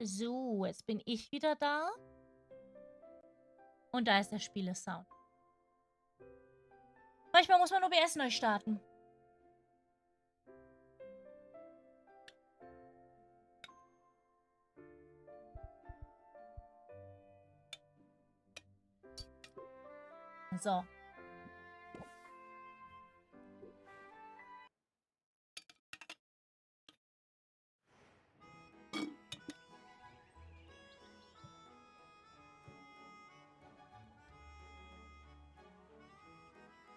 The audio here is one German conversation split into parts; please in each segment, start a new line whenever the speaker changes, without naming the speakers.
So, jetzt bin ich wieder da. Und da ist der Spielesound. Manchmal muss man OBS neu starten. So.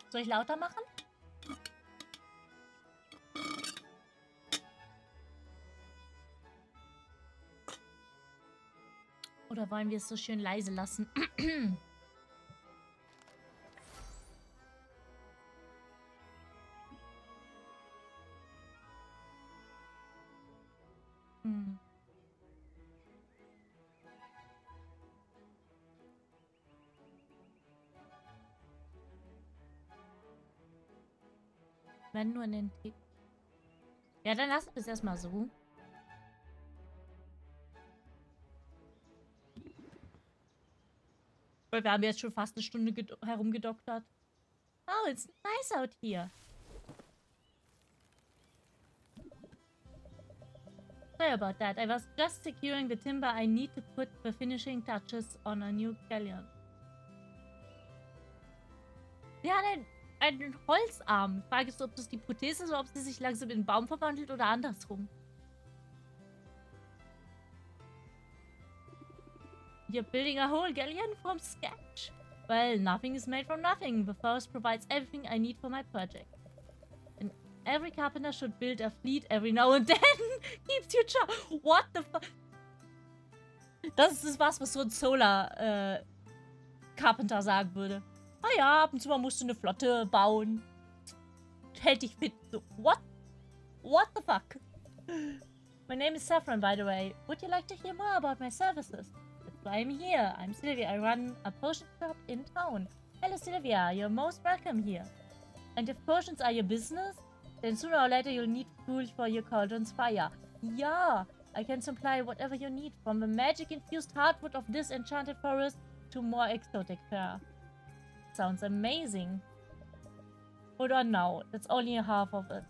Soll ich lauter machen? Oder wollen wir es so schön leise lassen? Hm. Wenn nur in den Tick. Ja, dann lassen wir es erstmal so. Weil wir haben jetzt schon fast eine Stunde herumgedoktert. Oh, it's nice out here. Sorry about that. I was just securing the timber I need to put the finishing touches on a new galleon. Ja, einen Holzarm. Die Frage ist, ob das die Prothese ist oder ob sie sich langsam in einen Baum verwandelt oder andersrum. You're building a whole galleon from scratch? Well, nothing is made from nothing. The forest provides everything I need for my project. And every carpenter should build a fleet every now and then. Keeps you job. What the fuck? Das ist was so ein Solar Carpenter sagen würde. Ah ja, ab und zu mal musst du eine Flotte bauen. Hält dich fit. So, what? What the fuck? My name is Saffron, by the way. Would you like to hear more about my services? That's why I'm here. I'm Sylvia. I run a potion shop in town. Hello, Sylvia. You're most welcome here. And if potions are your business, then sooner or later you'll need fuel for your cauldron's fire. Yeah, I can supply whatever you need, from the magic-infused hardwood of this enchanted forest to more exotic fare. Sounds amazing. Hold on now, that's only half of it.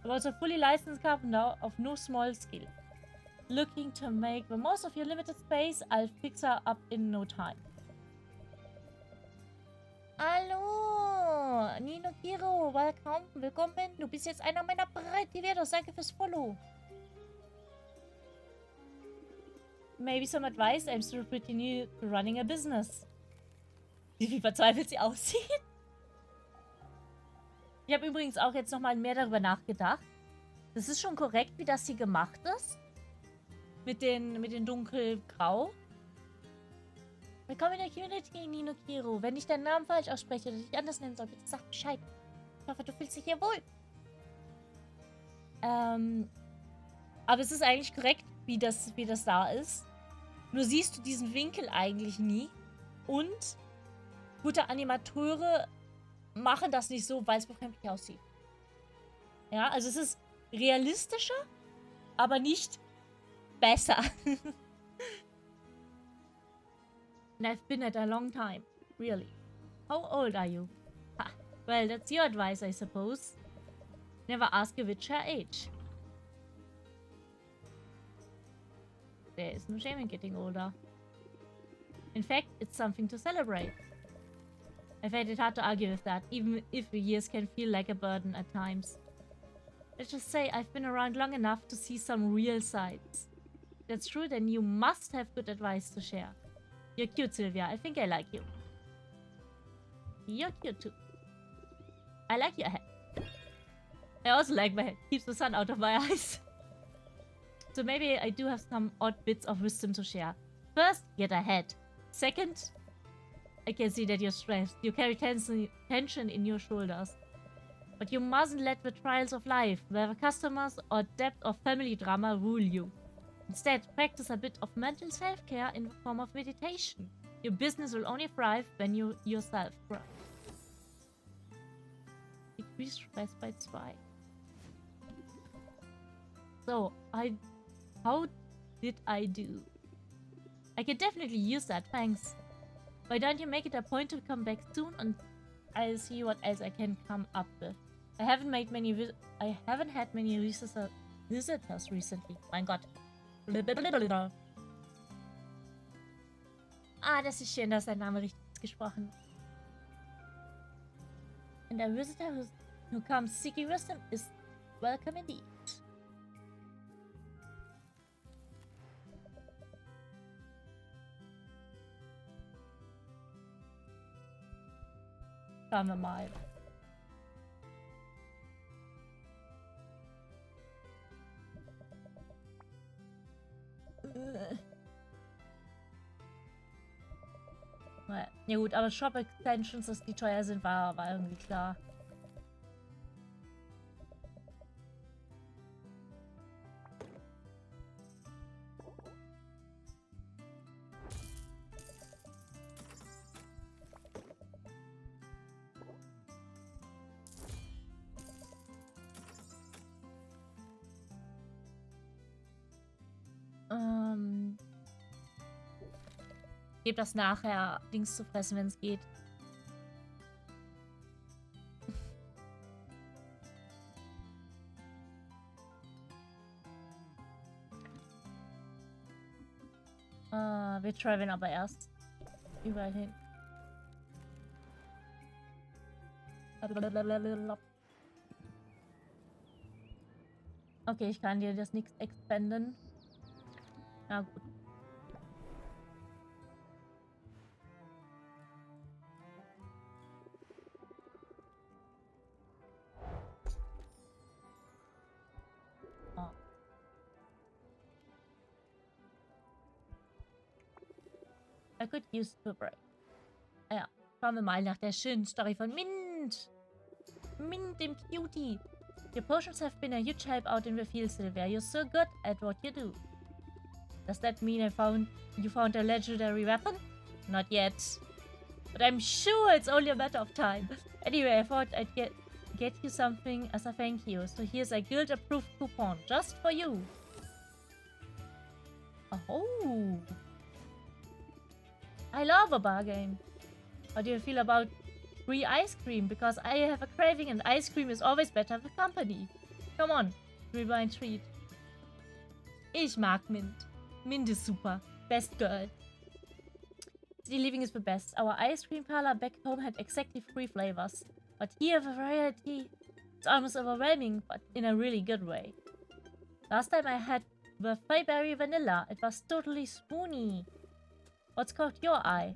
I was a fully licensed carpenter of no small skill. Looking to make the most of your limited space, I'll fix her up in no time. Hallo, Nino Kiro, willkommen. Du bist jetzt einer meiner Breitiveros. Danke fürs Follow. Maybe some advice, I'm still pretty new to running a business. Wie verzweifelt sie aussieht. Ich habe übrigens auch jetzt nochmal mehr darüber nachgedacht. Das ist schon korrekt, wie das hier gemacht ist. Mit den dunkelgrau. Willkommen in der Community, Nino Kiro. Wenn ich deinen Namen falsch ausspreche oder dich anders nennen soll, bitte sag Bescheid. Ich hoffe, du fühlst dich hier wohl. Aber es ist eigentlich korrekt, wie das da ist. Nur siehst du diesen Winkel eigentlich nie. Und gute Animateure machen das nicht so, weil es befremdlich aussieht. Ja, also es ist realistischer, aber nicht besser. And I've been at a long time. Really. How old are you? Ha. Well, that's your advice, I suppose. Never ask a witch her age. There is no shame in getting older. In fact, it's something to celebrate. I find it hard to argue with that, even if the years can feel like a burden at times. Let's just say I've been around long enough to see some real sides. If that's true, then you must have good advice to share. You're cute, Sylvia. I think I like you. You're cute too. I like your hat. I also like my hat. Keeps the sun out of my eyes. So maybe I do have some odd bits of wisdom to share. First, get ahead. Second, I can see that you're stressed. You carry tension in your shoulders. But you mustn't let the trials of life, whether customers or depth of family drama, rule you. Instead, practice a bit of mental self-care in the form of meditation. Your business will only thrive when you yourself grow. Decrease stress by 2. So, how did I do? I could definitely use that, thanks. Why don't you make it a point to come back soon and I'll see what else I can come up with. I haven't had many visitors recently. Mein Gott. Ah, das ist schön, dass dein Name richtig gesprochen ist. And a visitor who comes seeking wisdom is welcome indeed. Schauen wir mal. Ja gut, aber Shop Extensions, dass die teuer sind, war irgendwie klar. Gebt das nachher, Dings zu fressen, wenn es geht. Wir traveln aber erst überall hin. Okay, ich kann dir das nichts expenden. Na gut. I could use a break. Ja, schauen wir mal nach der schönen Story von Mint. Mint, dem Cutie. Your potions have been a huge help out in the field, Sylvia. You're so good at what you do. Does that mean you found a legendary weapon? Not yet. But I'm sure it's only a matter of time. Anyway, I thought I'd get you something as a thank you. So here's a guild-approved coupon just for you. Oh. I love a bargain. How do you feel about free ice cream? Because I have a craving and ice cream is always better with company. Come on, be my treat. Ich mag Mint. Mint is super. Best girl. City living is the best. Our ice cream parlor back home had exactly 3 flavors. But here the variety is almost overwhelming, but in a really good way. Last time I had the berry vanilla. It was totally spoony. What's caught your eye?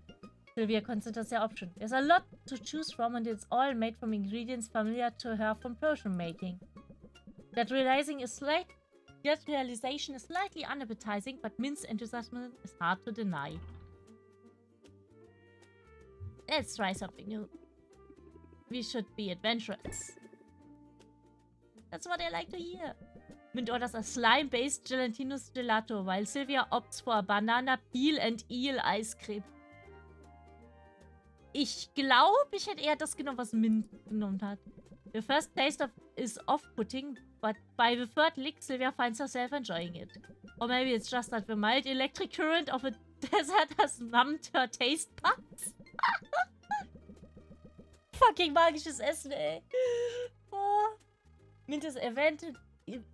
Sylvia considers their option. There's a lot to choose from and it's all made from ingredients familiar to her from potion making. That realization is slightly unappetizing, but Mint's enthusiasm is hard to deny. Let's try something new. We should be adventurous. That's what I like to hear. Mint orders a slime-based gelatinous gelato, while Sylvia opts for a banana peel and eel ice cream. Ich glaube, ich hätte eher das genommen, was Mint genommen hat. The first taste is off-putting, but by the third lick, Sylvia finds herself enjoying it. Or maybe it's just that the mild electric current of a desert has numbed her taste buds. Fucking magisches Essen, ey. Oh. Mint is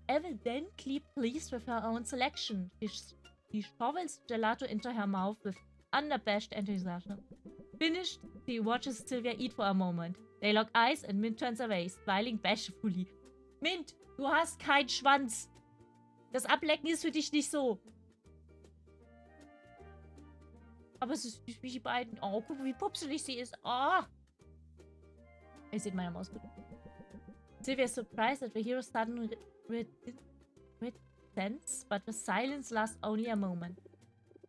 evidently pleased with her own selection. She shovels gelato into her mouth with unabashed enthusiasm. Finished, she watches Sylvia eat for a moment. They lock eyes and Mint turns away, smiling bashfully. Mint, du hast keinen Schwanz. Das Ablecken ist für dich nicht so. Aber es ist wie die beiden. Oh, guck mal, wie pupselig sie ist. Oh. Ihr seht meine Maus gut. Sylvia is surprised at the hero's sudden sense, but the silence lasts only a moment.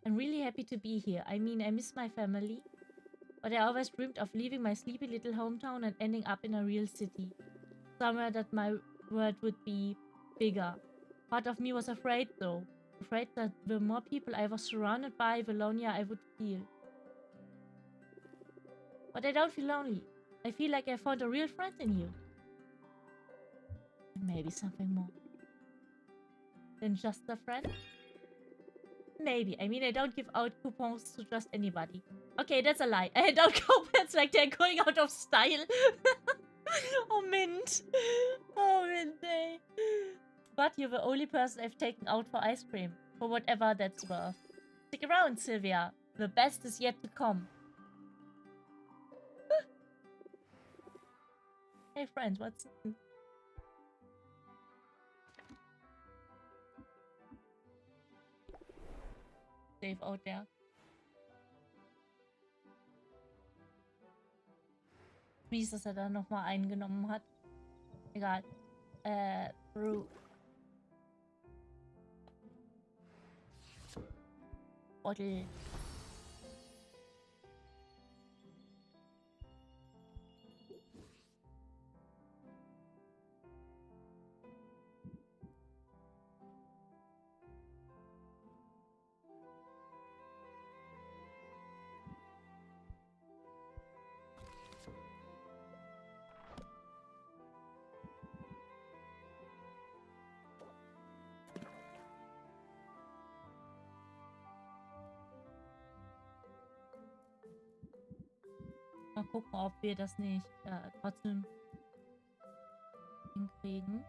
I'm really happy to be here. I mean, I miss my family, but I always dreamed of leaving my sleepy little hometown and ending up in a real city. Somewhere that my world would be bigger. Part of me was afraid, though. Afraid that the more people I was surrounded by, the lonelier I would feel. But I don't feel lonely. I feel like I found a real friend in you. And maybe something more than just a friend. Maybe. I mean, I don't give out coupons to just anybody. Okay, that's a lie. I don't coupons like they're going out of style. Oh, Mint. Oh, Mint, eh. But you're the only person I've taken out for ice cream. For whatever that's worth. Stick around, Sylvia. The best is yet to come. Hey, friends, what's... Safe out there. Mies, dass er da nochmal eingenommen hat. Egal. Brew. Bottle. Mal gucken, ob wir das nicht trotzdem hinkriegen.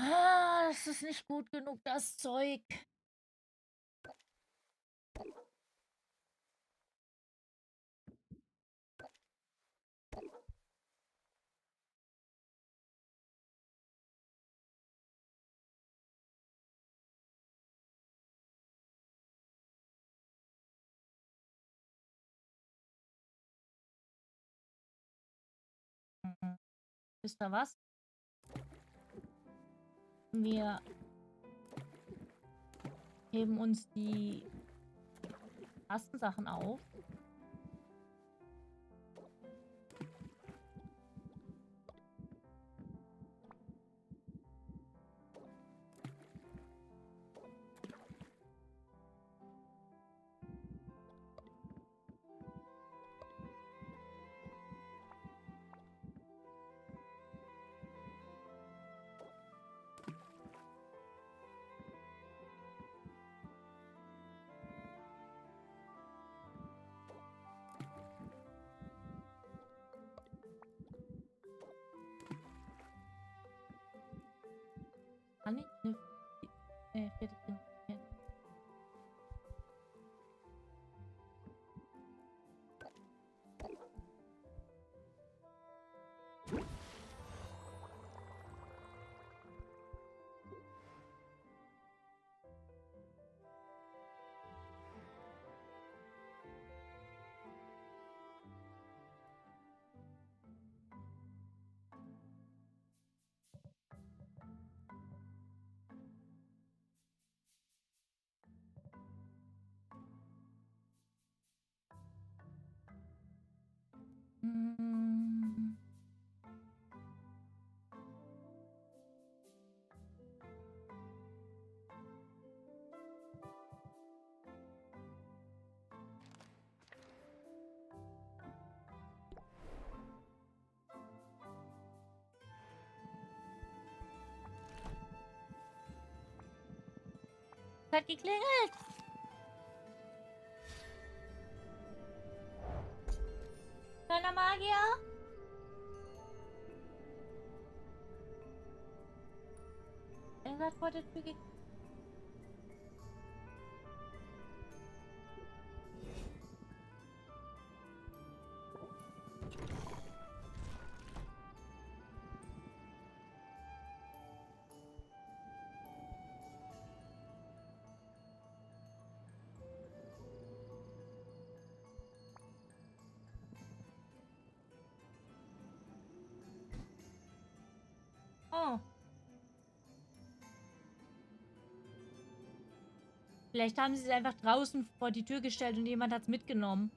Ah, das ist nicht gut genug, das Zeug. Wisst ihr was? Wir heben uns die ersten Sachen auf. Kann ich eine vierte Ding? Hm. Es hat geklingelt. Kleiner Magier. Er hat vor der Tür geklingelt. Oh. Vielleicht haben sie es einfach draußen vor die Tür gestellt und jemand hat es mitgenommen.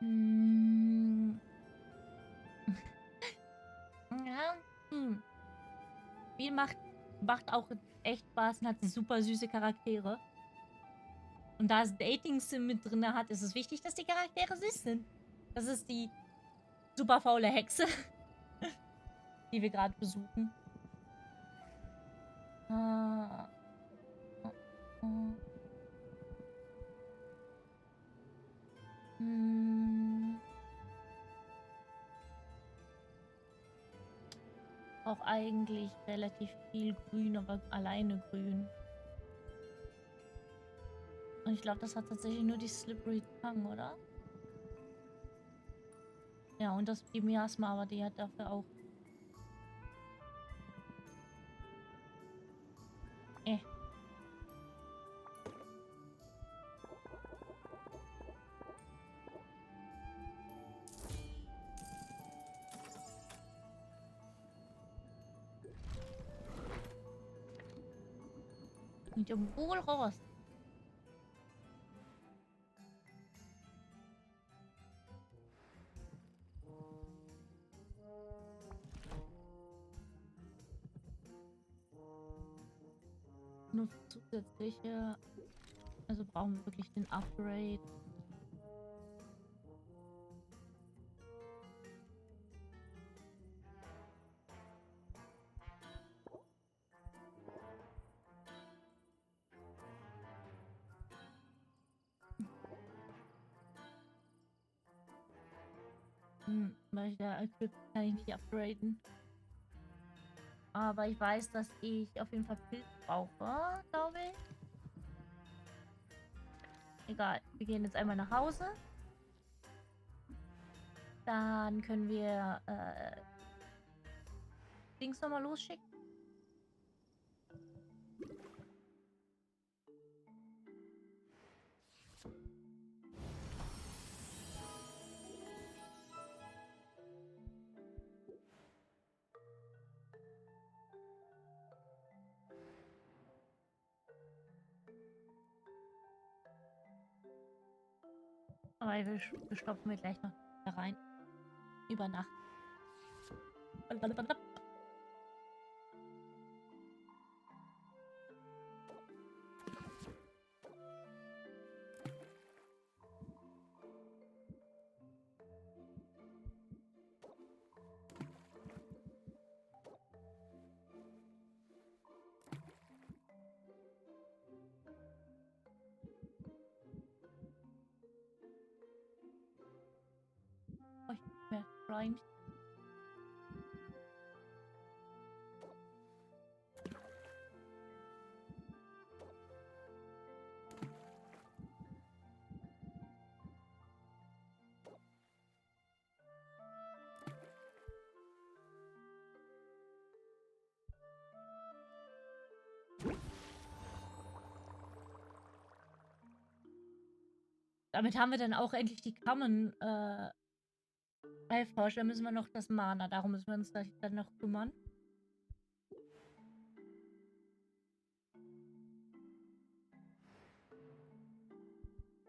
Hm. Ja. Hm. Spiel macht auch echt Spaß und hat super süße Charaktere. Und da es Dating-Sim mit drin hat, ist es wichtig, dass die Charaktere süß sind. Das ist die super faule Hexe, die wir gerade besuchen. Ah. Hm. Auch eigentlich relativ viel Grün, aber alleine Grün. Und ich glaube, das hat tatsächlich nur die Slippery Tongue, oder? Ja, und die Miasma, aber die hat dafür auch. Und ja wohl raus. Nur zusätzliche. Also brauchen wir wirklich den Upgrade. Weil ich da Equip kann ich nicht upgraden. Aber ich weiß, dass ich auf jeden Fall Pilz brauche, glaube ich. Egal, wir gehen jetzt einmal nach Hause. Dann können wir Dings nochmal losschicken. Aber wir stopfen wir gleich noch da rein. Über Nacht. Oh, ich bin mehr primed. Damit haben wir dann auch endlich die Kammern erforscht. Da müssen wir noch das Mana. Darum müssen wir uns dann noch kümmern.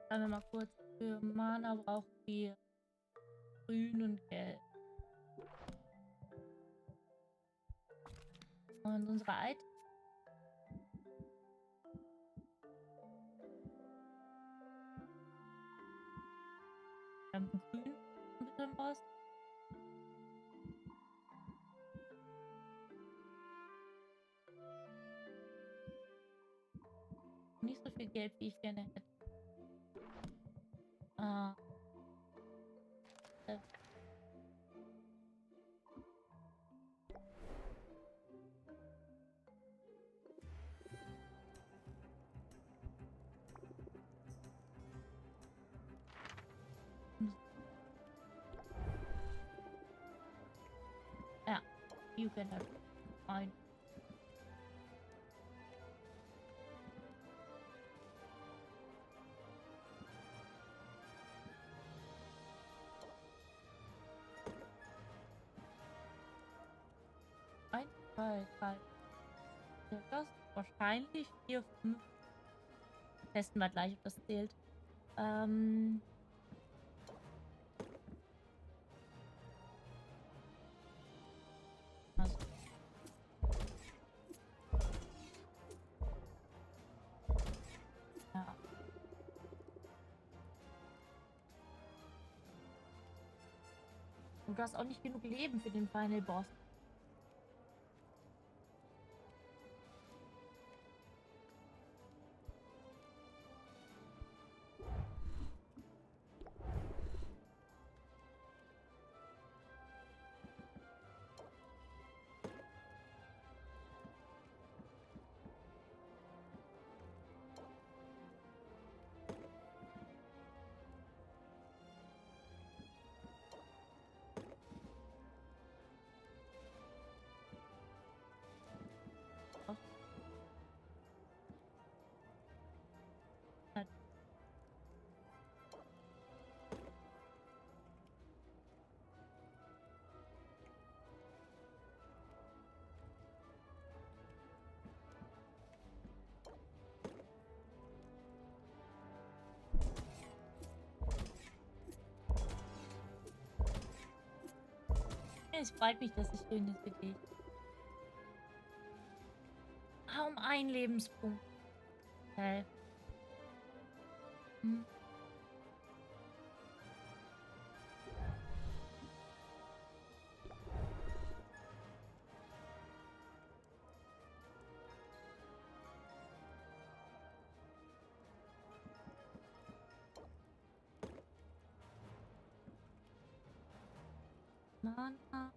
Schauen wir mal kurz. Für Mana brauchen wir grün und gelb. Und unsere Items. Wir haben grün ein bisschen was. Nicht so viel Gelb, wie ich gerne hätte. Ah. Ja, you can have ein. Ein, zwei, drei. Das wahrscheinlich 4, 5. Testen wir gleich, ob das zählt. Also. Ja. Und du hast auch nicht genug Leben für den Final Boss. Es freut mich, dass ich schön ist für dich. Um einen Lebenspunkt. Okay. Hm. Mana.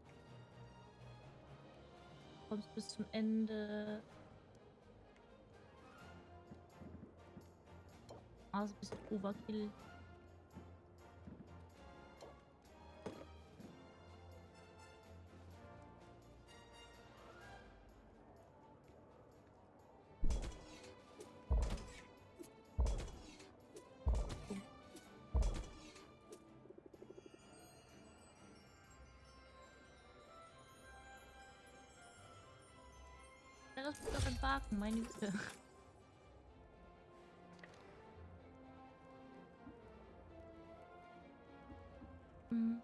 Kommst bis zum Ende. Also ein bisschen Overkill. Ja, das muss doch entbarken, meine Güte. Hm.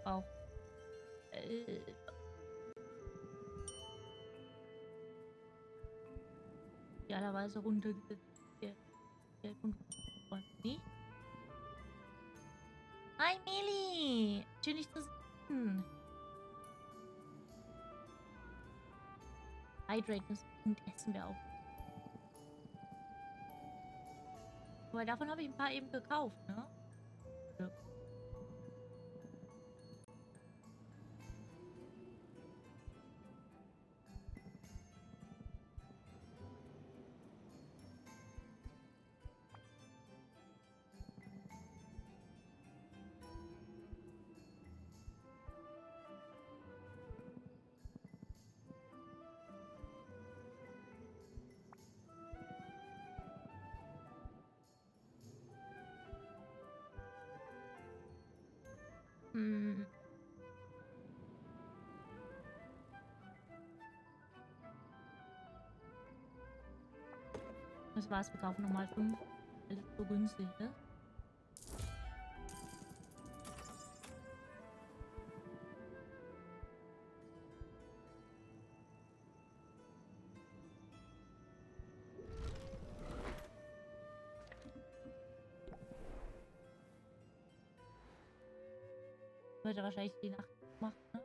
Auch. Idealerweise runtergesetzt. Und nicht. Hi Meli! Schön dich zu sehen. Hydraten und essen wir auch. Aber davon habe ich ein paar eben gekauft, ne? Ja. Hm. Das war's, wir kaufen nochmal 5, weil das so günstig ist. Wird er wahrscheinlich die Nacht machen, ne?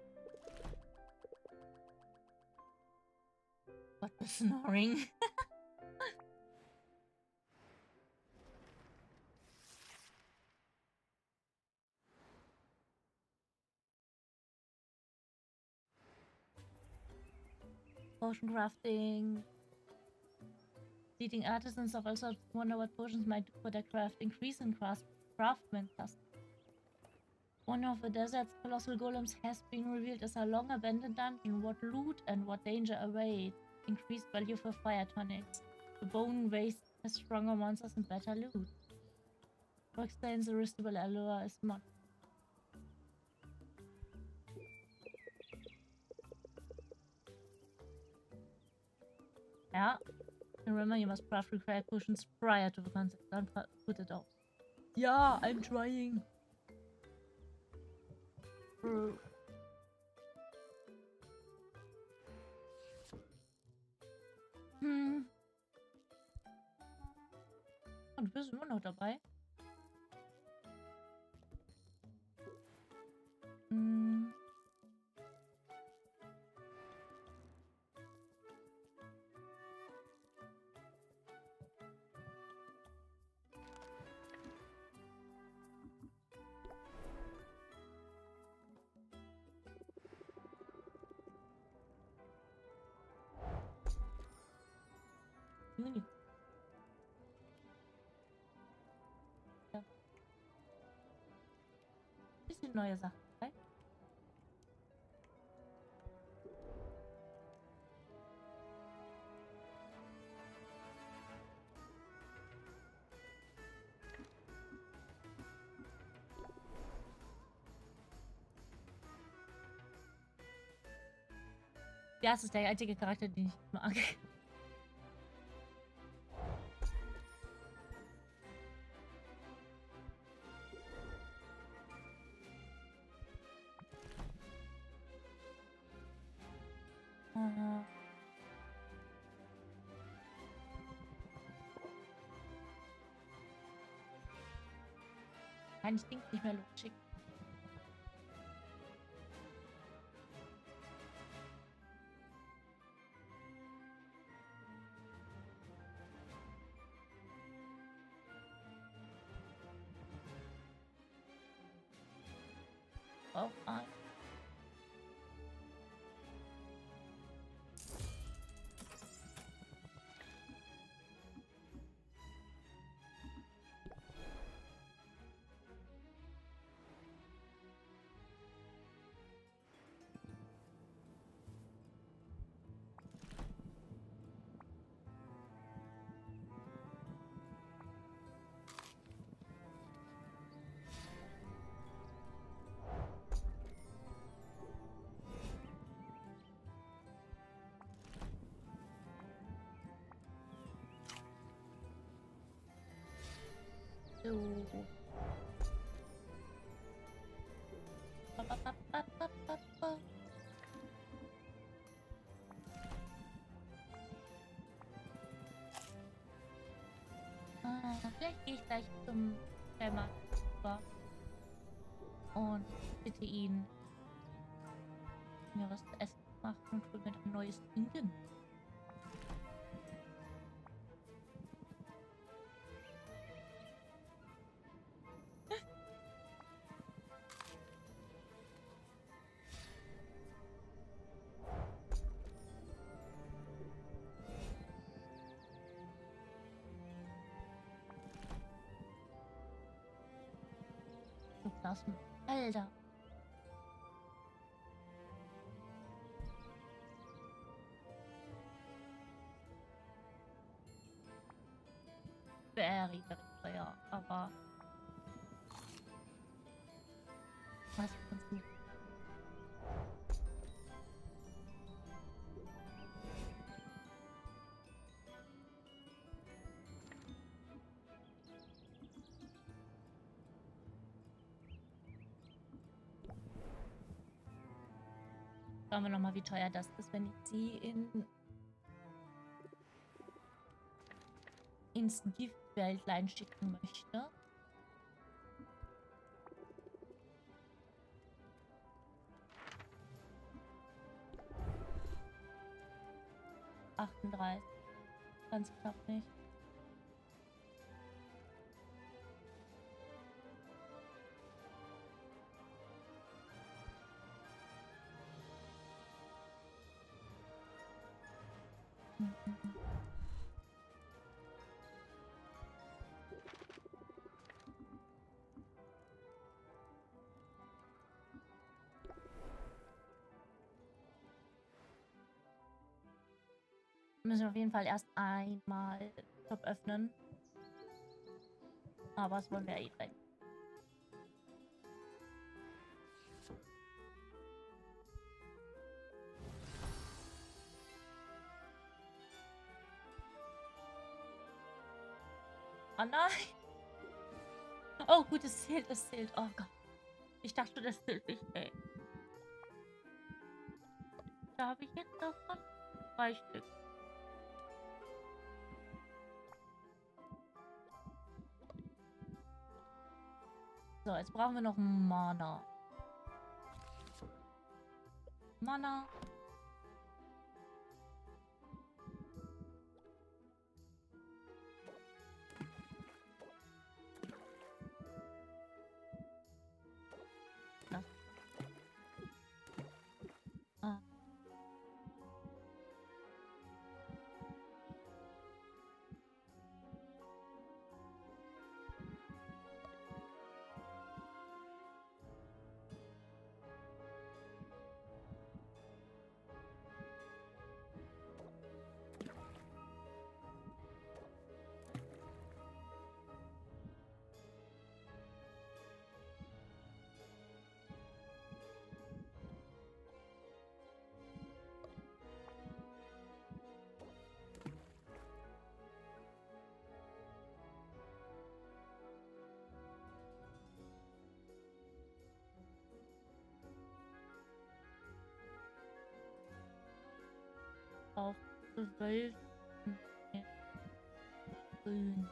What the snoring? Potion crafting. Leading artisans of all sorts wonder what potions might do for their craft. Increase in craftsman class. One of the desert's colossal golems has been revealed as a long abandoned dungeon. What loot and what danger awaits. Increased value for fire tonics. The bone waste has stronger monsters and better loot. Rockstain's irresistible allure is mod. Yeah. Remember, you must craft required potions prior to the concept. Don't put it off. Yeah, I'm trying. Oh, du bist immer noch dabei. Ja. Bisschen neue Sachen, okay? Ja, es ist der einzige Charakter, den ich mag. Kann ich Dings nicht mehr losschicken. Oh, ah. So. Vielleicht gehe ich gleich zum Schemmer und bitte ihn, mir was zu essen zu machen und hol mir ein neues Trinken. Alter. Very teuer, aber Was kannst du? Schauen wir nochmal, wie teuer das ist, wenn ich sie ins Giftwäldlein schicken möchte. Ganz knapp nicht. Müssen wir auf jeden Fall erst einmal Shop öffnen. Aber das wollen wir ja eh direkt. Oh nein! Oh gut, es zählt, es zählt. Oh Gott. Ich dachte, das zählt nicht, ey. Da habe ich jetzt davon 2 Stück. So, jetzt brauchen wir noch Mana. Mana. Das. Ah. Auf 12 grün.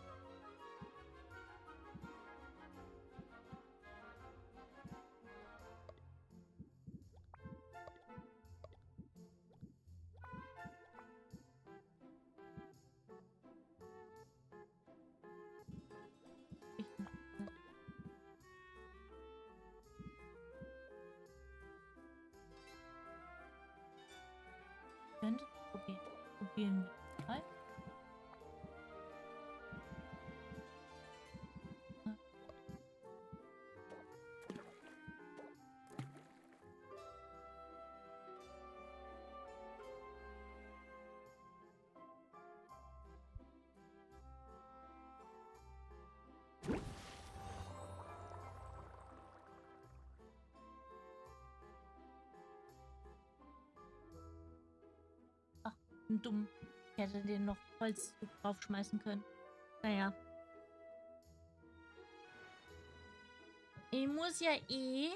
Könnte probieren wir mal. Ach, dumm. Ich hätte den noch Holz draufschmeißen können. Naja. Ich muss ja eh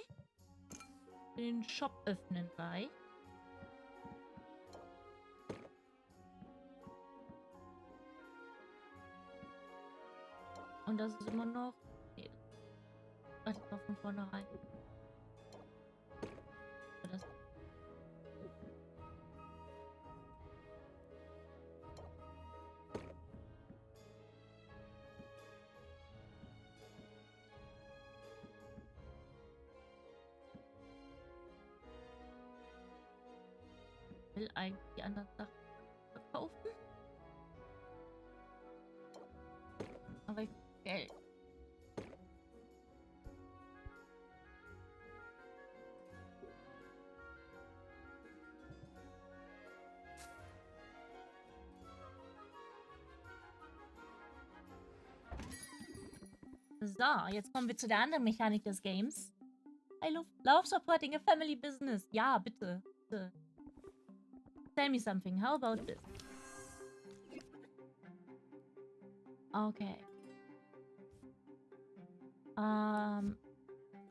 den Shop öffnen gleich. Und das ist immer noch... Nee, das war von vornherein. Das will eigentlich die anderen Sachen verkaufen. Aber ich Geld. So, jetzt kommen wir zu der anderen Mechanik des Games. I love supporting a family business. Ja, bitte. Bitte. Tell me something. How about this? Okay.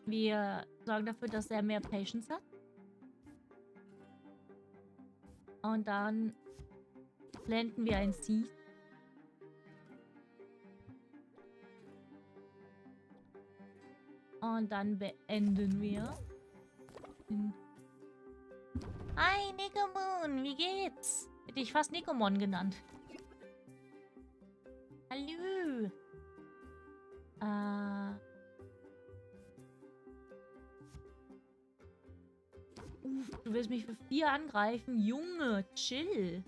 Wir sorgen dafür, dass er mehr Patience hat. Und dann blenden wir ein Seed. Und dann beenden wir. Hi, Nikomon, wie geht's? Hätte ich fast Nikomon genannt. Hallo. Du willst mich für 4 angreifen? Junge, chill.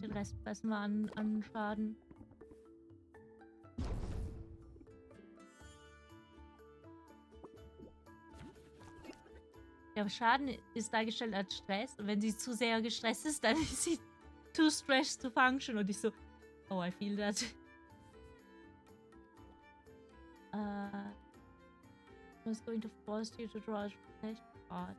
Den Rest fressen wir an Schaden. Der Schaden ist dargestellt als Stress. Und wenn sie zu sehr gestresst ist, dann ist sie too stressed to function. Und ich so, oh, I feel that. Was going to force you to draw a protection card.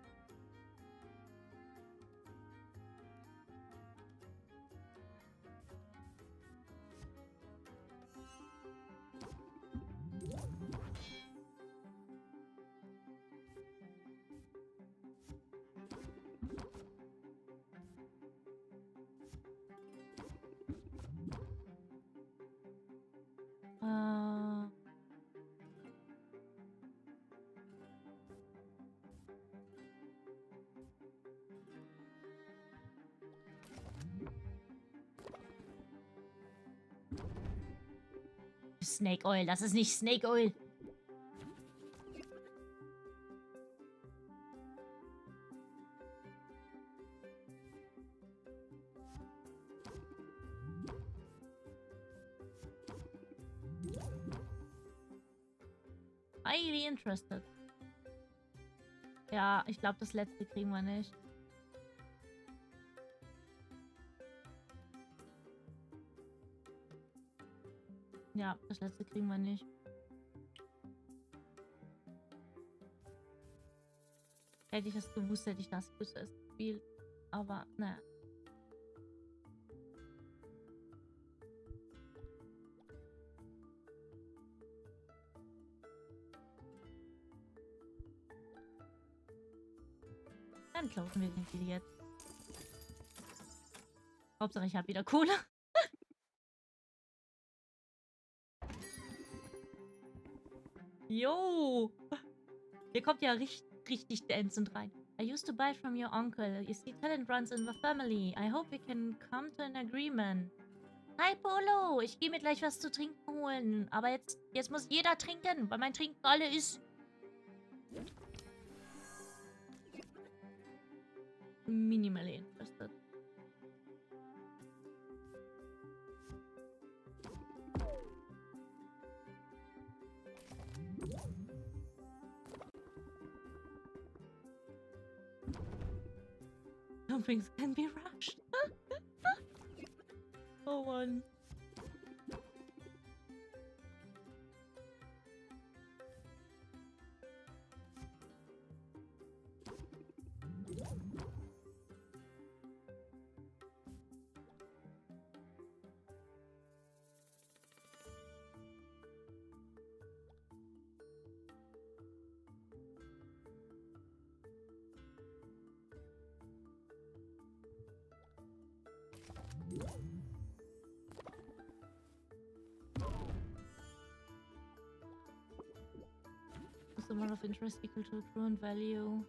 Snake Oil, das ist nicht Snake Oil. Highly interested. Ja, ich glaube, das letzte kriegen wir nicht. Ja, das letzte kriegen wir nicht. Hätte ich das gewusst, hätte ich das zuerst gespielt. Aber, naja. Dann closen wir den Deal jetzt. Hauptsache, ich habe wieder Kohle. Jo! Hier kommt ja richtig dancend rein. I used to buy from your uncle. You see, talent runs in the family. I hope we can come to an agreement. Hi, Polo! Ich gehe mir gleich was zu trinken holen. Aber jetzt muss jeder trinken, weil mein Trinken alle ist. Minimally interested. Some things can be rushed. Oh Mann. Is the amount of interest equal to accrued value?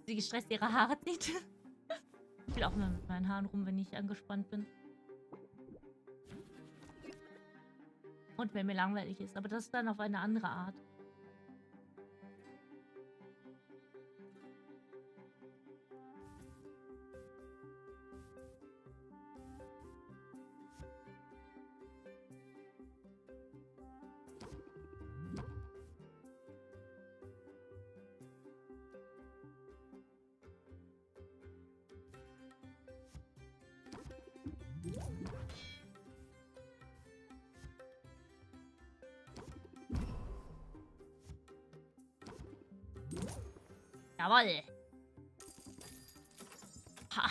sie gestresst ihre Haare zieht. Ich will auch nur mit meinen Haaren rum, wenn ich angespannt bin. Und wenn mir langweilig ist. Aber das ist dann auf eine andere Art. Jawoll. Ha.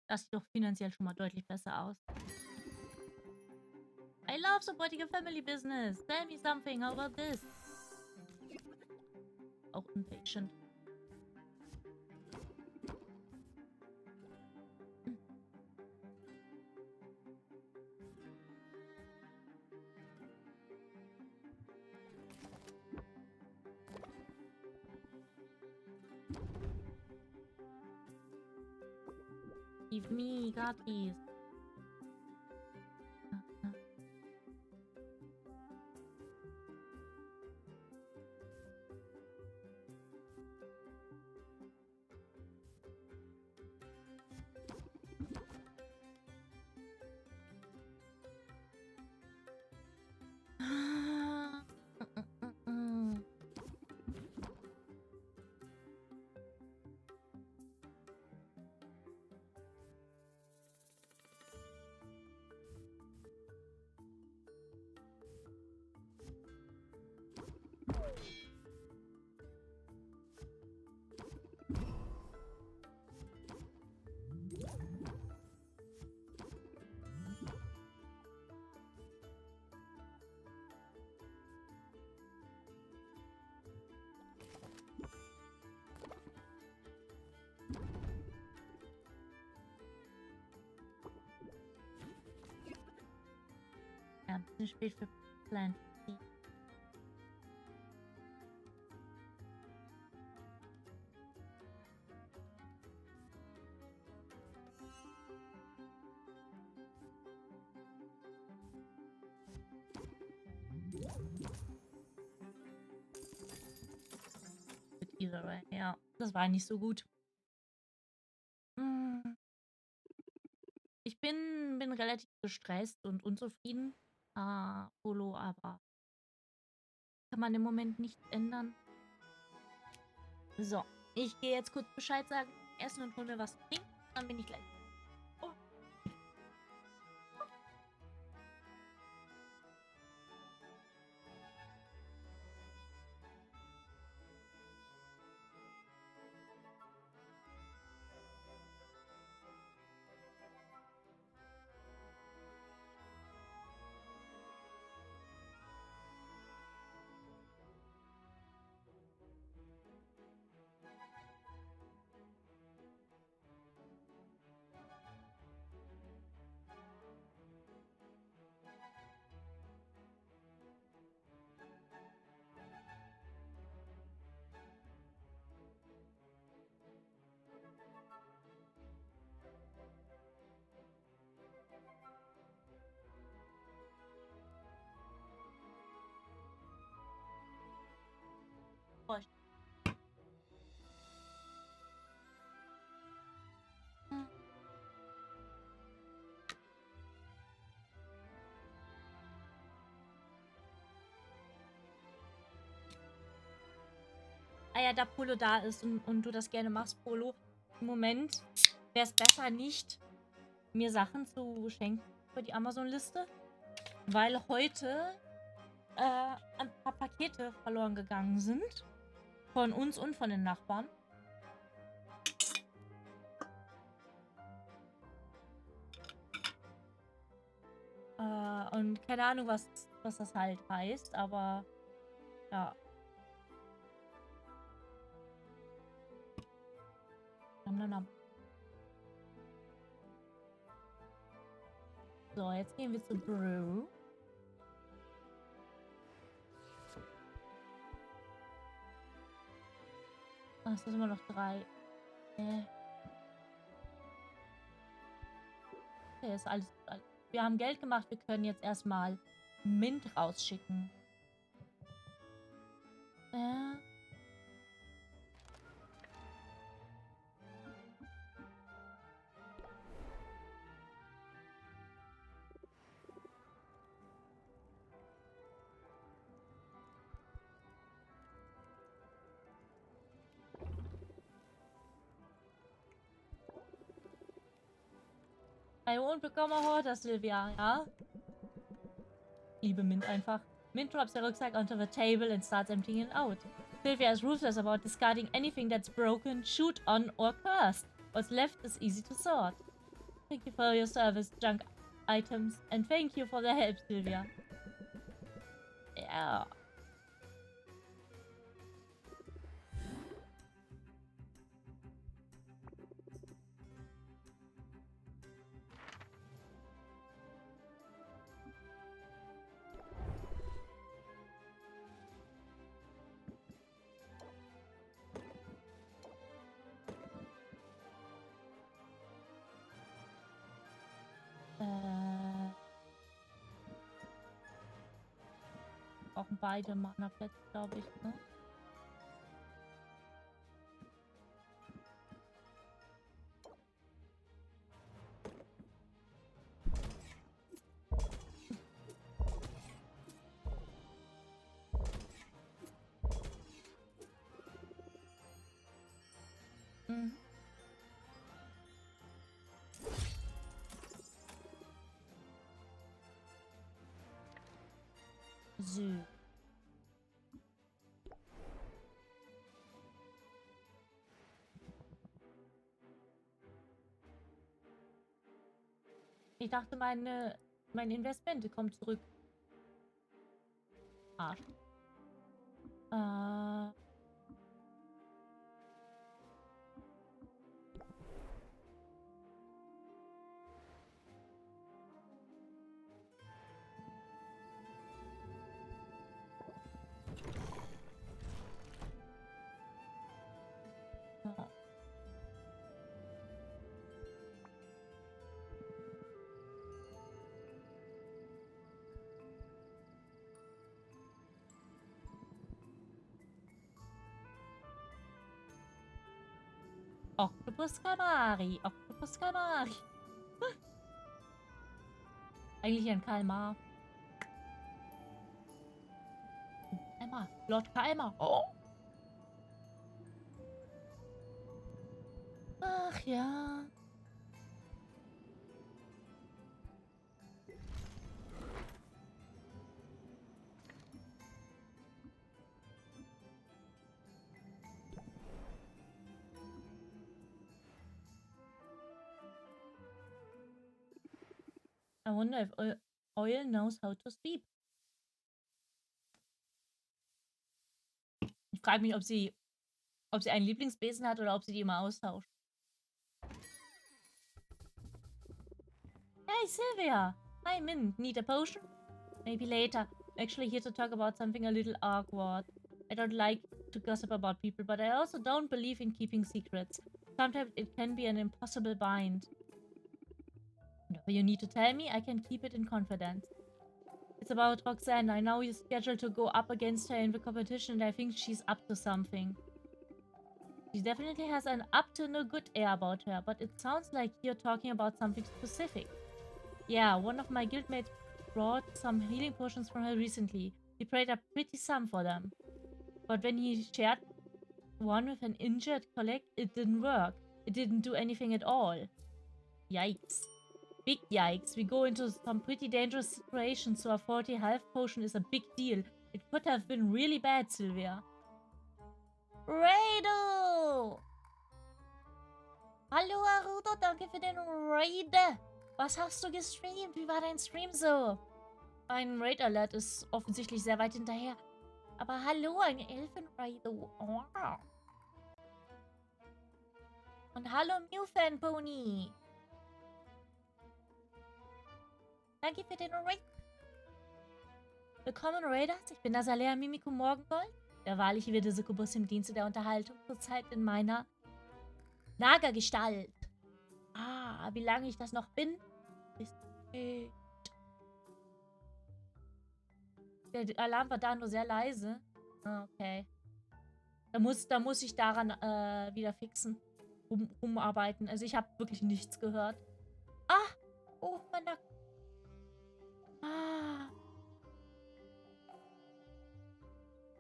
Das sieht doch finanziell schon mal deutlich besser aus. I love supporting a family business. Tell me something. How about this? Auch impatient. Give me gratis. Ja, ein bisschen spät für Plant. Ja, das war nicht so gut. Ich bin relativ gestresst und unzufrieden. Polo, aber kann man im Moment nicht ändern. So, ich gehe jetzt kurz Bescheid sagen, essen und hol mir was zu trinken, dann bin ich gleich. Oh. Ah ja, da Polo da ist und du das gerne machst, Polo. Im Moment wäre es besser nicht, mir Sachen zu schenken für die Amazon-Liste, weil heute ein paar Pakete verloren gegangen sind. Von uns und von den Nachbarn. Und keine Ahnung, was das halt heißt, aber ja. So, jetzt gehen wir zu Brew. Ach, es sind immer noch 3. Okay, ist alles. Wir haben Geld gemacht. Wir können jetzt erstmal Mint rausschicken. I won't become a hoarder, Sylvia, ja? Liebe Mint einfach. Mint drops the rucksack onto the table and starts emptying it out. Sylvia is ruthless about discarding anything that's broken, chewed on, or cursed. What's left is easy to sort. Thank you for your service, junk items, and thank you for the help, Sylvia. Ja. Brauchen beide Mana-Plätze, glaube ich, ne? Mhm. So. Ich dachte, mein Investment kommt zurück. Arsch. Ja. Octopus Calamari. Octopus Calamari. Eigentlich ein Kalmar. Kalmar. Lord Kalmar. Oh. Ach ja. I wonder if Oil knows how to sleep. Ich frage mich, ob sie einen Lieblingsbesen hat oder ob sie die immer austauscht. Hey, Sylvia! Hi, Min. Need a potion? Maybe later. I'm actually here to talk about something a little awkward. I don't like to gossip about people, but I also don't believe in keeping secrets. Sometimes it can be an impossible bind. Whatever you need to tell me, I can keep it in confidence. It's about Roxanne. I know you're scheduled to go up against her in the competition, and I think she's up to something. She definitely has an up-to-no-good air about her, but it sounds like you're talking about something specific. Yeah, one of my guildmates brought some healing potions from her recently. He paid a pretty sum for them. But when he shared one with an injured colleague, it didn't work. It didn't do anything at all. Yikes. Big yikes. We go into some pretty dangerous situations, so a 40 health potion is a big deal. It could have been really bad, Sylvia. Raido! Hallo Arudo, danke für den Raid. Was hast du gestreamt? Wie war dein Stream so? Ein Raid-Alert ist offensichtlich sehr weit hinterher. Aber hallo, ein Elfen-Raido. Oh. Und hallo Mew-Fan-Pony. Danke für den Raid. Willkommen Raiders, ich bin Azalea Mimiko Morgengold. Der wahrlich wirde Succubus im Dienste der Unterhaltung zurzeit in meiner Lagergestalt. Ah, wie lange ich das noch bin? Ist der Alarm war da nur sehr leise. Ah, okay. Da muss ich daran wieder fixen. Umarbeiten. Also ich habe wirklich nichts gehört. Ah! Oh, mein Nacken. Ah.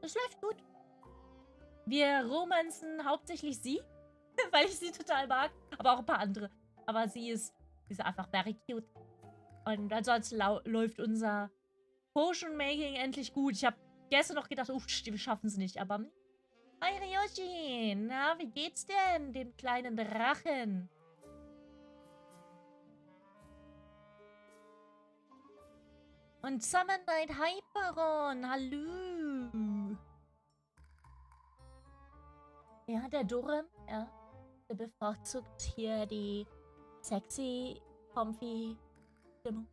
Das läuft gut. Wir romanzen hauptsächlich sie, weil ich sie total mag. Aber auch ein paar andere. Aber sie ist einfach very cute. Und ansonsten läuft unser Potion Making endlich gut. Ich habe gestern noch gedacht, wir schaffen es nicht. Aber hi Ryoshi, na, wie geht's denn, dem kleinen Drachen? Und Summon Night Hyperon, hallo. Ja, der Durham, ja, der bevorzugt hier die sexy, comfy Stimmung.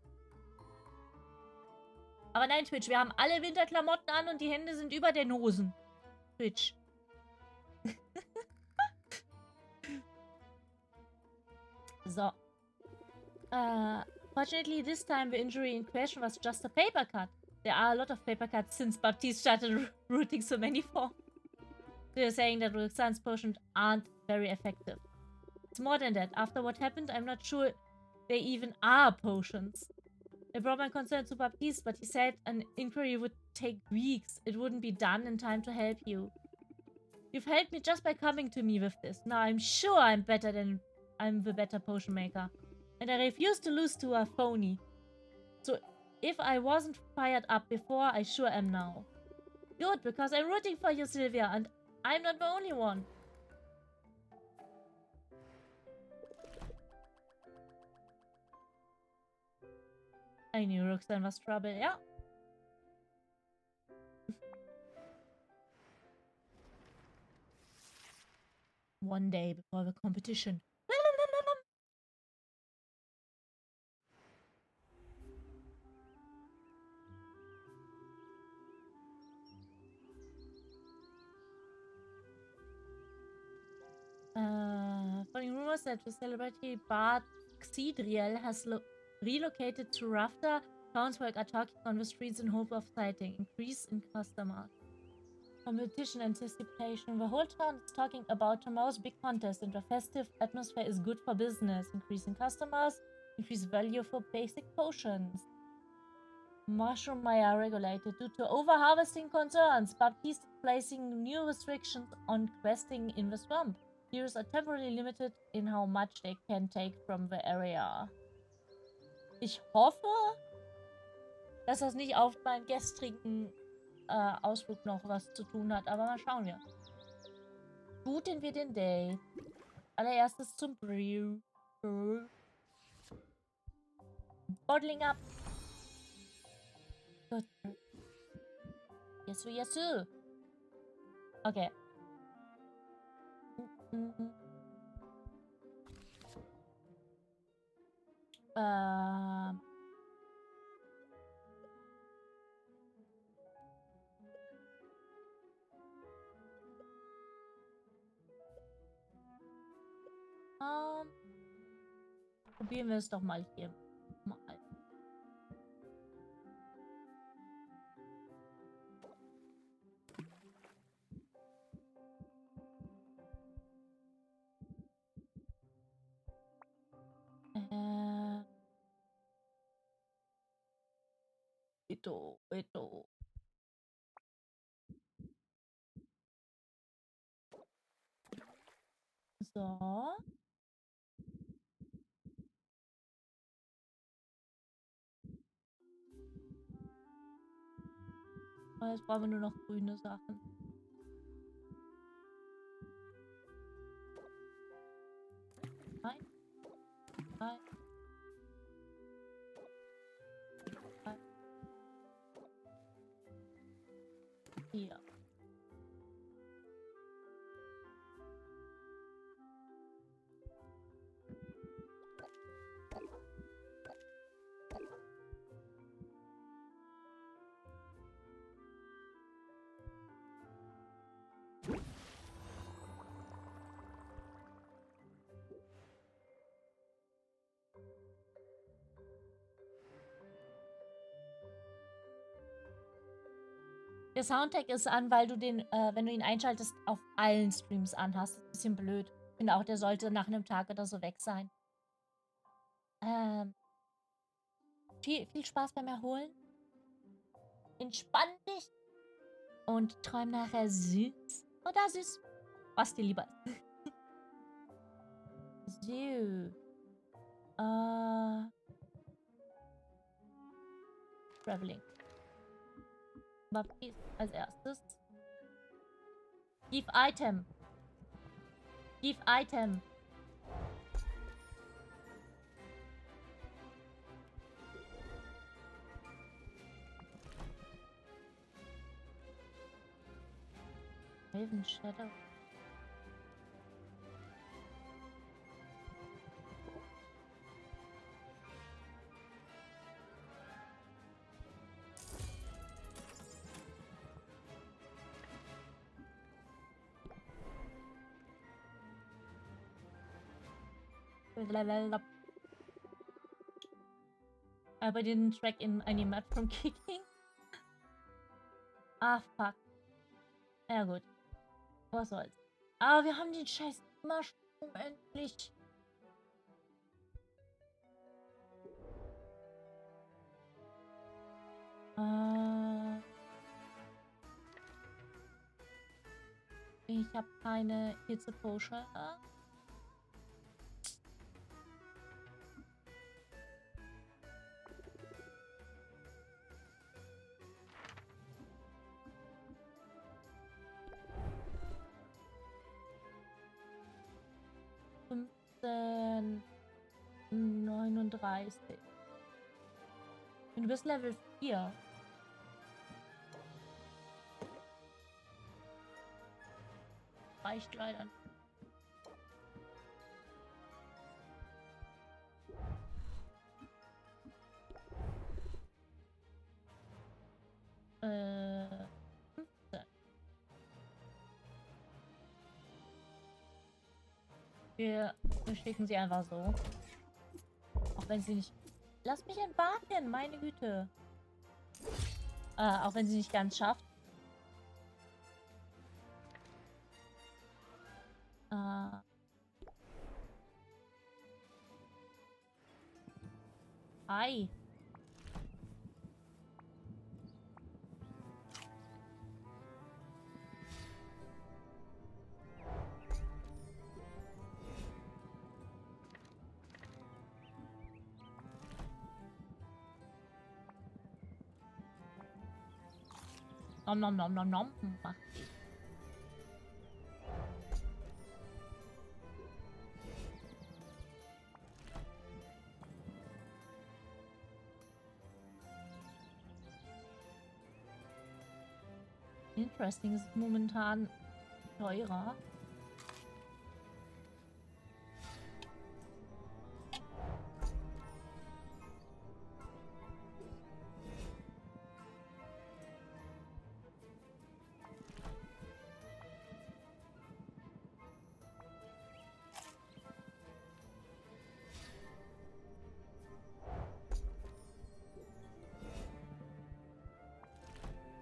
Aber nein, Twitch, wir haben alle Winterklamotten an und die Hände sind über den Hosen. Twitch. So. Fortunately, this time the injury in question was just a paper cut. There are a lot of paper cuts since Baptiste started rooting so many forms. They're saying that Roxanne's potions aren't very effective. It's more than that. After what happened, I'm not sure they even are potions. I brought my concern to Baptiste, but he said an inquiry would take weeks. It wouldn't be done in time to help you. You've helped me just by coming to me with this. Now I'm sure I'm the better potion maker. And I refuse to lose to a phony. So if I wasn't fired up before, I sure am now. Good, because I'm rooting for you, Sylvia, and I'm not the only one. I knew Roxanne was trouble, yeah. One day before the competition. Following rumors that the celebrity Bart Xidriel has relocated to Rafter, townsfolk are talking on the streets in hope of sighting. Increase in customers. Competition anticipation. The whole town is talking about tomorrow's big contest, and the festive atmosphere is good for business. Increasing customers, increased value for basic potions. Mushroom Maya regulated due to overharvesting concerns. Baptiste placing new restrictions on questing in the swamp. Heroes are temporarily limited in how much they can take from the area. Ich hoffe, dass das nicht auf meinen gestrigen Ausflug noch was zu tun hat, aber mal schauen wir. Booten wir den Day. Allererstes zum Brew. Bottling up. Gut. Yesu, yesu. Okay. Probieren wir es doch mal hier. Mal. Bitte. So. Jetzt brauchen wir nur noch grüne Sachen. Nein. Nein. Nein. Hier. Der Soundtrack ist an, weil du den, wenn du ihn einschaltest, auf allen Streams anhast. Das ist ein bisschen blöd. Ich finde auch, der sollte nach einem Tag oder so weg sein. Viel Spaß beim Erholen. Entspann dich. Und träum nachher süß. Oder süß. Was dir lieber ist. So. Traveling. Was ist als erstes? Give Item. Give Item. Raven Shadow. Aber den Track in Animat from Kicking. Ah, fuck. Ja, gut. Was soll's. Aber wir haben den scheiß Mushroom endlich. Ich habe keine Hitzepotion. Fünfzehn 39. Und du bist Level 4. Reicht leider nicht. Äh, 15. Wir schicken sie einfach so. Auch wenn sie nicht... Lass mich entwarten, meine Güte. Auch wenn sie nicht ganz schafft. Hi. Nom nom nom nom nom. Mach. Interesting, ist momentan teurer.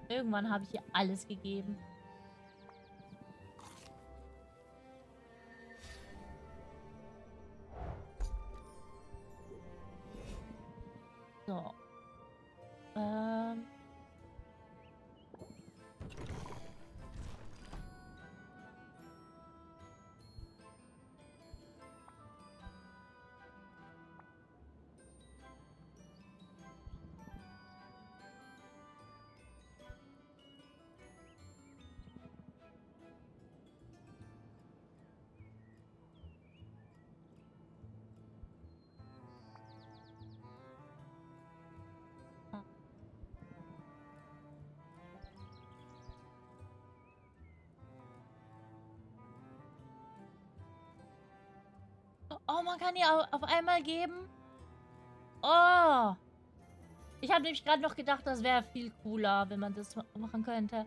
Irgendwann habe ich ihr alles gegeben. So. Oh, man kann die auf einmal geben. Oh. Ich habe nämlich gerade noch gedacht, das wäre viel cooler, wenn man das machen könnte.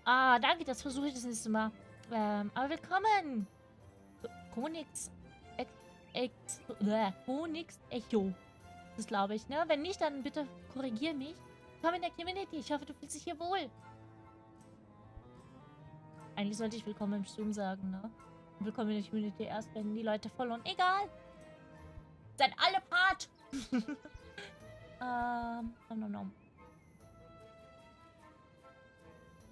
Ah, danke, das versuche ich das nächste Mal. Aber willkommen. Honix Echo. Das glaube ich, ne? Wenn nicht, dann bitte korrigier mich. Willkommen in der Community. Ich hoffe, du fühlst dich hier wohl. Eigentlich sollte ich willkommen im Stream sagen, ne? Willkommen in der Community erst, wenn die Leute voll und egal. Seid alle Part. No.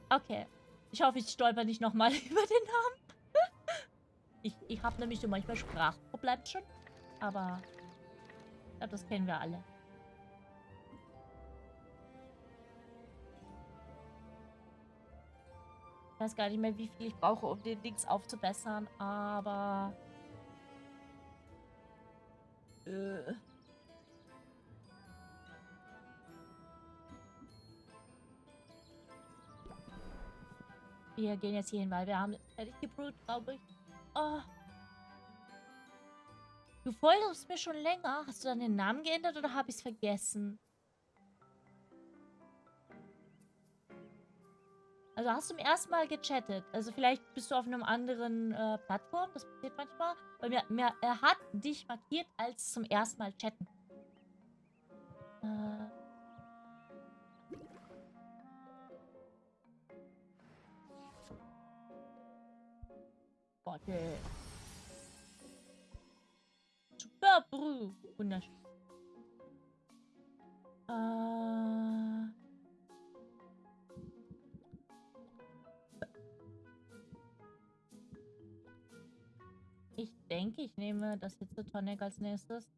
Okay. Ich hoffe, ich stolper nicht nochmal über den Namen. Ich habe nämlich so manchmal Sprachprobleme schon. Aber ich glaube, das kennen wir alle. Ich weiß gar nicht mehr, wie viel ich brauche, um den Dings aufzubessern, aber... Wir gehen jetzt hier hin, weil wir haben fertig gebrüht, glaube ich. Oh. Du folgst mir schon länger. Hast du dann den Namen geändert oder habe ich es vergessen? Also hast du zum ersten Mal gechattet. Also vielleicht bist du auf einem anderen Plattform. Das passiert manchmal. Weil er hat dich markiert als zum ersten Mal chatten. Bottle. Super Brü. Wunderschön. Ich denke, ich nehme das Hitzetonic als nächstes.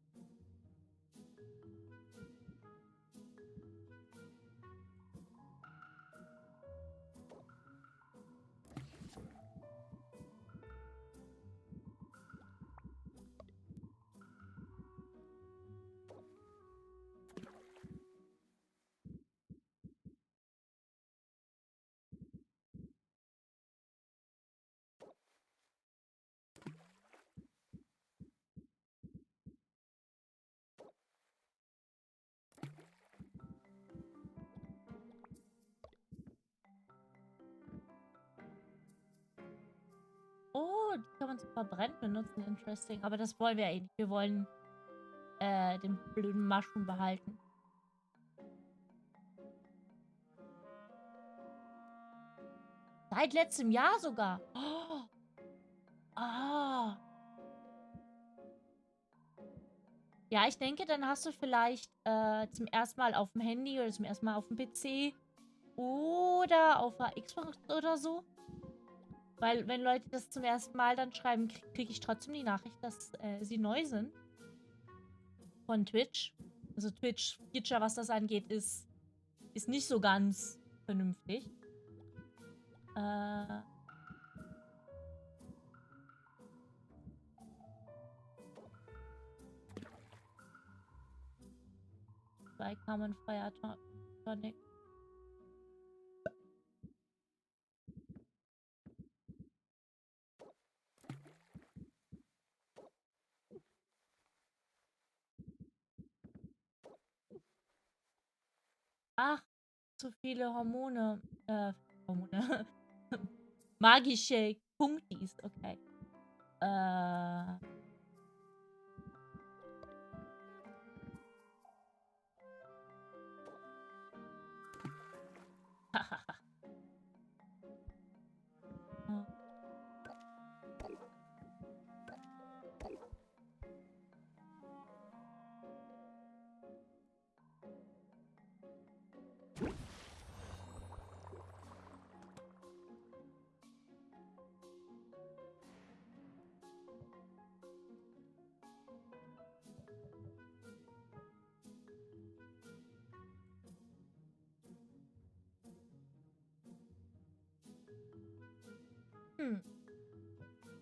Oh, die kann man zum Verbrennen benutzen. Interesting. Aber das wollen wir eh nicht. Wir wollen den blöden Mushroom behalten. Seit letztem Jahr sogar. Oh. Ah. Ja, ich denke, dann hast du vielleicht zum ersten Mal auf dem Handy oder zum ersten Mal auf dem PC oder auf der Xbox oder so. Weil, wenn Leute das zum ersten Mal dann schreiben, kriege ich trotzdem die Nachricht, dass sie neu sind. Von Twitch. Also Twitch-Feature, was das angeht, ist nicht so ganz vernünftig. Bei Common Fire Tonic. Ach, zu viele Hormone. Hormone. Magische Punktis, okay.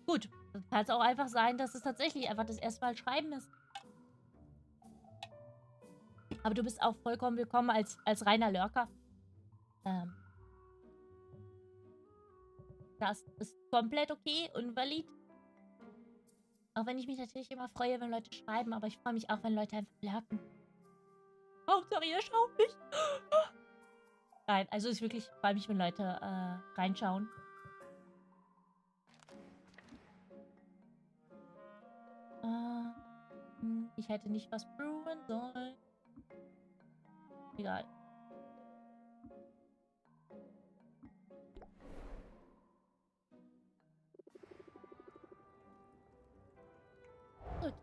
Gut, dann kann es auch einfach sein, dass es tatsächlich einfach das erste Mal schreiben ist. Aber du bist auch vollkommen willkommen als reiner Lurker. Das ist komplett okay und valid. Auch wenn ich mich natürlich immer freue, wenn Leute schreiben, aber ich freue mich auch, wenn Leute einfach lurken. Hauptsache, ihr schaut mich. Nein, also ich wirklich freue mich, wenn Leute reinschauen. Ich hätte nicht was brewen sollen. Egal.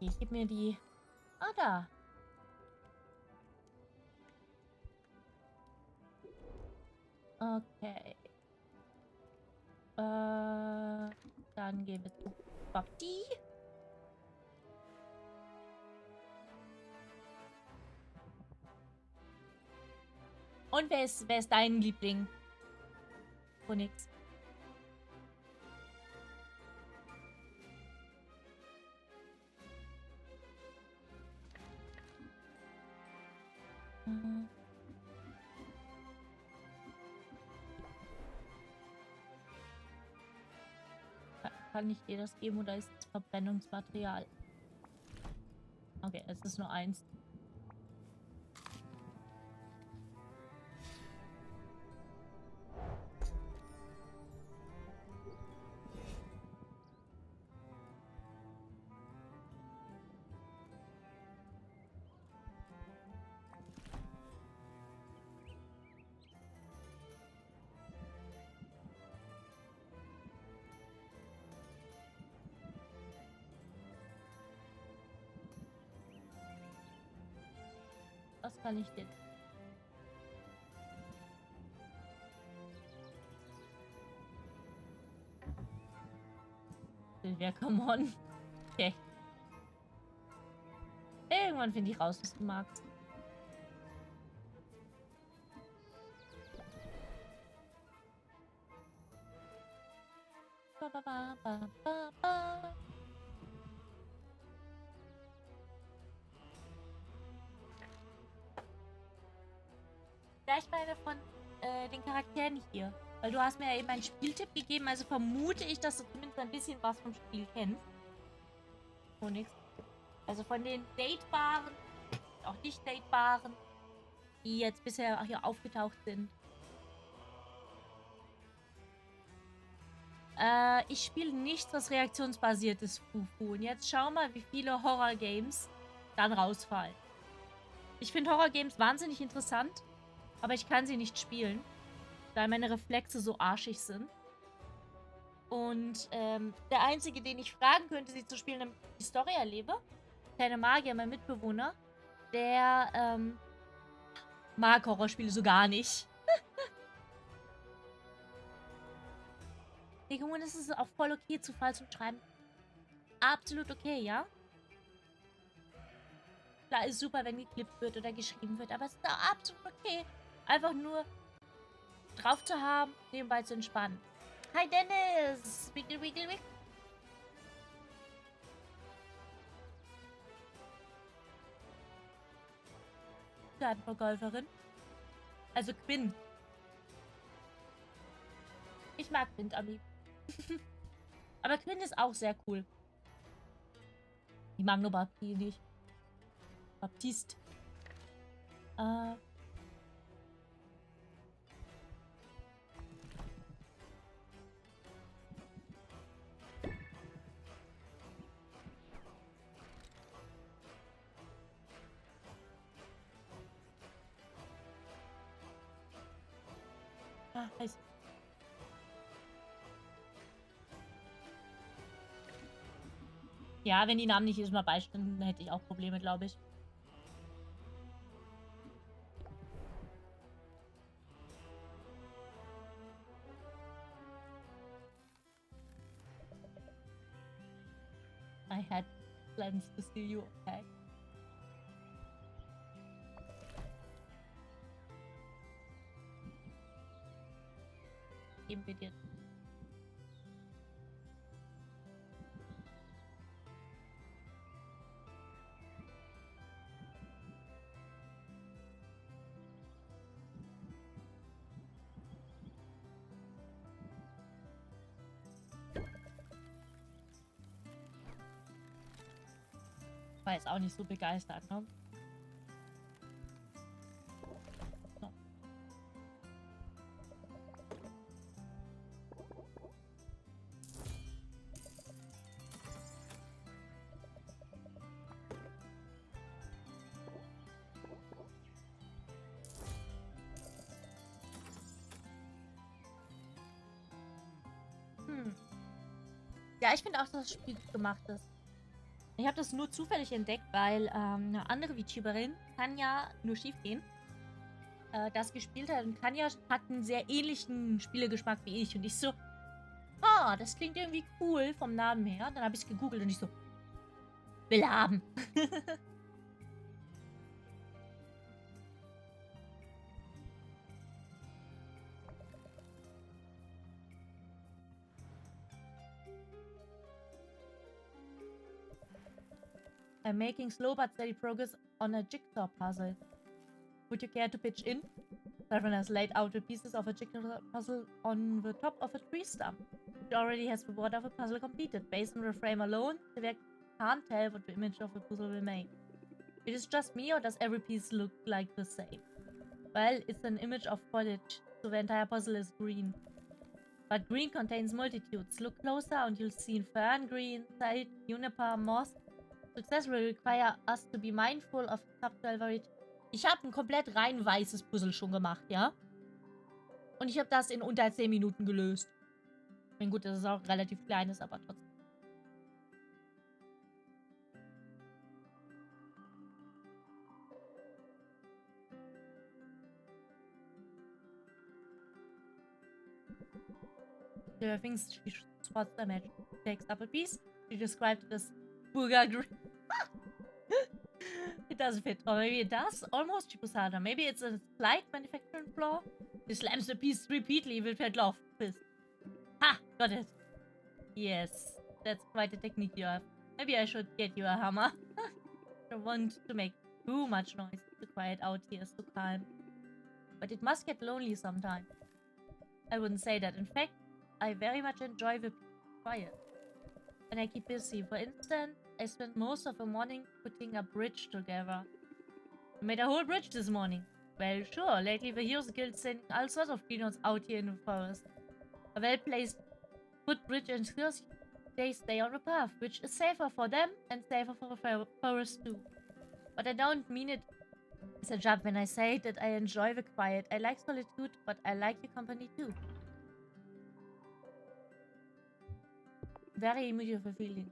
Okay, gib mir die... Ah, da. Okay. Dann gehen wir zu Bapti. Und wer ist dein Liebling? Oh, nix. Kann ich dir das geben oder ist es Verbrennungsmaterial? Okay, es ist nur eins. Was kann ich denn? Silvia, come on. Okay. Irgendwann finde ich raus, was du magst. Ba, ba, ba, ba, ba, ba. Vielleicht mal eine von den Charakteren hier. Weil du hast mir ja eben einen Spieltipp gegeben, also vermute ich, dass du zumindest ein bisschen was vom Spiel kennst. Oh, nix. Also von den Datebaren, auch nicht Datebaren, die jetzt bisher hier aufgetaucht sind. Ich spiele nichts, was reaktionsbasiert ist, Fufu. Und jetzt schau mal, wie viele Horror-Games dann rausfallen. Ich finde Horror-Games wahnsinnig interessant, aber ich kann sie nicht spielen, da meine Reflexe so arschig sind. Und der Einzige, den ich fragen könnte, sie zu spielen, damit ich die Story erlebe, kleine Magier, mein Mitbewohner, der mag Horrorspiele so gar nicht. Digga, es ist auch voll okay, Zufall zu schreiben. Absolut okay, ja? Klar, ist super, wenn geklippt wird oder geschrieben wird, aber es ist auch absolut okay, einfach nur drauf zu haben, nebenbei zu entspannen. Hi Dennis! Wiggle, wiggle, wiggle. Gartenverkäuferin. Also Quinn. Ich mag Quinn am liebsten. Aber Quinn ist auch sehr cool. Ich mag nur Baptiste nicht. Baptiste. Heiß. Ja, wenn die Namen nicht jedes Mal beistanden, hätte ich auch Probleme, glaube ich. I had plans to see you, okay? Geben wir dir. War jetzt auch nicht so begeistert, ne? So. Ja, ich finde auch, dass das Spiel gut gemacht ist. Ich habe das nur zufällig entdeckt, weil eine andere VTuberin, Tanja, nur schief gehen, das gespielt hat. Und Tanja hat einen sehr ähnlichen Spielegeschmack wie ich. Und ich so, ah, das klingt irgendwie cool vom Namen her. Dann habe ich es gegoogelt und ich so, will haben. I'm making slow but steady progress on a jigsaw puzzle. Would you care to pitch in? Everyone has laid out the pieces of a jigsaw puzzle on the top of a tree stump. It already has the word of a puzzle completed. Based on the frame alone, the viewer can't tell what the image of the puzzle will make. It is just me, or does every piece look like the same? Well, it's an image of foliage, so the entire puzzle is green. But green contains multitudes. Look closer and you'll see fern green, sage, juniper, moss. Success will require us to be mindful of subtle variety. Ich habe ein komplett rein weißes Puzzle schon gemacht, ja? Und ich habe das in unter 10 Minuten gelöst. Ich meine, gut, das ist auch relativ kleines, aber trotzdem. There are things she spots damage. She takes up a piece. She described it as Burger green. It doesn't fit. Or maybe it does. Almost. She pushes harder. Maybe it's a slight manufacturing flaw. She slams the piece repeatedly with her glove fist. Ha! Got it. Yes. That's quite a technique you have. Maybe I should get you a hammer. I don't want to make too much noise. The quiet out here is too calm. But it must get lonely sometime. I wouldn't say that. In fact, I very much enjoy the quiet. And I keep busy. For instance, I spent most of the morning putting a bridge together. I made a whole bridge this morning. Well, sure, lately the Heroes Guild sending all sorts of greenhorns out here in the forest. A well-placed footbridge ensures they stay on the path, which is safer for them and safer for the forest too. But I don't mean it as a job when I say that I enjoy the quiet. I like solitude, but I like your company too. Very mutual feeling.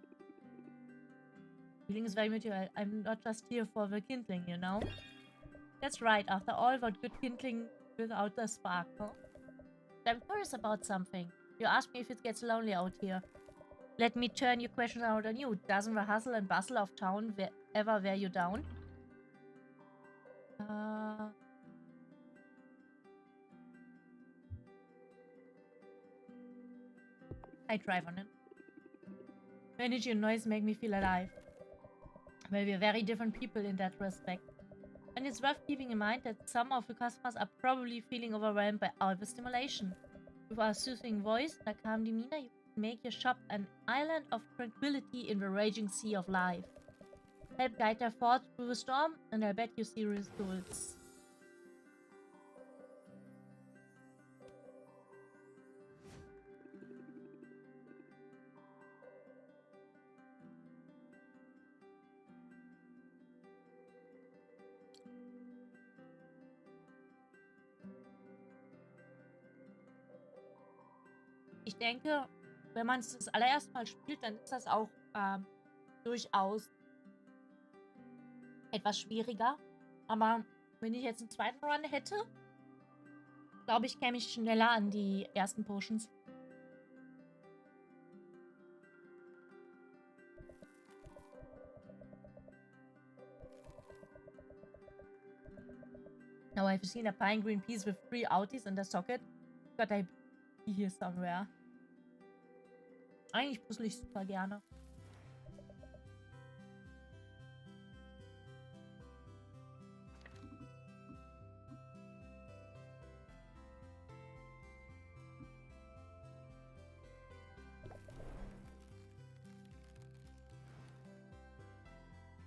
Feeling is very mutual. I'm not just here for the kindling, you know? That's right. After all, what good kindling without the spark, huh? I'm curious about something. You asked me if it gets lonely out here. Let me turn your question out on you. Doesn't the hustle and bustle of town ever wear you down? I thrive on it. Energy and noise make me feel alive. Well, we're very different people in that respect. And it's worth keeping in mind that some of the customers are probably feeling overwhelmed by all the stimulation. With our soothing voice and a calm demeanor, you can make your shop an island of tranquility in the raging sea of life. Help guide their thoughts through the storm, and I bet you see results. Ich denke, wenn man es das allererste Mal spielt, dann ist das auch durchaus etwas schwieriger. Aber wenn ich jetzt einen zweiten Run hätte, glaube ich, käme ich schneller an die ersten Potions. Now I've seen a pine green piece with 3 outies in the socket. But I be here somewhere. Eigentlich puzzle ich super gerne.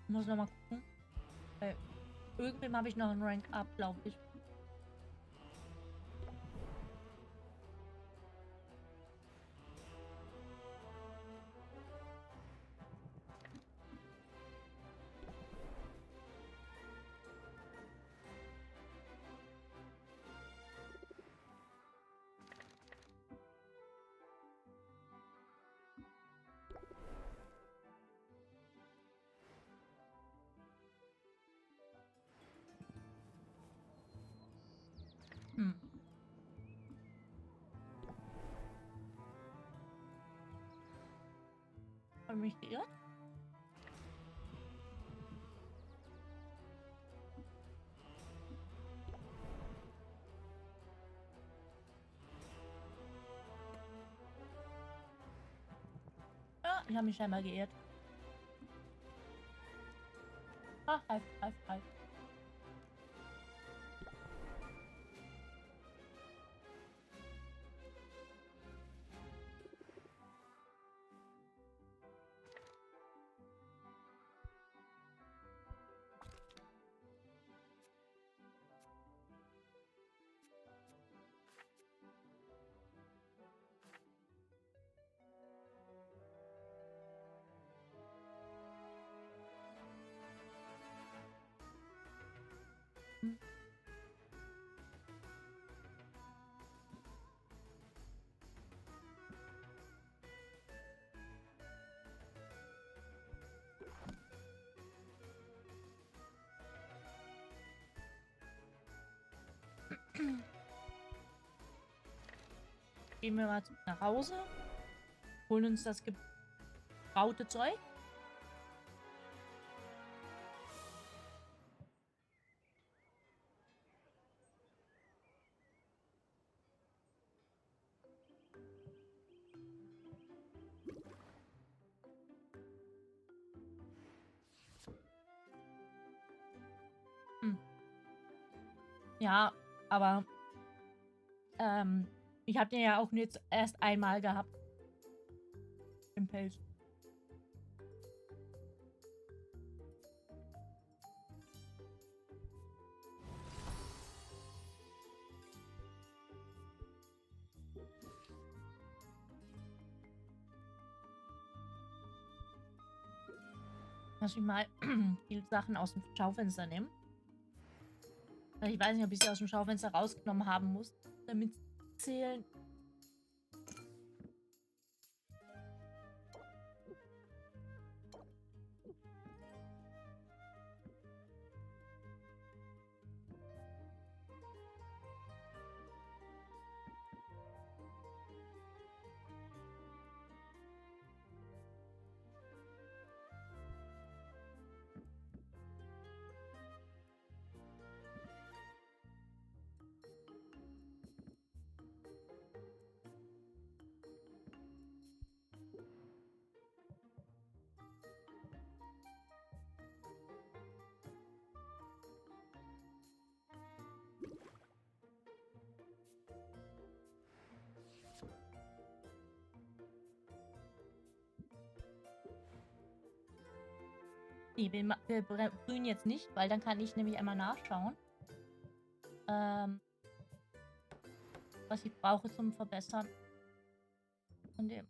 Ich muss noch mal gucken. Weil irgendwem habe ich noch einen Rank Up, glaube ich. Habe mich geirrt? Ja, ich habe mich scheinbar geirrt. Ah, halt. Gehen wir mal nach Hause, holen uns das gebraute Zeug. Ja, aber ich habe den ja auch jetzt erst einmal gehabt. Im Pelz. Lass mich mal die Sachen aus dem Schaufenster nehmen. Ich weiß nicht, ob ich sie aus dem Schaufenster rausgenommen haben muss, damit sie zählen. Nee, wir brühen jetzt nicht, weil dann kann ich nämlich einmal nachschauen, was ich brauche zum Verbessern von dem.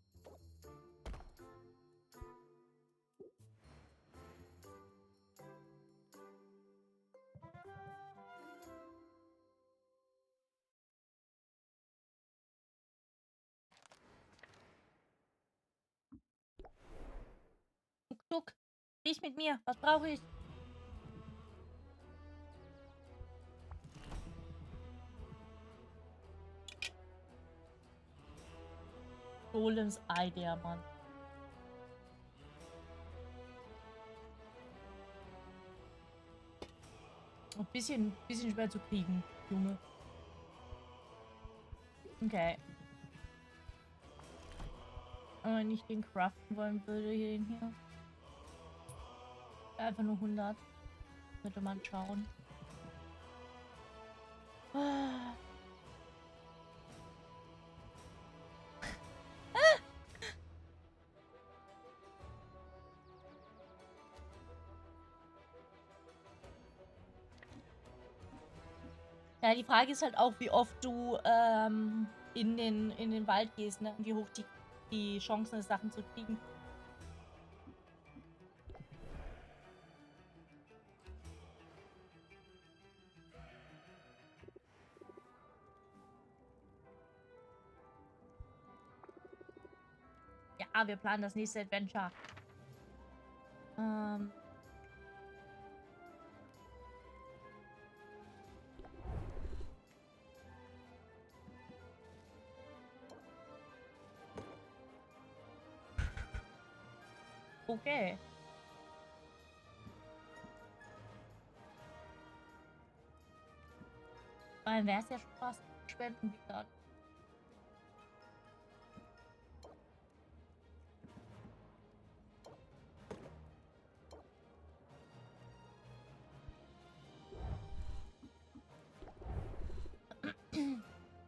Tuk, riech mit mir. Was brauche ich? Golems Ei, der Mann. Ein bisschen schwer zu kriegen, Junge. Okay. Aber wenn ich den craften wollen würde, den hier. Einfach nur 100. Könnte man schauen. Ja, die Frage ist halt auch, wie oft du in den Wald gehst, ne? Und wie hoch die Chancen ist, Sachen zu kriegen. Ja, wir planen das nächste Adventure. Okay. Weil wäre es ja schon fast spenden wieder.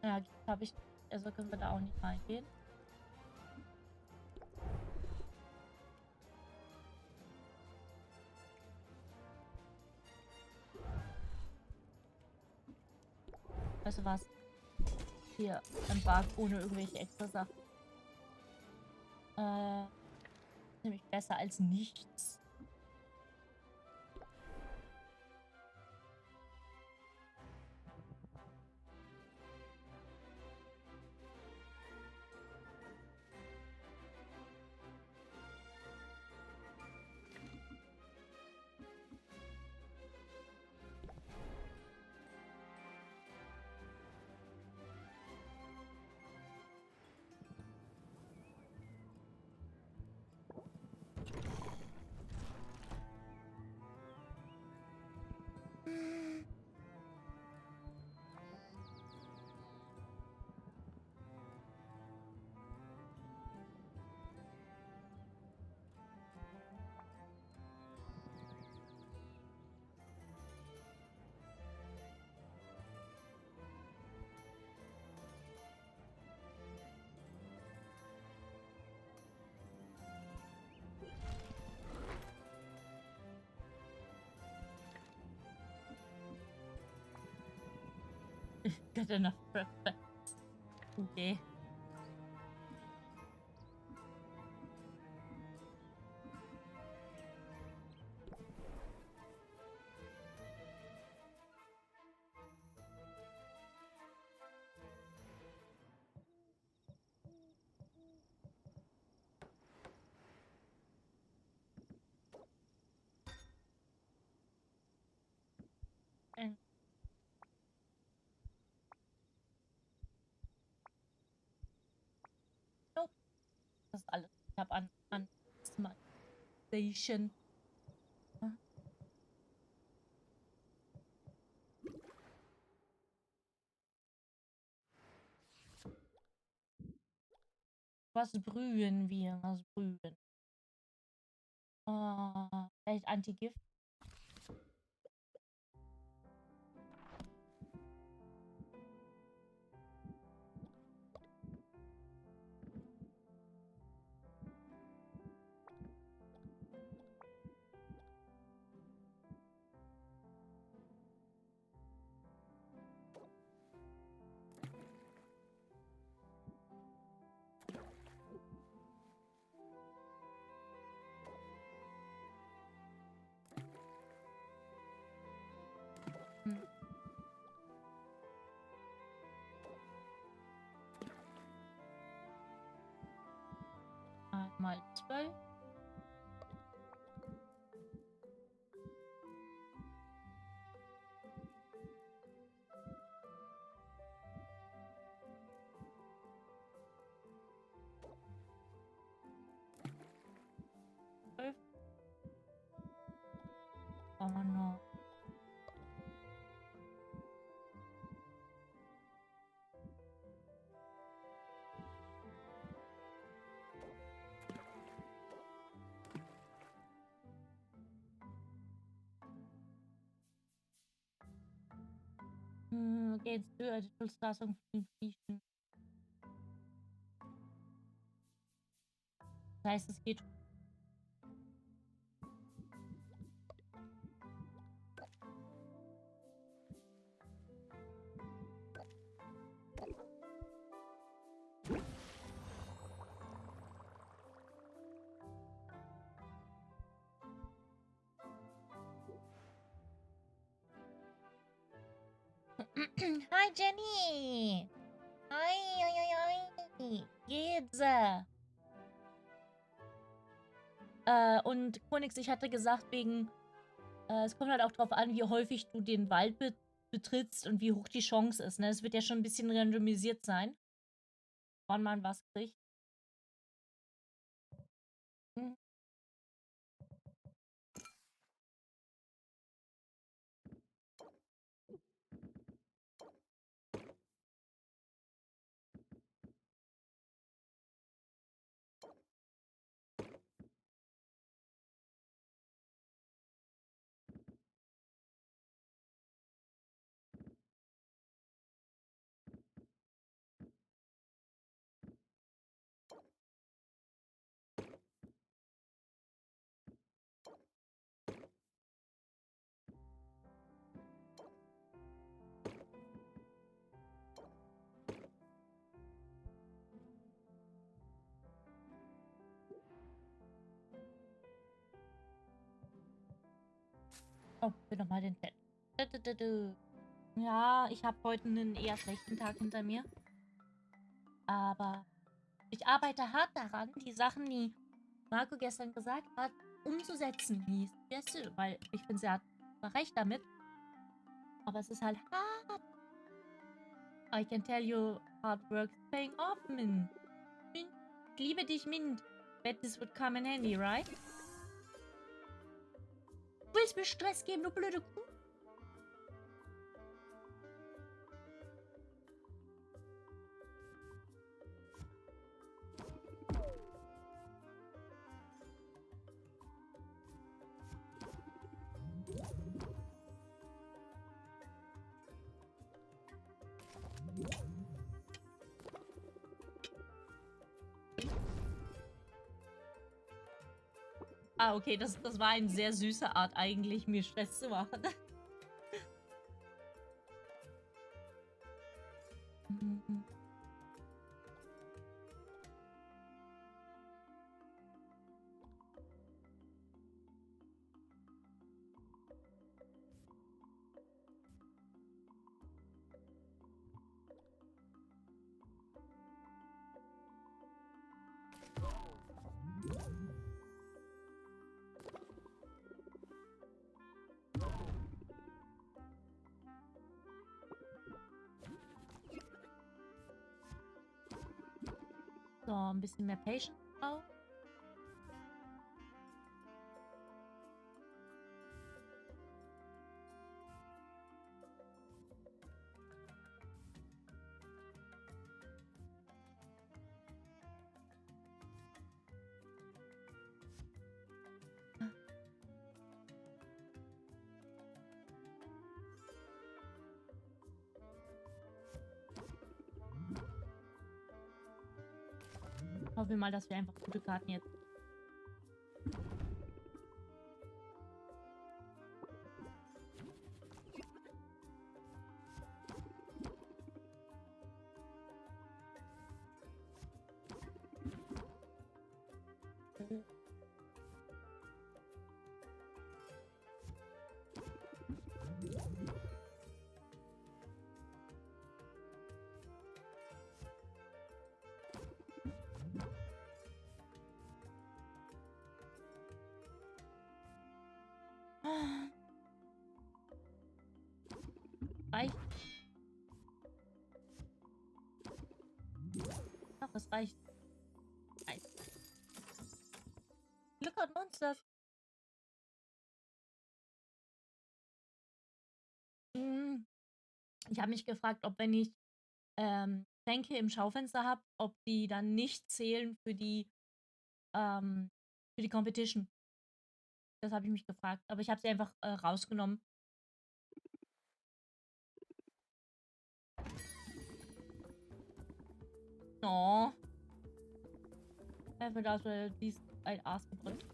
Ja, habe ich. Also können wir da auch nicht reingehen. Weißt du was? Hier, ein Bug ohne irgendwelche extra Sachen. Nämlich besser als nichts. Got enough breakfast. Okay. Nope. Das ist alles. Ich habe an Station. Was brühen wir? Was brühen? Vielleicht Antigift? Mal 12. Oh no. Okay, jetzt die Schlussfassung fließen. Das heißt, es geht. Hi Jenny! Hi. Geht's? Und Konix, ich hatte gesagt, wegen, es kommt halt auch drauf an, wie häufig du den Wald betrittst und wie hoch die Chance ist, ne? Es wird ja schon ein bisschen randomisiert sein, wann man was kriegt. Oh, bin nochmal den Chat. Ja, ich habe heute einen eher schlechten Tag hinter mir. Aber ich arbeite hart daran, die Sachen, die Marco gestern gesagt hat, umzusetzen. Weil ich finde, sie hat recht damit. Aber es ist halt hart. I can tell you, hard work's paying off, Mint. Mint. Ich liebe dich, Mint. Bet this would come in handy, right? Du willst mir Stress geben, du blöde Kuh. Ah, okay, das war eine sehr süße Art, eigentlich mir Stress zu machen. So, ein bisschen mehr Patience auch. Hoffen wir mal, dass wir einfach gute Karten jetzt. Reicht. Ach, es reicht. Reicht. Glück und Monsters. Ich habe mich gefragt, ob wenn ich Tränke im Schaufenster habe, ob die dann nicht zählen für die Competition. Das habe ich mich gefragt. Aber ich habe sie einfach rausgenommen. Oh. Einfach da so dies ein Aas gebrüllt.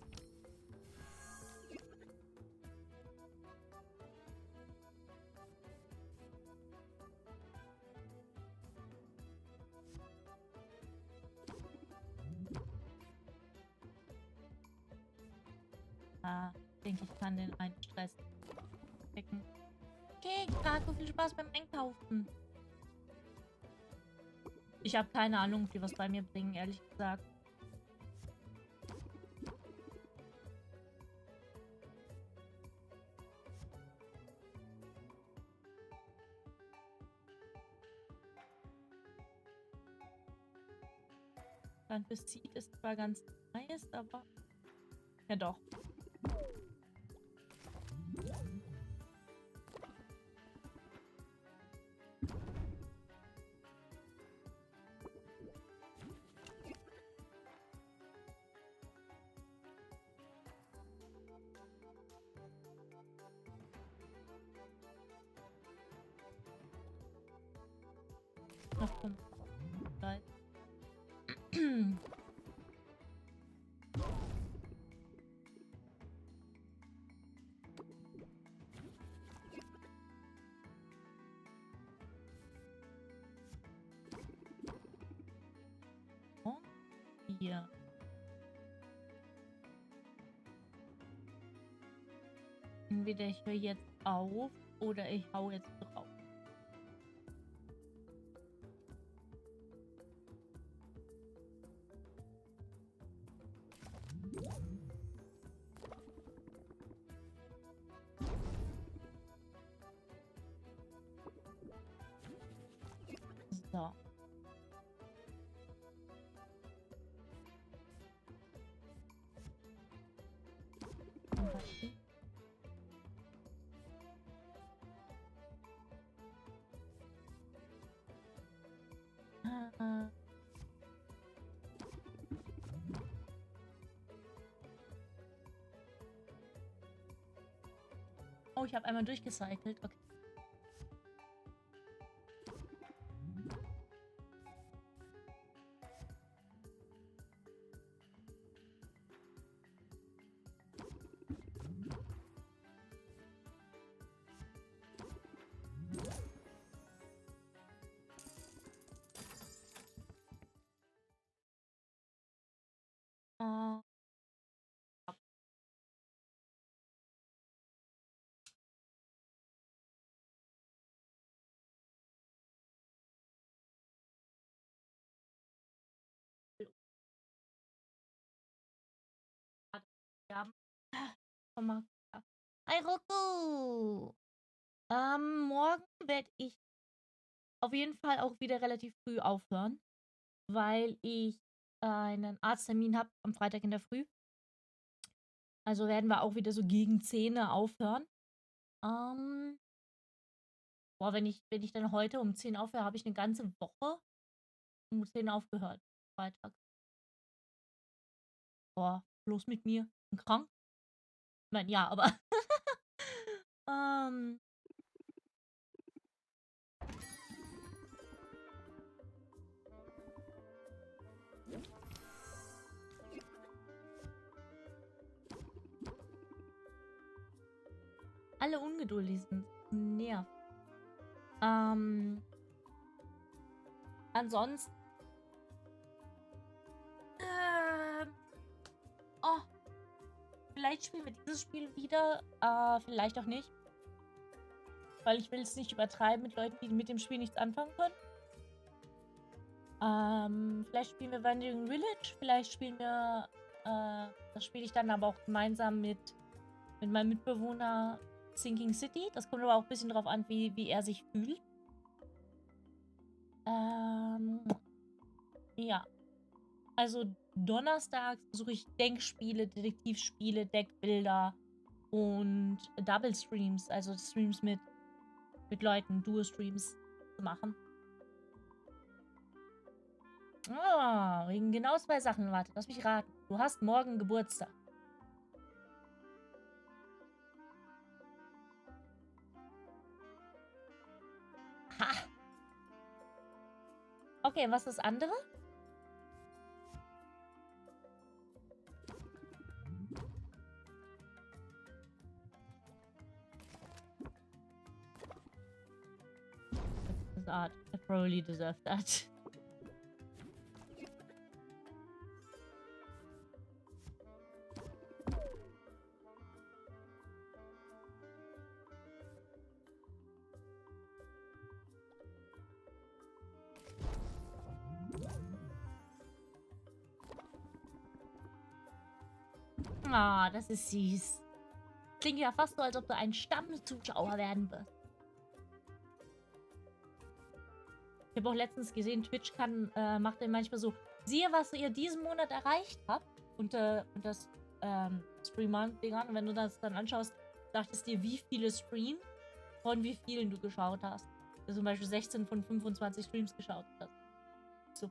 Ich denke, ich kann den einen Stress wecken. Okay, Marco, viel Spaß beim Einkaufen. Ich habe keine Ahnung, wie was bei mir bringen, ehrlich gesagt. Dann für Seed ist zwar ganz nice, aber ja doch. Noch 5. Und hier. Entweder ich höre jetzt auf oder ich hau jetzt drauf. So. Oh, ich habe einmal durchgecycelt. Okay. Ja. Komm mal. Hi, Roku! Morgen werde ich auf jeden Fall auch wieder relativ früh aufhören, weil ich einen Arzttermin habe am Freitag in der Früh. Also werden wir auch wieder so gegen 10 aufhören. Boah, wenn ich dann heute um 10 aufhöre, habe ich eine ganze Woche um 10 aufgehört. Freitag. Boah, bloß mit mir. Bin krank? Ich meine, ja, aber ähm, alle ungeduldig sind. Nervt. Ansonsten. Oh, vielleicht spielen wir dieses Spiel wieder. Vielleicht auch nicht. Weil ich will es nicht übertreiben mit Leuten, die mit dem Spiel nichts anfangen können. Vielleicht spielen wir Wandering Village. Vielleicht spielen wir. Das spiele ich dann aber auch gemeinsam mit meinem Mitbewohner Sinking City. Das kommt aber auch ein bisschen drauf an, wie er sich fühlt. Ja. Also donnerstags besuche ich Denkspiele, Detektivspiele, Deckbilder und Double Streams, also Streams mit Leuten, Duo-Streams zu machen. Wegen genau 2 Sachen. Warte, lass mich raten. Du hast morgen Geburtstag. Ha! Okay, was ist das andere? This art. I probably deserve that. Ah, das ist süß. Klingt ja fast so, als ob du ein Stammzuschauer werden wirst. Ich habe auch letztens gesehen, Twitch macht dann manchmal so, siehe, was ihr diesen Monat erreicht habt. Und das Streamer-Ding an. Und wenn du das dann anschaust, dachtest dir, wie viele Streams von wie vielen du geschaut hast. Also zum Beispiel 16 von 25 Streams geschaut hast. So,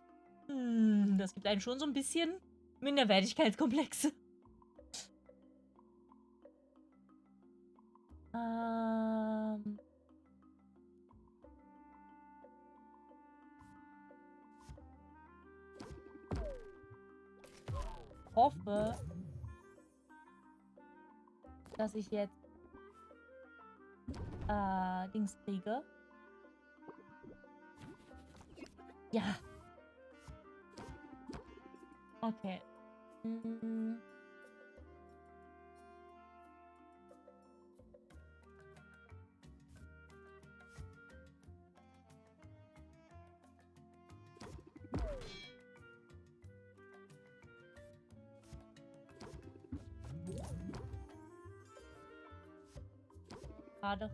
das gibt einen schon so ein bisschen Minderwertigkeitskomplexe. Hoffe, dass ich jetzt Dings kriege. Ja. Okay. Schade.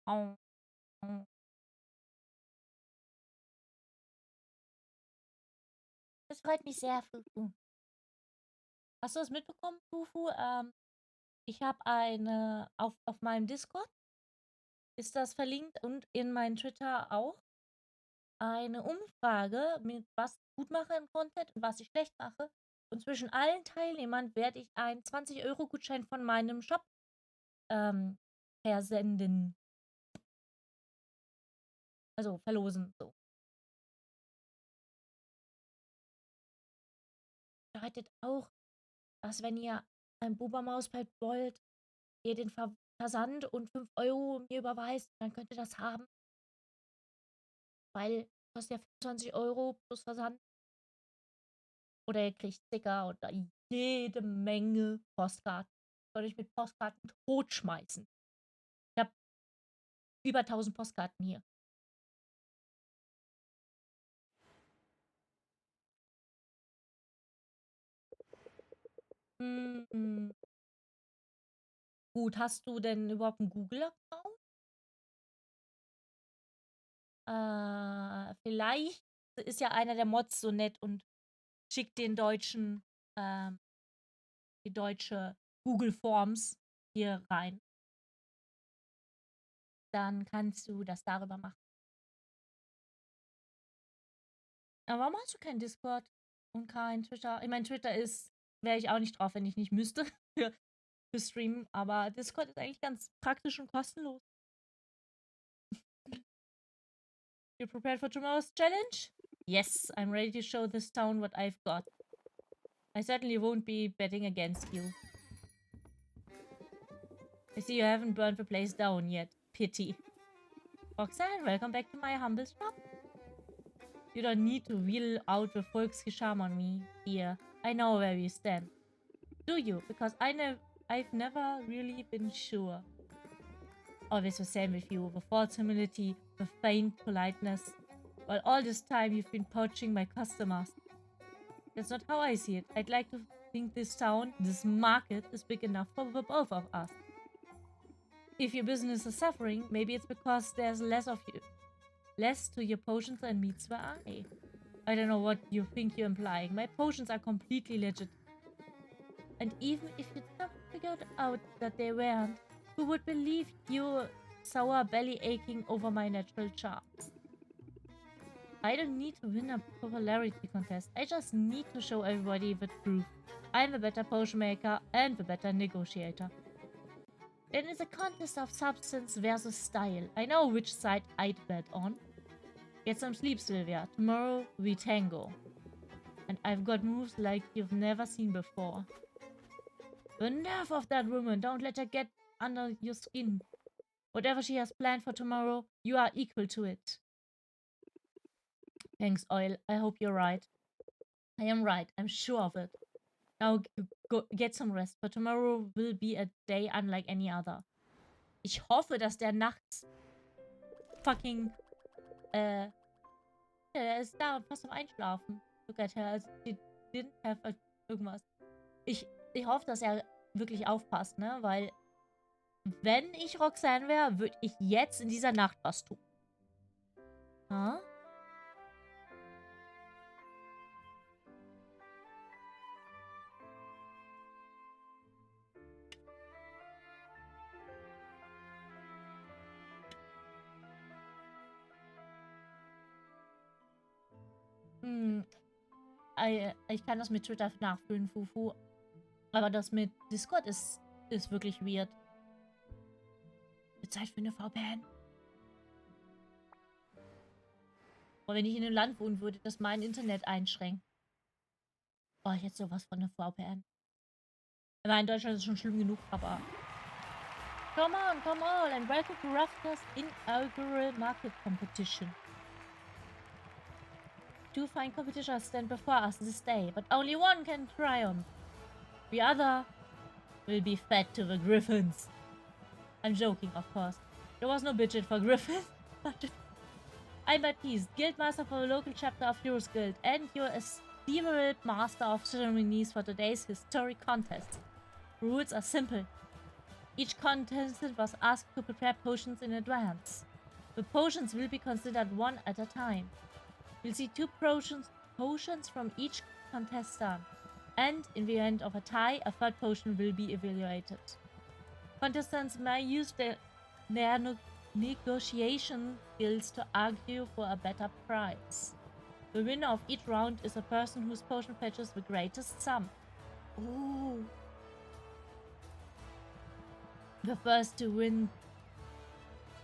Oh. Oh. Das freut mich sehr, Fufu. Hast du das mitbekommen, Fufu? Ich habe auf meinem Discord ist das verlinkt und in meinem Twitter auch eine Umfrage, mit was ich gut mache im Content und was ich schlecht mache. Und zwischen allen Teilnehmern werde ich einen 20-Euro-Gutschein von meinem Shop versenden. Also verlosen, so. Bedeutet auch, dass wenn ihr ein Buba-Mauspad wollt, ihr den Versand und 5 Euro mir überweist, dann könnt ihr das haben. Weil kostet ja 25 Euro plus Versand. Oder ihr kriegt Sticker oder jede Menge Postkarten. Soll ich mit Postkarten totschmeißen. Ich habe über 1000 Postkarten hier. Mhm. Gut, hast du denn überhaupt einen Google-Account? Vielleicht ist ja einer der Mods so nett und schickt den deutschen, die deutsche Google Forms hier rein. Dann kannst du das darüber machen. Aber warum hast du kein Discord und kein Twitter? Ich meine, Twitter wäre ich auch nicht drauf, wenn ich nicht müsste für Streamen. Aber Discord ist eigentlich ganz praktisch und kostenlos. You prepared for tomorrow's challenge? Yes, I'm ready to show this town what I've got. I certainly won't be betting against you. I see you haven't burned the place down yet. Pity. Roxanne, welcome back to my humble shop. You don't need to wheel out the Volksgescham on me, dear. I know where we stand. Do you? Because I've never really been sure. Always the same with you, the false humility, the feigned politeness. While all this time you've been poaching my customers. That's not how I see it. I'd like to think this town, this market, is big enough for the both of us. If your business is suffering, maybe it's because there's less to your potions than meets the eye. I don't know what you think you're implying. My potions are completely legit. And even if you never figured out that they weren't, who would believe you sour belly aching over my natural charms? I don't need to win a popularity contest. I just need to show everybody the truth. I'm the better potion maker and the better negotiator. Then it's a contest of substance versus style. I know which side I'd bet on. Get some sleep, Sylvia. Tomorrow we tango. And I've got moves like you've never seen before. The nerve of that woman. Don't let her get under your skin. Whatever she has planned for tomorrow, you are equal to it. Thanks, Oil. I hope you're right. I am right. I'm sure of it. Now go get some rest, but tomorrow will be a day unlike any other. Ich hoffe, dass der nachts fucking, der ist da und fast am Einschlafen. Look at her, also she didn't have irgendwas. Ich hoffe, dass er wirklich aufpasst, ne, weil wenn ich Roxanne wäre, würde ich jetzt in dieser Nacht was tun. Ha? Ich kann das mit Twitter nachfühlen, Fufu. Aber das mit Discord ist wirklich weird. Zeit für eine VPN. Und wenn ich in einem Land wohnen würde, das mein Internet einschränkt. Oh, ich hätte sowas von einer VPN. Ich meine, in Deutschland ist es schon schlimm genug, aber... Come on, and welcome to Rafka's inaugural market competition. 2 fine competitors stand before us this day, but only one can triumph. The other will be fed to the griffins. I'm joking, of course. There was no budget for griffins. I'm Baptiste, Guildmaster for the local chapter of Heroes Guild, and your esteemed master of ceremonies for today's historic contest. The rules are simple. Each contestant was asked to prepare potions in advance. The potions will be considered one at a time. We'll see 2 potions from each contestant, and in the event of a tie, a 3rd potion will be evaluated. Contestants may use their negotiation skills to argue for a better price. The winner of each round is a person whose potion fetches the greatest sum. Ooh. The first to win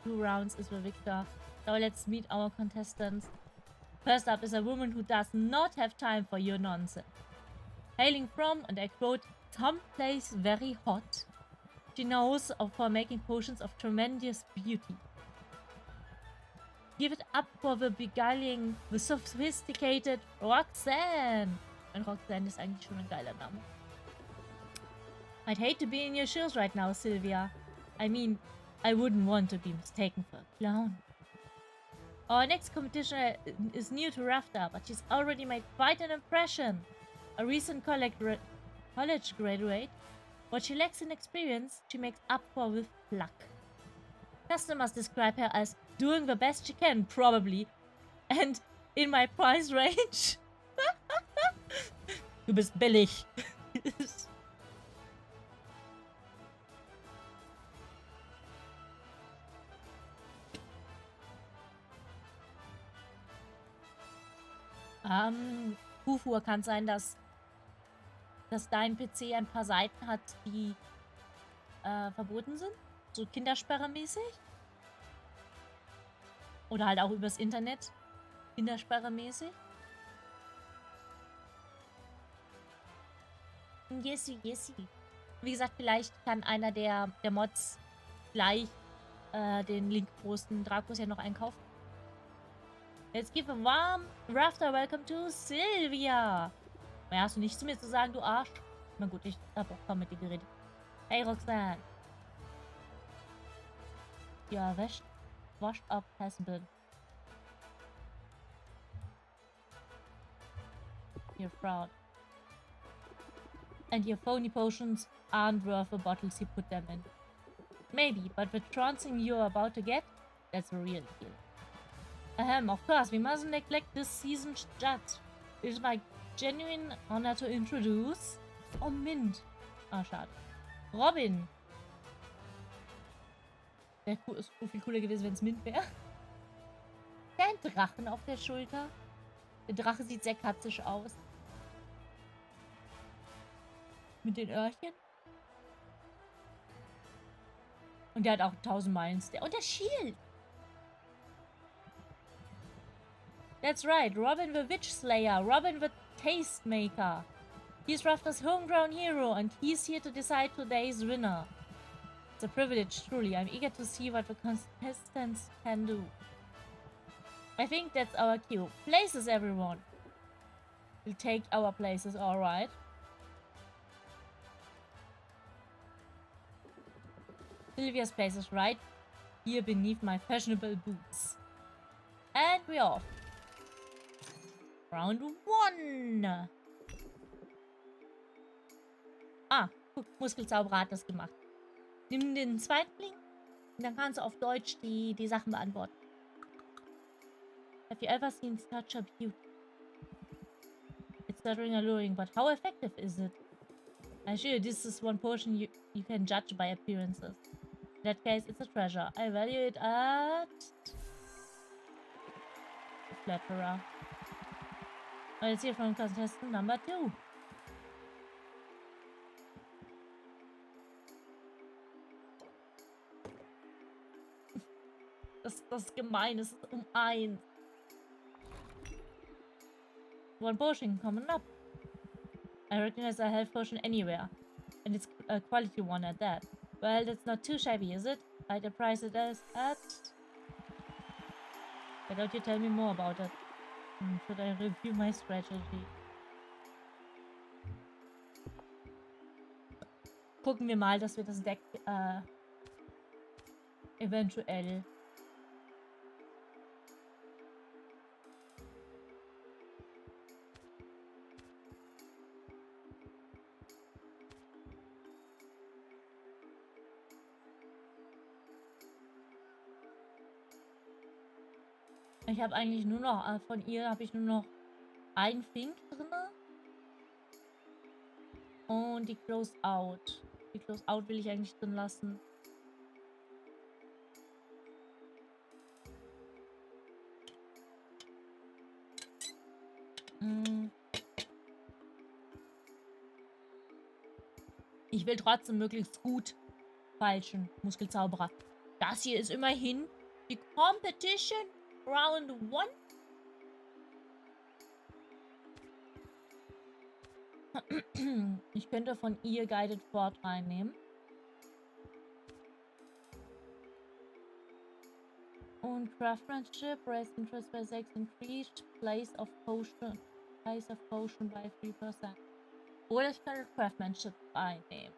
2 rounds is the victor. Now let's meet our contestants. First up is a woman who does not have time for your nonsense. Hailing from, and I quote, someplace very hot, she knows for making potions of tremendous beauty. Give it up for the beguiling, the sophisticated Roxanne. Und Roxanne ist eigentlich schon ein geiler Name. I'd hate to be in your shoes right now, Sylvia. I mean, I wouldn't want to be mistaken for a clown. Our next competition is new to Rafta, but she's already made quite an impression. A recent college graduate, what she lacks in experience, she makes up for with luck. Customers describe her as doing the best she can, probably, and in my price range. Du bist billig. Fufu, kann sein, dass dein PC ein paar Seiten hat, die verboten sind. So Kindersperre-mäßig. Oder halt auch übers Internet. Kindersperre-mäßig. Yesi, yesi. Wie gesagt, vielleicht kann einer der Mods gleich den Link posten. Dracos ja noch einkaufen. Let's give a warm Rafter welcome to Sylvia. Na, hast du nichts zu mir zu sagen, du Arsch? Na gut, ich hab auch kaum mit dir geredet. Hey, Roxanne. You are washed up husband. You're proud. And your phony potions aren't worth the bottles you put them in. Maybe, but the trouncing you're about to get, that's a real deal. Of course, we mustn't neglect this season's judge. It is my genuine honor to introduce... Oh, Mint. Ah, schade. Robin. Wäre so viel cooler gewesen, wenn es Mint wäre. Ein Drachen auf der Schulter. Der Drache sieht sehr katzisch aus. Mit den Öhrchen. Und der hat auch 1000 Meilen. Und der Shield. That's right, Robin the Witch Slayer, Robin the Tastemaker. He's Rafter's homegrown hero, and he's here to decide today's winner. It's a privilege, truly. I'm eager to see what the contestants can do. I think that's our cue. Places, everyone. We'll take our places, alright. Sylvia's place is right here beneath my fashionable boots. And we're off. Round 1. Ah, guck, Muskelzauberer hat das gemacht. Nimm den zweiten Link und dann kannst du auf Deutsch die Sachen beantworten. Have you ever seen such a beauty? It's stuttering alluring, but how effective is it? I assure you, this is one portion you can judge by appearances. In that case, it's a treasure. I value it at... Flatterer. Let's hear from contestant number 2. Das ist gemein, es ist um 1. One potion coming up. I recognize a health potion anywhere. And it's a quality one at that. Well, that's not too shabby, is it? I'd price it as at... Why don't you tell me more about it? Should I review my strategy? Gucken wir mal, dass wir das Deck eventuell Ich habe eigentlich nur noch, von ihr habe ich nur noch ein Think drin. Und die Close Out. Die Close Out will ich eigentlich drin lassen. Ich will trotzdem möglichst gut falschen Muskelzauberer. Das hier ist immerhin die Competition Round 1. Ich könnte von ihr Guided Fort reinnehmen. Und Craftsmanship, Raise Interest by 6 increased, Place of Potion by 3%. Oder ich kann Craftsmanship einnehmen.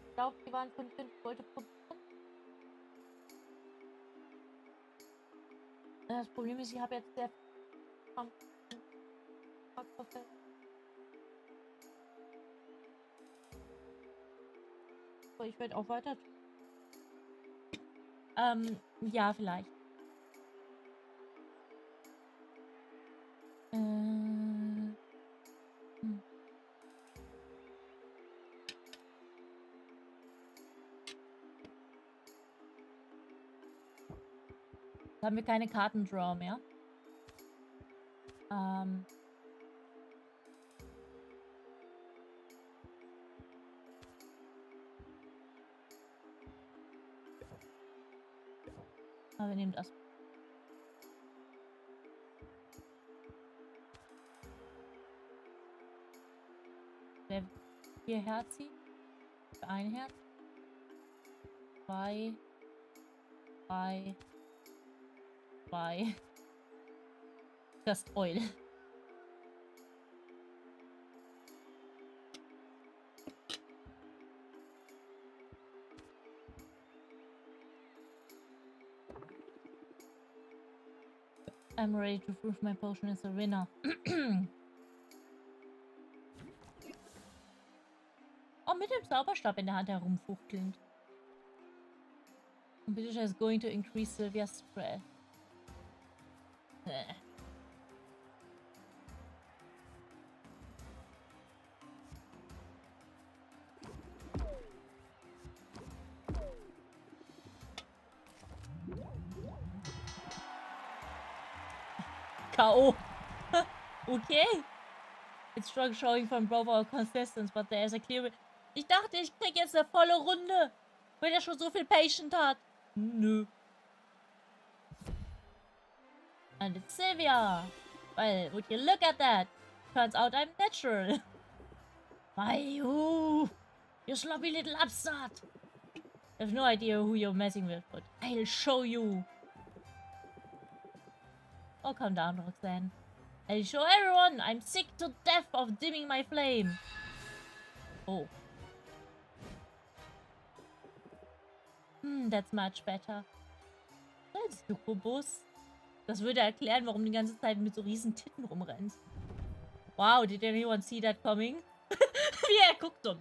Ich glaube, die waren 5 Leute probieren. Das Problem ist, ich habe jetzt sehr ich werde auch weiter. Ja, vielleicht. Jetzt haben wir keine Kartendraw mehr. Aber wir nehmen das. Wer hierher zieht? Für ein Herz. 2, 3, 2. Das Oil. I'm ready to prove my potion is a winner. Oh, mit dem Zauberstab in der Hand herumfuchtelnd. Competition is going to increase Sylvia's spread. K.O. Okay. It's strong showing from both our contestants, but there is a clear... Ich dachte, ich krieg jetzt eine volle Runde, weil er schon so viel Patient hat. Nö. And it's Sylvia. Well, would you look at that? Turns out I'm natural. Why you sloppy little upstart. I have no idea who you're messing with, but I'll show you. Oh, calm down, Roxanne. I'll show everyone I'm sick to death of dimming my flame. Oh. That's much better. Das Succubus. Das würde erklären, warum du die ganze Zeit mit so riesen Titten rumrennst. Wow, did anyone see that coming? Wie er guckt so.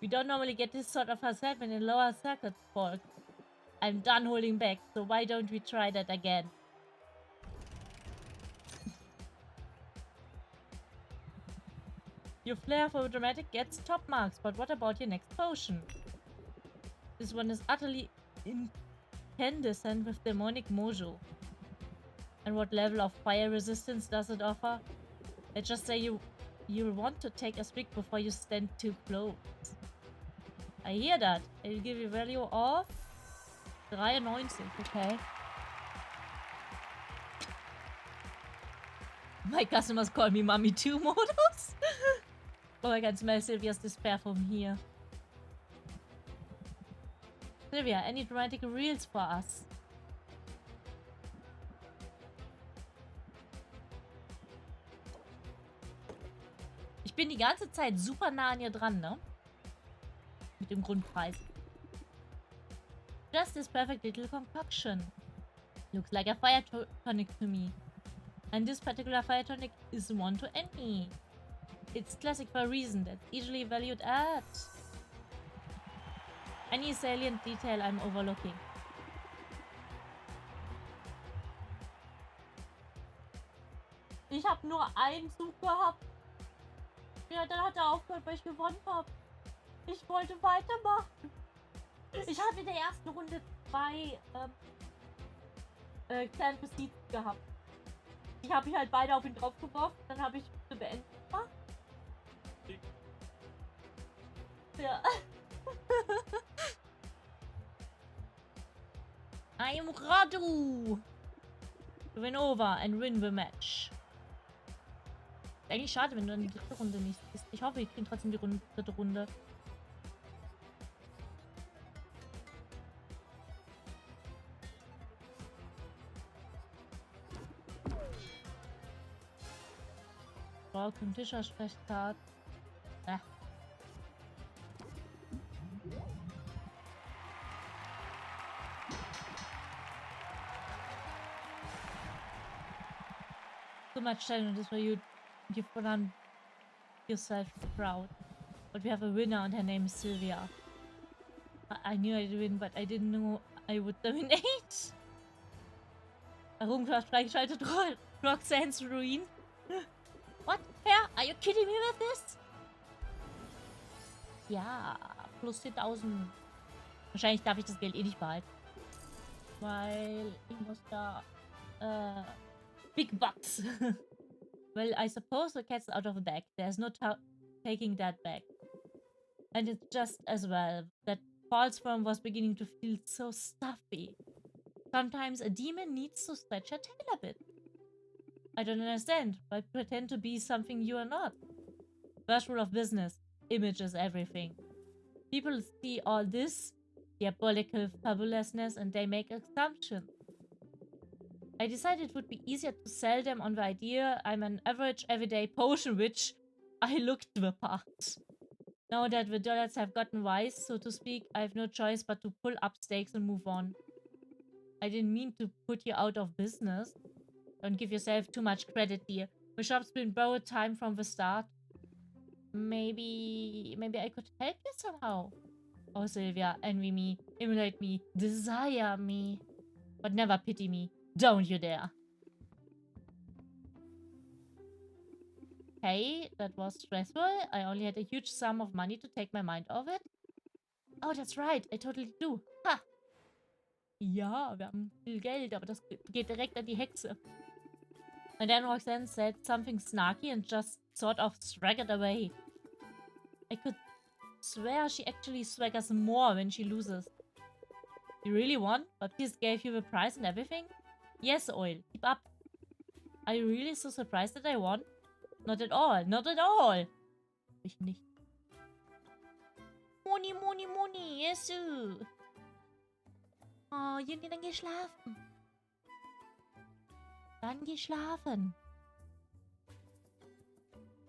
We don't normally get this sort of assessment in lower circuit fault. I'm done holding back, so why don't we try that again? Your flair for dramatic gets top marks, but what about your next potion? This one is utterly incandescent with demonic mojo. And what level of fire resistance does it offer? Let's just say you'll want to take a swig before you stand too close. I hear that. I'll give you value of 93, okay. My customers call me Mommy 2 modus. Oh, I can smell Sylvia's despair from here. Sylvia, any romantic reels for us? Ich bin die ganze Zeit super nah an ihr dran, ne? Mit dem Grundpreis. Just this perfect little concoction. Looks like a fire tonic to me. And this particular fire tonic is one to any. It's classic for a reason that's easily valued at any salient detail I'm overlooking. Ich habe nur einen Zug gehabt. Ja, dann hat er aufgehört, weil ich gewonnen habe. Ich wollte weitermachen. Ich hatte in der ersten Runde 2 kleine Prestige gehabt. Ich habe halt beide auf ihn drauf geworfen, dann habe ich beendet gemacht. Ja. I am ready to win over and win the match. Eigentlich schade, wenn du dann die dritte Runde nicht bist. Ich hoffe, ich kriege trotzdem die dritte Runde. Frau Tischer Sprechtat. So much challenge is for you. You've done yourself proud. But we have a winner and her name is Sylvia. I knew I'd win, but I didn't know I would dominate. Errungenschaft freigeschaltet. Roxanne's Ruin. What? Fair? Are you kidding me with this? Ja, plus 10.000. Wahrscheinlich darf ich das Geld eh nicht behalten. Weil ich muss da... Big bucks. Well, I suppose the cat's out of the bag. There's no taking that back. And it's just as well. That false form was beginning to feel so stuffy. Sometimes a demon needs to stretch her tail a bit. I don't understand. Why pretend to be something you are not? First rule of business. Image is everything. People see all this diabolical fabulousness and they make assumptions. I decided it would be easier to sell them on the idea I'm an average everyday potion witch. I looked the part. Now that the dollars have gotten wise, so to speak, I have no choice but to pull up stakes and move on. I didn't mean to put you out of business. Don't give yourself too much credit, dear. The shop's been borrowed time from the start. Maybe I could help you somehow. Oh, Sylvia, envy me, emulate me, desire me. But never pity me. Don't you dare. Hey, that was stressful. I only had a huge sum of money to take my mind off it. Oh, that's right. I totally do. Ha! Ja, wir haben viel Geld, aber das geht direkt an die Hexe. And then Roxanne said something snarky and just sort of swaggered away. I could swear she actually swaggers more when she loses. You really won? Baptiste gave you the prize and everything? Yes, Oil. Keep up. Are you really so surprised that I won? Not at all. Not at all. Ich nicht. Moni, Moni, Moni. Yes, oh, Juni, dann geh schlafen. Dann geh schlafen.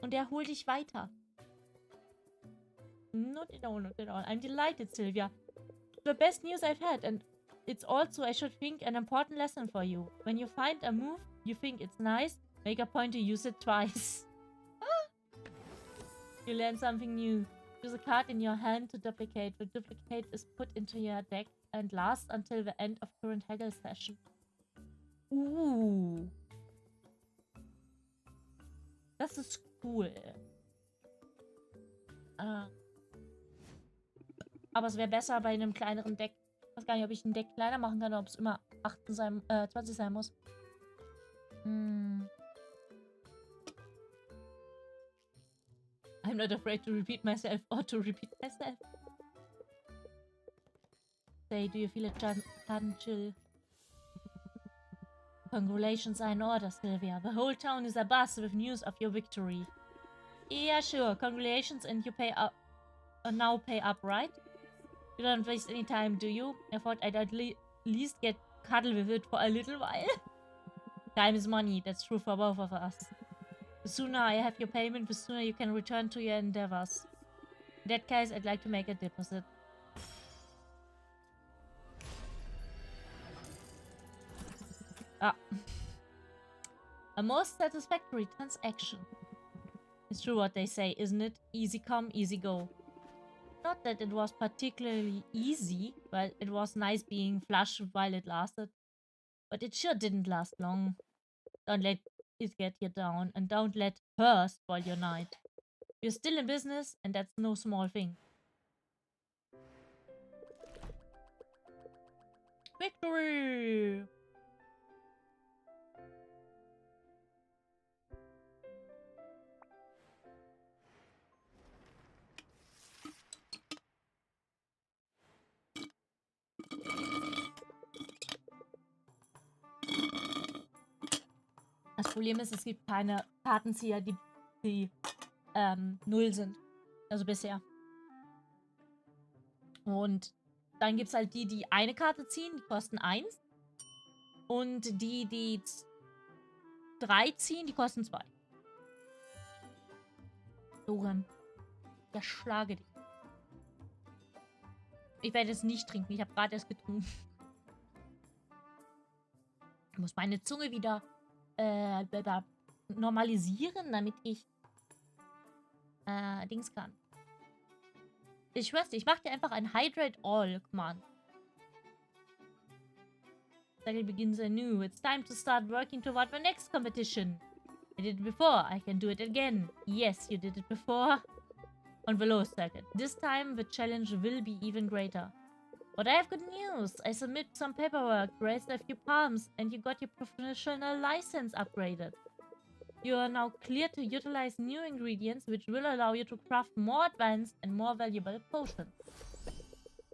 Und erhol dich weiter. Not at all, not at all. I'm delighted, Sylvia. The best news I've had, and it's also, I should think, an important lesson for you. When you find a move, you think it's nice, make a point to use it twice. You learn something new. Use a card in your hand to duplicate. The duplicate is put into your deck and lasts until the end of current Haggle session. Das ist cool. Aber es wäre besser bei einem kleineren Deck. Ich weiß gar nicht, ob ich ein Deck kleiner machen kann oder ob es immer 20 sein muss. I'm not afraid to repeat myself or to repeat myself. Say, do you feel a sudden chill? Congratulations are in order, Sylvia. The whole town is abuzz with news of your victory. Yeah, sure. Congratulations, and you now pay up, right? You don't waste any time, do you? I thought I'd at least get cuddle with it for a little while. Time is money. That's true for both of us. The sooner I have your payment, the sooner you can return to your endeavors. In that case, I'd like to make a deposit. Ah. A most satisfactory transaction. It's true what they say, isn't it? Easy come, easy go. Not that it was particularly easy, but it was nice being flush while it lasted. But it sure didn't last long. Don't let it get you down, and don't let her spoil your night. You're still in business, and that's no small thing. Victory! Das Problem ist, es gibt keine Kartenzieher, die 0 sind. Also bisher. Und dann gibt es halt die eine Karte ziehen, die kosten 1. Und die 3 ziehen, die kosten 2. Doran, ja, schlage dich. Ich werde es nicht trinken. Ich habe gerade erst getrunken. Ich muss meine Zunge wieder normalisieren, damit ich Dings kann. Ich schwör's dir, ich mache dir einfach ein Hydrate All Command. Cycle begins anew. It's time to start working toward the next competition. I did it before. I can do it again. Yes, you did it before. On the low circuit. This time, the challenge will be even greater. But I have good news. I submit some paperwork, raised a few palms, and you got your professional license upgraded. You are now clear to utilize new ingredients, which will allow you to craft more advanced and more valuable potions.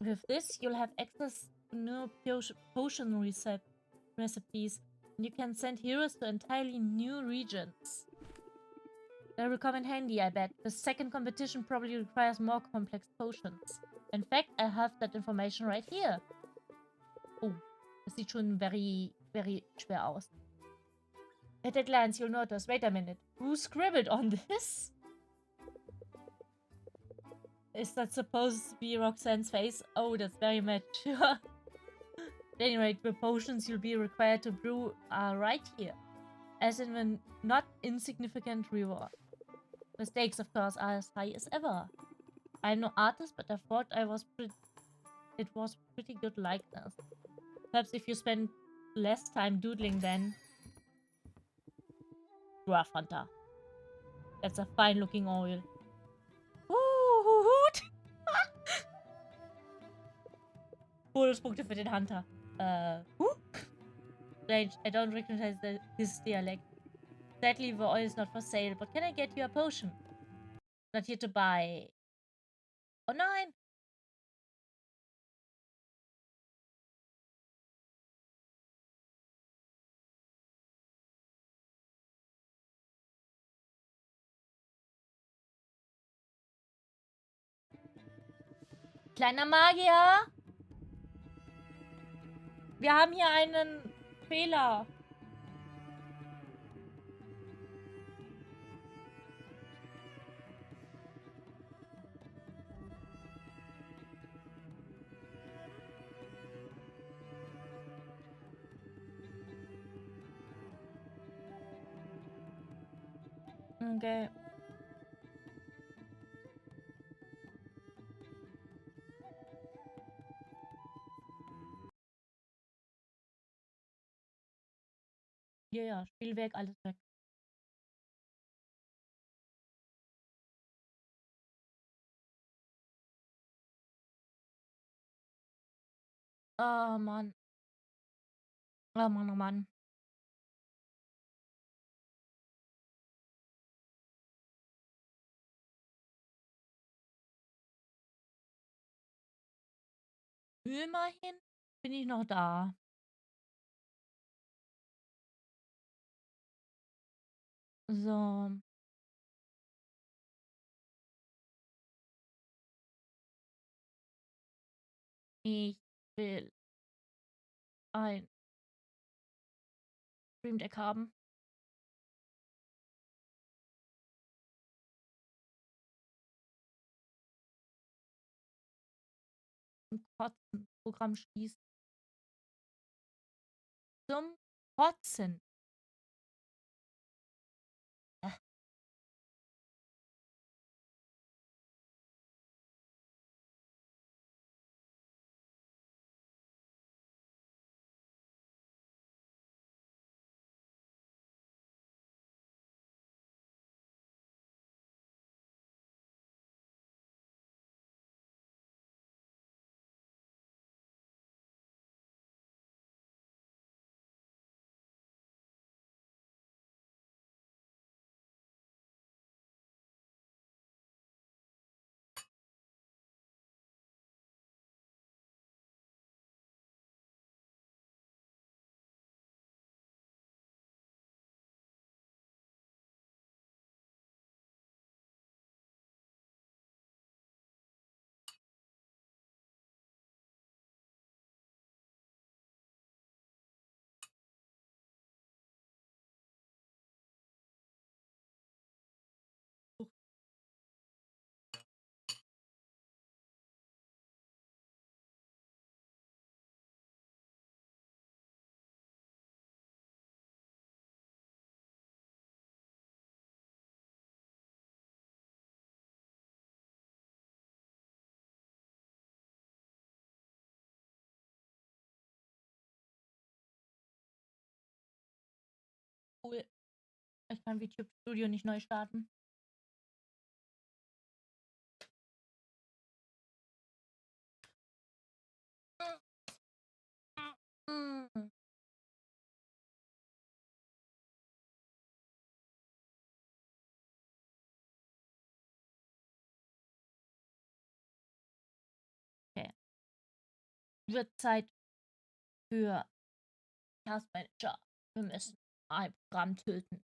With this, you'll have access to new potion recipes, and you can send heroes to entirely new regions. That will come in handy, I bet. The second competition probably requires more complex potions. In fact, I have that information right here. Oh, das sieht schon very, very schwer aus. At a glance, you'll notice. Wait a minute. Who scribbled on this? Is that supposed to be Roxanne's face? Oh, that's very mature. At any rate, the potions you'll be required to brew are right here. As in a not insignificant reward. The stakes, of course, are as high as ever. I'm no artist, but I thought it was pretty good likeness. Perhaps if you spend less time doodling then... Rough Hunter. That's a fine-looking oil. Hoot! Bonuspunkte für den Hunter. Strange, I don't recognize his dialect. Sadly, the oil is not for sale, but can I get you a potion? Not here to buy. Oh nein! Kleiner Magier! Wir haben hier einen Fehler. Okay. Ja, Spiel weg, alles weg. Oh Mann. Oh Mann, oh Mann. Immerhin bin ich noch da. So. Ich will ein Stream Deck haben. Zum Kotzen. Programm schließen. Zum Kotzen. Cool. Ich kann VTube Studio nicht neu starten. Mm. Okay. Wird Zeit für Taskmanager. Wir müssen ein Programm töten.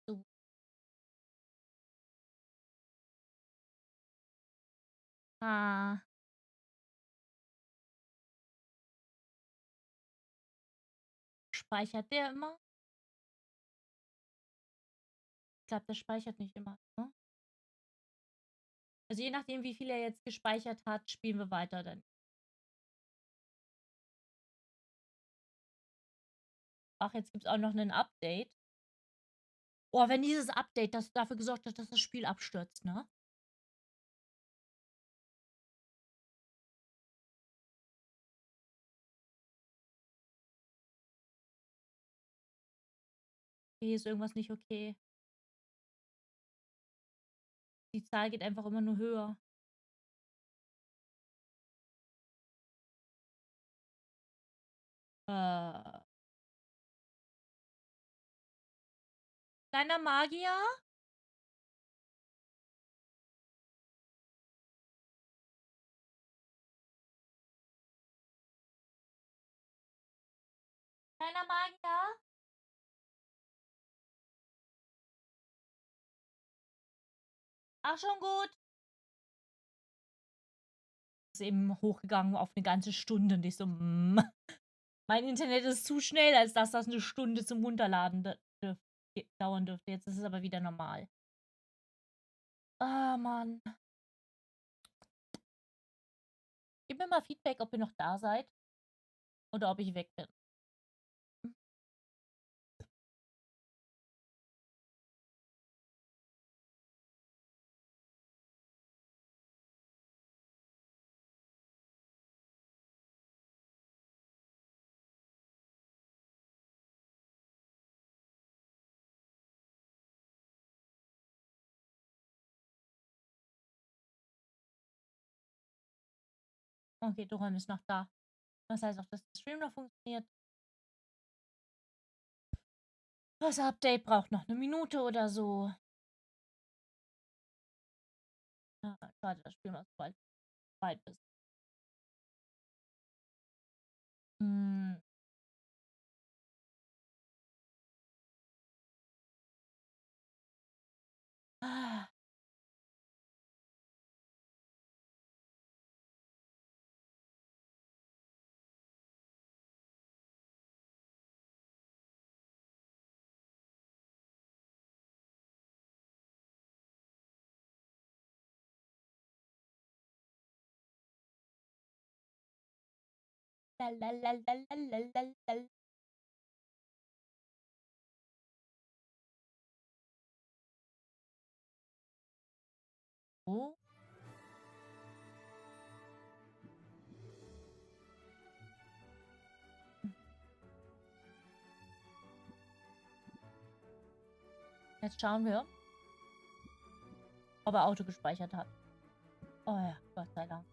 So. Ah. Speichert der immer? Ich glaube, der speichert nicht immer. Ne? Also je nachdem, wie viel er jetzt gespeichert hat, spielen wir weiter dann. Ach, jetzt gibt es auch noch ein Update. Oh, wenn dieses Update das dafür gesorgt hat, dass das Spiel abstürzt, ne? Hier ist irgendwas nicht okay. Die Zahl geht einfach immer nur höher. Äh. Kleiner Magier? Kleiner Magier? Ach, schon gut. Ist eben hochgegangen auf eine ganze Stunde und ich so, mein Internet ist zu schnell, als dass das eine Stunde zum Runterladen dauern dürfte. Jetzt ist es aber wieder normal. Ah, Mann. Gib mir mal Feedback, ob ihr noch da seid. Oder ob ich weg bin. Okay, Doran ist noch da. Das heißt auch, dass der Stream noch funktioniert. Das Update braucht noch eine Minute oder so. Ja, schade, das Spiel noch so weit ist. Hm. Ah. Lalalalalalal. Oh. Jetzt schauen wir, ob er Auto gespeichert hat. Oh ja, Gott sei Dank.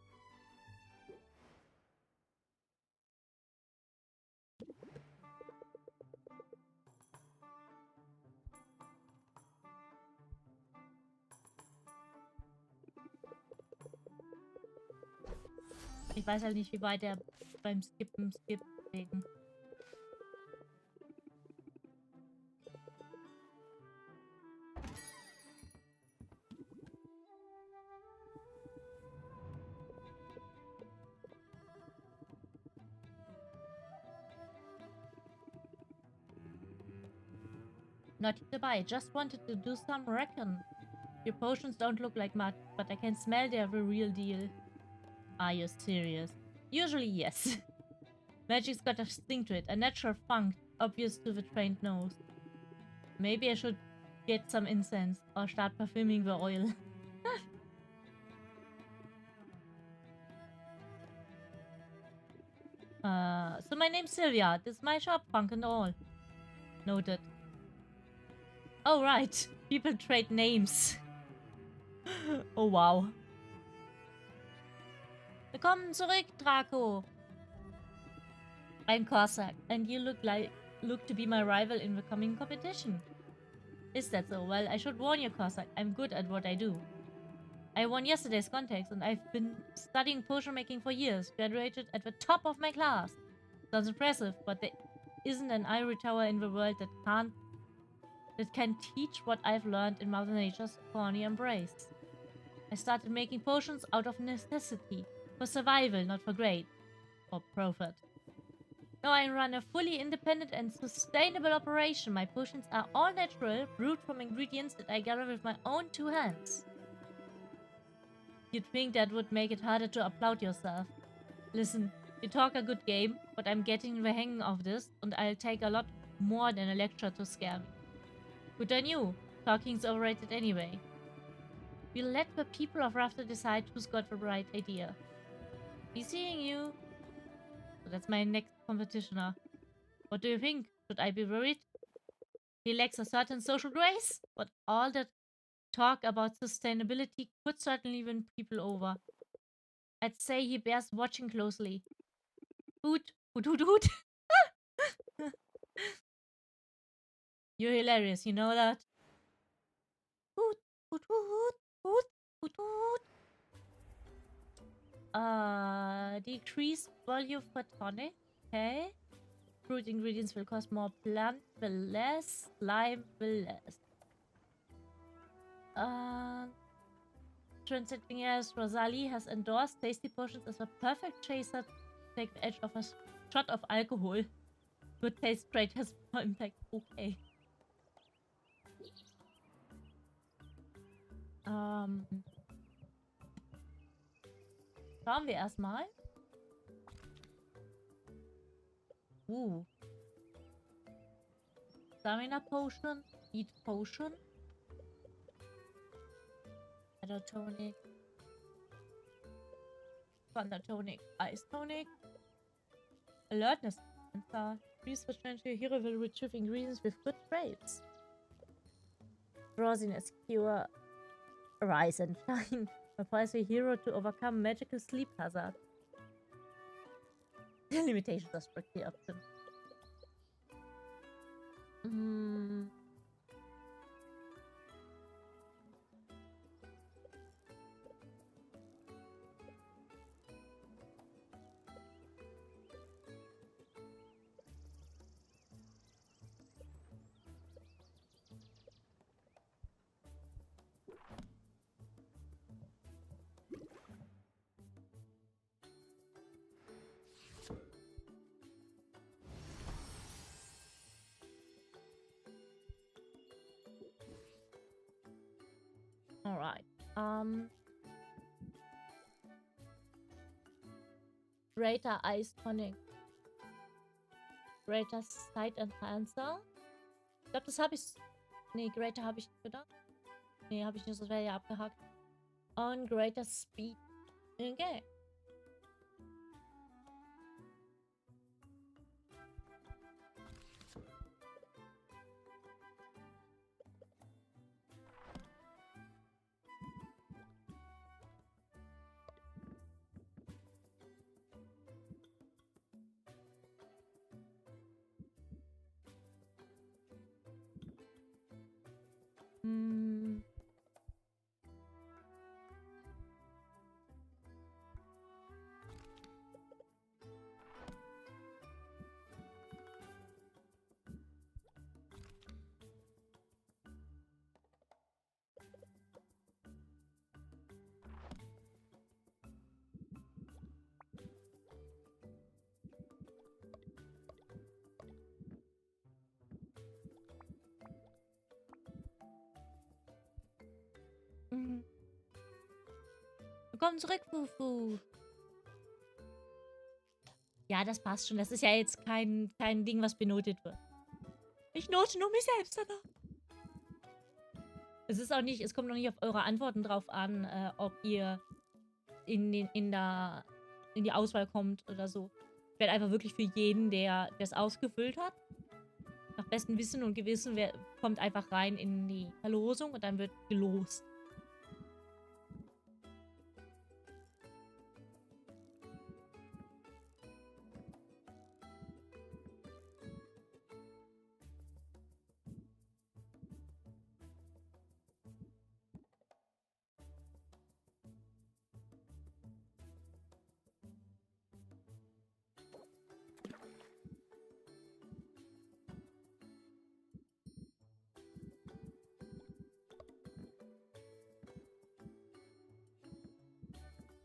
Ich weiß halt nicht, wie weit er beim Skippen skippt. Deswegen. Not dabei. Just wanted to do some reckon. Your potions don't look like much, but I can smell they're the real deal. Are you serious? Usually, yes. Magic's got a sting to it, a natural funk, obvious to the trained nose. Maybe I should get some incense or start perfuming the oil. So my name's Sylvia. This is my shop, funk and all. Noted. Oh, right. People trade names. Oh, wow. Willkommen zurück, Draco. I'm Cossack, and you look to be my rival in the coming competition. Is that so? Well, I should warn you, Cossack. I'm good at what I do. I won yesterday's contest, and I've been studying potion making for years. Graduated at the top of my class. Sounds impressive, but there isn't an ivory tower in the world that can teach what I've learned in Mother Nature's thorny embrace. I started making potions out of necessity, for survival, not for grade or profit. Now I run a fully independent and sustainable operation. My potions are all natural, brewed from ingredients that I gather with my own 2 hands. You'd think that would make it harder to applaud yourself. Listen, you talk a good game, but I'm getting the hang of this, and I'll take a lot more than a lecture to scare me. Good on you. Talking's overrated anyway. We'll let the people of Rafter decide who's got the right idea. Be seeing you. So that's my next competitioner. What do you think? Should I be worried? He lacks a certain social grace, but all that talk about sustainability could certainly win people over. I'd say he bears watching closely. Hoot, hoot, hoot, hoot. You're hilarious, you know that? Hoot, hoot, hoot, hoot, hoot, hoot. Decrease volume for tonic. Okay. Fruit ingredients will cost more, plant will less, lime will less. Transiting as Rosalie has endorsed tasty potions as a perfect chaser to take the edge of a shot of alcohol. Good taste trait has more impact. Okay. Schauen wir erstmal. Stamina Potion, Heat Potion, Shadow Tonic, Thunder Tonic, Ice Tonic, Alertness Sensor. Please return to your hero will retrieve ingredients with good traits. Drowsiness Cure, Rise and Shine. Applies your hero to overcome magical sleep hazard. Limitations are strictly optional. Alright. Greater Ice Tonic. Greater Sight Enhancer. Ich glaube, das habe ich. Nee, Greater habe ich nicht gedacht. Nee, habe ich nicht. Das wäre ja abgehakt. Und Greater Speed. Okay. Willkommen zurück, Fufu. Ja, das passt schon. Das ist ja jetzt kein Ding, was benotet wird. Ich note nur mich selbst danach. Es ist auch nicht, es kommt noch nicht auf eure Antworten drauf an, ob ihr in die Auswahl kommt oder so. Ich werde einfach wirklich für jeden, der es ausgefüllt hat, nach bestem Wissen und Gewissen, kommt einfach rein in die Verlosung und dann wird gelost.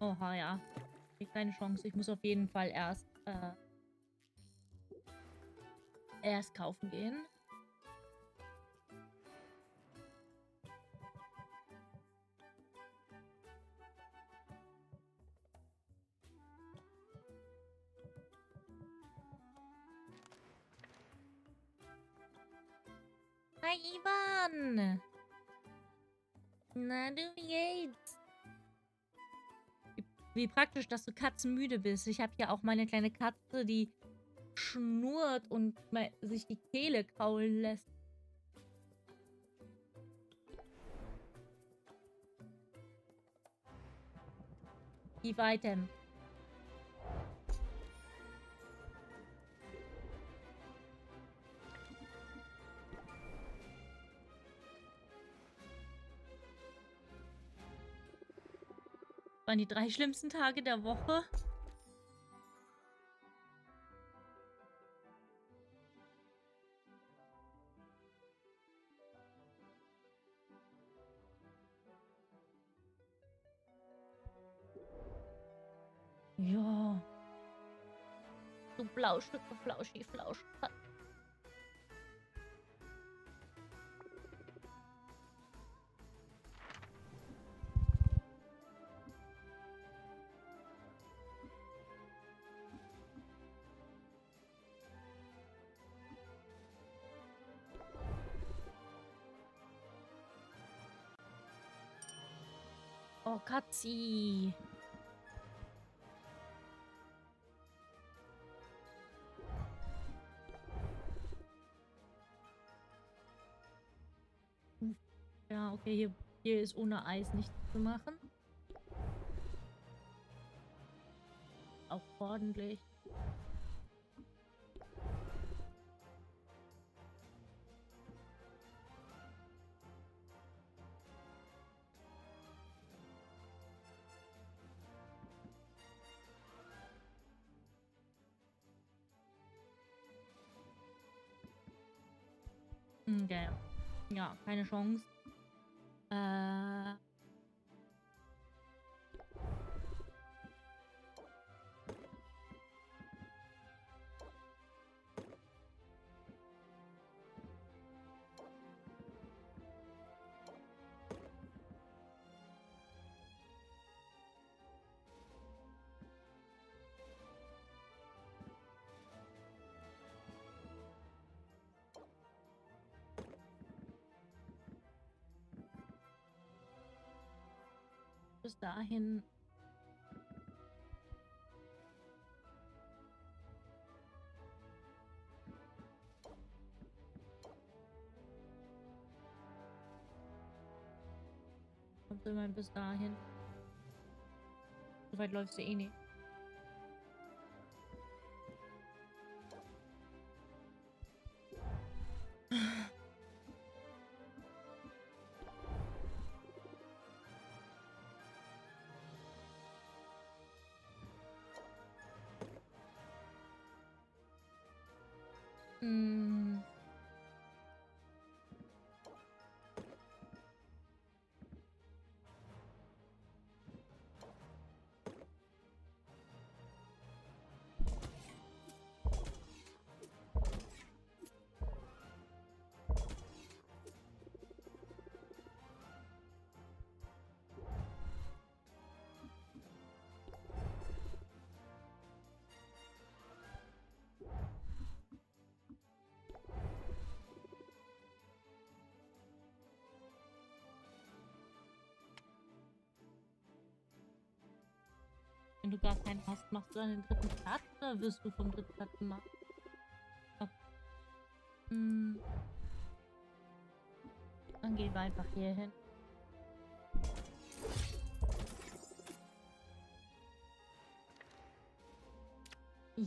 Oha, ja. Keine Chance. Ich muss auf jeden Fall erst kaufen gehen. Hi, Ivan! Na, du, wie geht's? Wie praktisch, dass du katzenmüde bist. Ich habe hier auch meine kleine Katze, die schnurrt und sich die Kehle kraulen lässt. Die Item. Waren die 3 schlimmsten Tage der Woche. Ja. Du Blaustücke, Flauschi, Flausch. Oh, Katzi. Ja, okay, hier ist ohne Eis nichts zu machen. Auch ordentlich. Okay. Ja, keine Chance. Bis dahin. Kommt immerhin bis dahin. So weit läufst du eh nicht. Hm. Wenn du gar keinen hast, machst du dann den dritten Platz oder wirst du vom dritten Platz gemacht? Okay. Hm. Dann gehen wir einfach hier hin.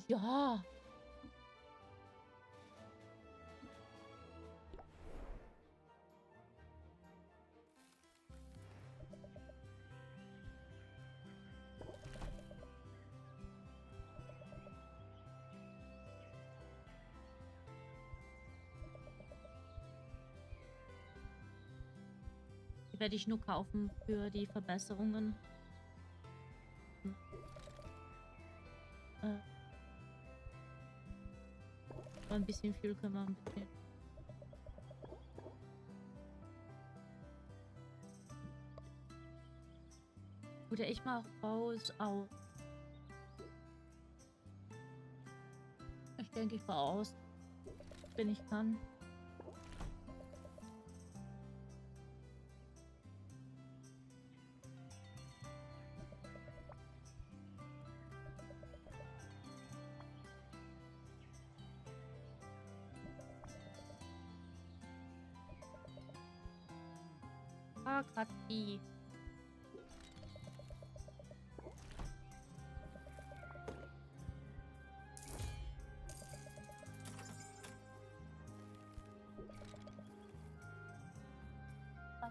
Ja. Die werde ich nur kaufen für die Verbesserungen. Ein bisschen viel können wir ein bisschen. Oder ich mach raus aus. Ich denke, ich fahr aus, wenn ich kann. Ah, grad die.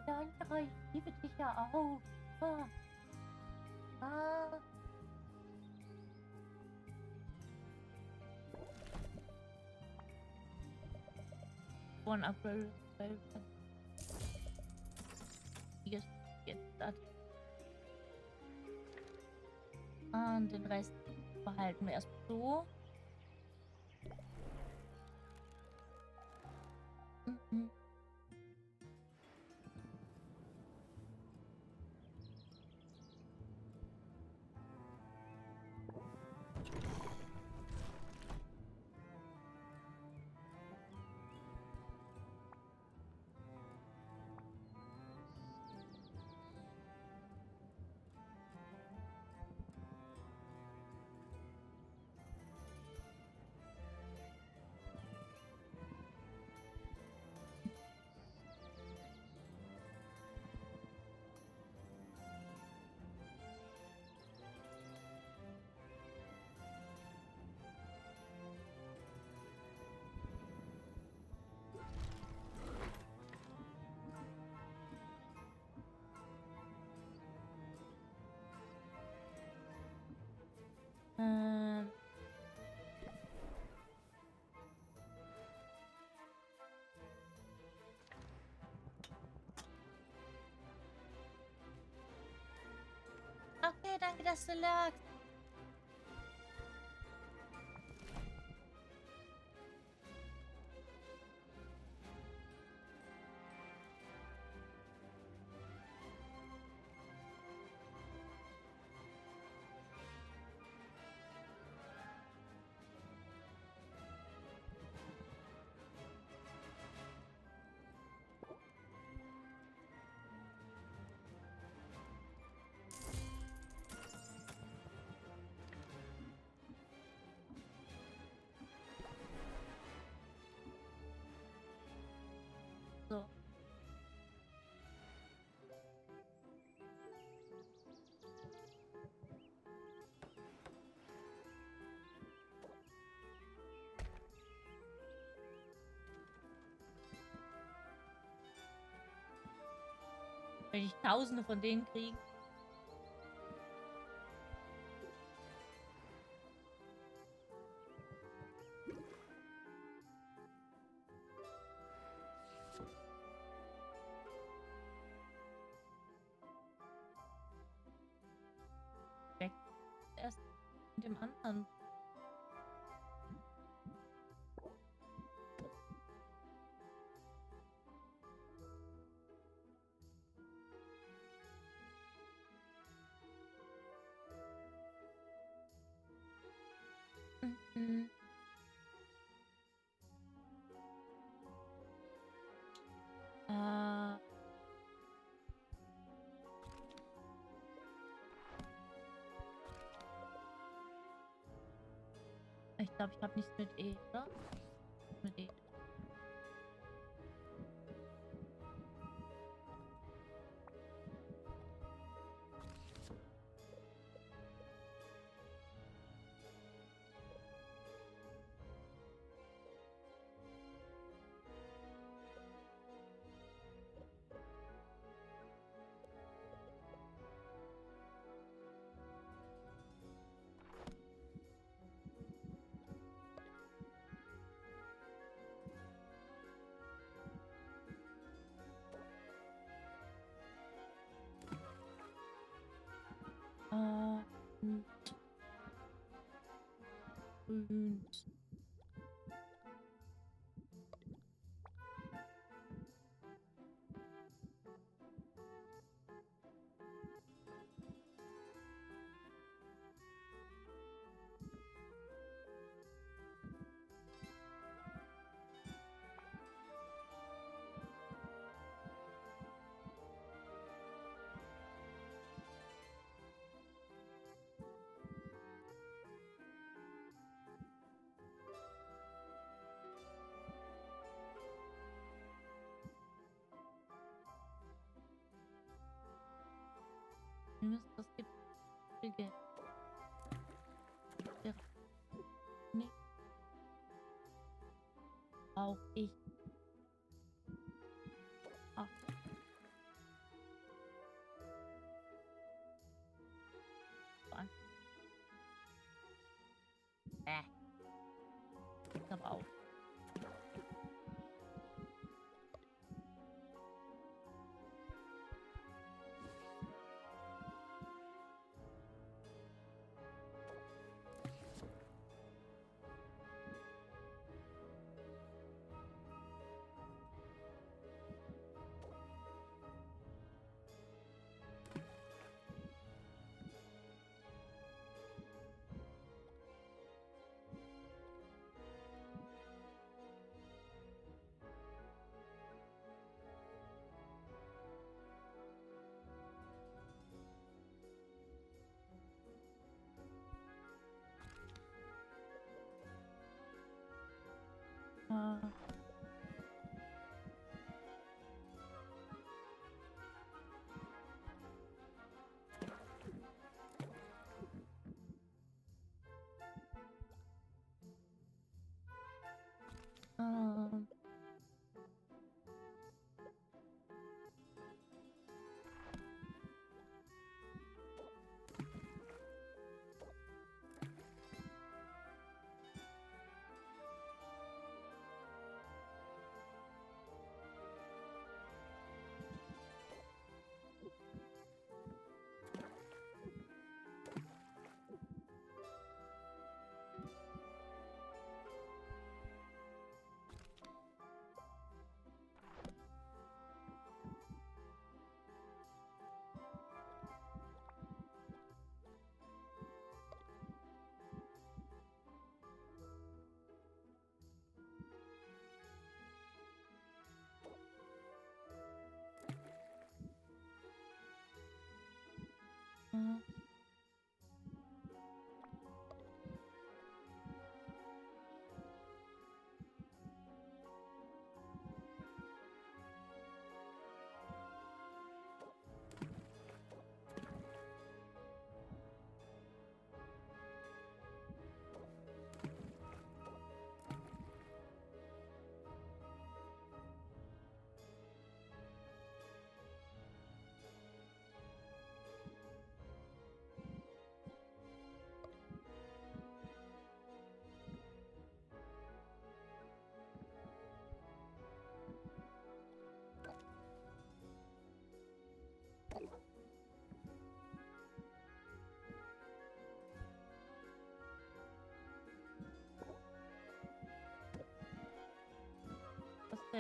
Ja, ich liebe dich ja auch. Ah. Ah. One upgrade. Jetzt das. Und den Rest behalten wir erst so. Mhm. das Select. So. Wenn ich Tausende von denen kriege. Weg. Erst mit dem anderen. Mhm. Ich glaube, ich habe nichts mit E, oder? Mit E. Und wir müssen das gibt viel Geld. Ja. Nee. Auch ich. Ah. Ich glaube auch.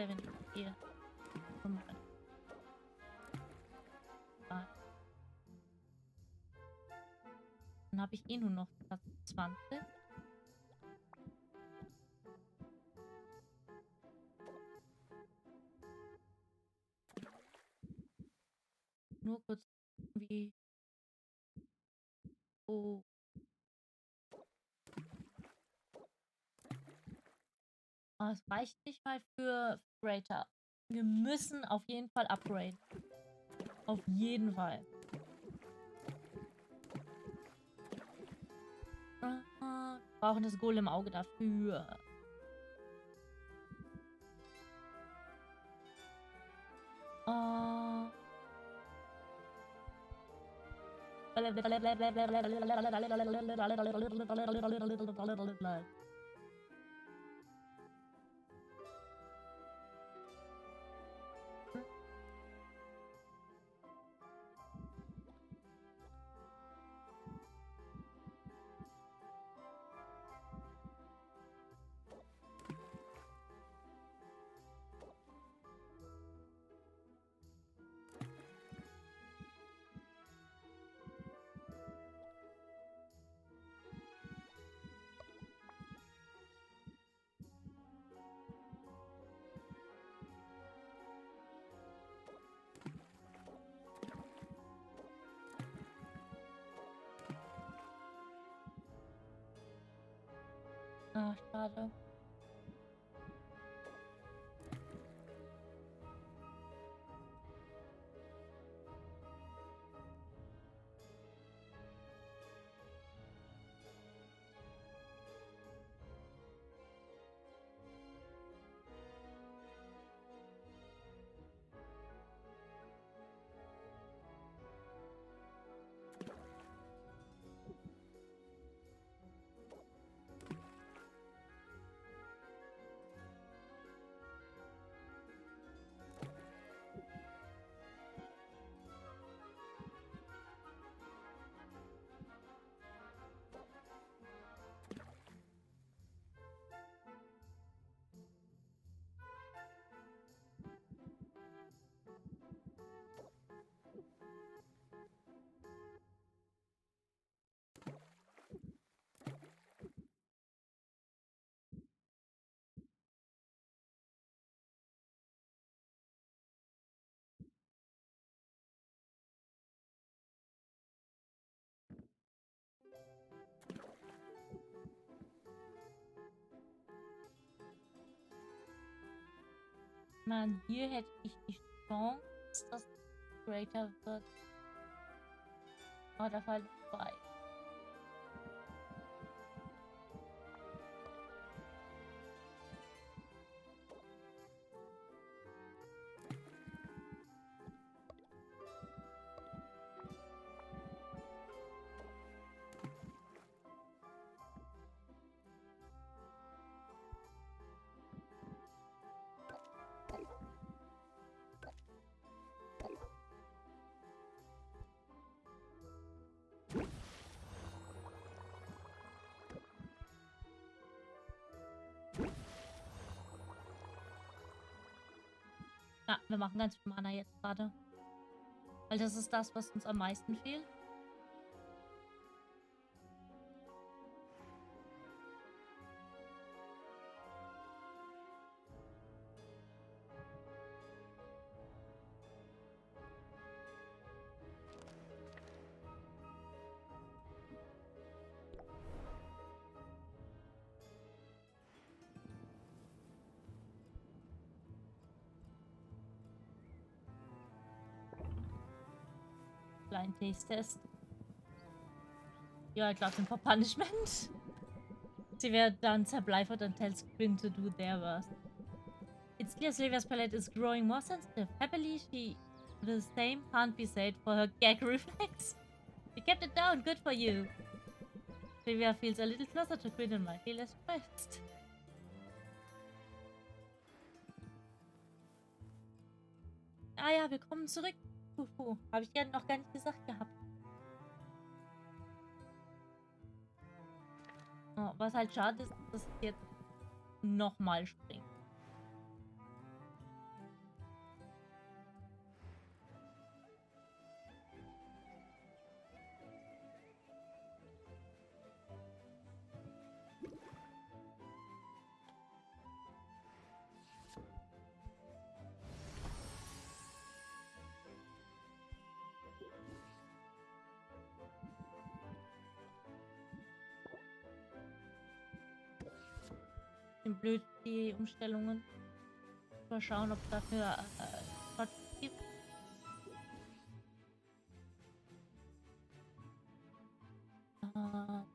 wenn ich hier. Dann habe ich eh nur noch 20. Nur kurz wie. Oh. Oh, es reicht nicht mal für Greater. Wir müssen auf jeden Fall upgraden. Auf jeden Fall. Wir brauchen das Golem-Auge dafür. Ah, schade. Man, hier hätte ich die Chance, dass es Greater wird. Aber der Fall 2. Ja, wir machen ganz viel Mana jetzt gerade. Weil das ist das, was uns am meisten fehlt. Blind Taste Test. Ja, I got him for punishment. Sie wird dann zerbleifert and tells Quinn to do their worst. It's clear Sylvia's palette is growing more sensitive. Happily, the same can't be said for her gag reflex. You kept it down, good for you. Sylvia feels a little closer to Quinn and might be less stressed. Ah ja, willkommen zurück. Habe ich ja noch gar nicht gesagt gehabt. Oh, was halt schade ist, dass es jetzt nochmal springt. bisschen blöd, die Umstellungen. Mal schauen, ob es dafür Shortcuts gibt. So.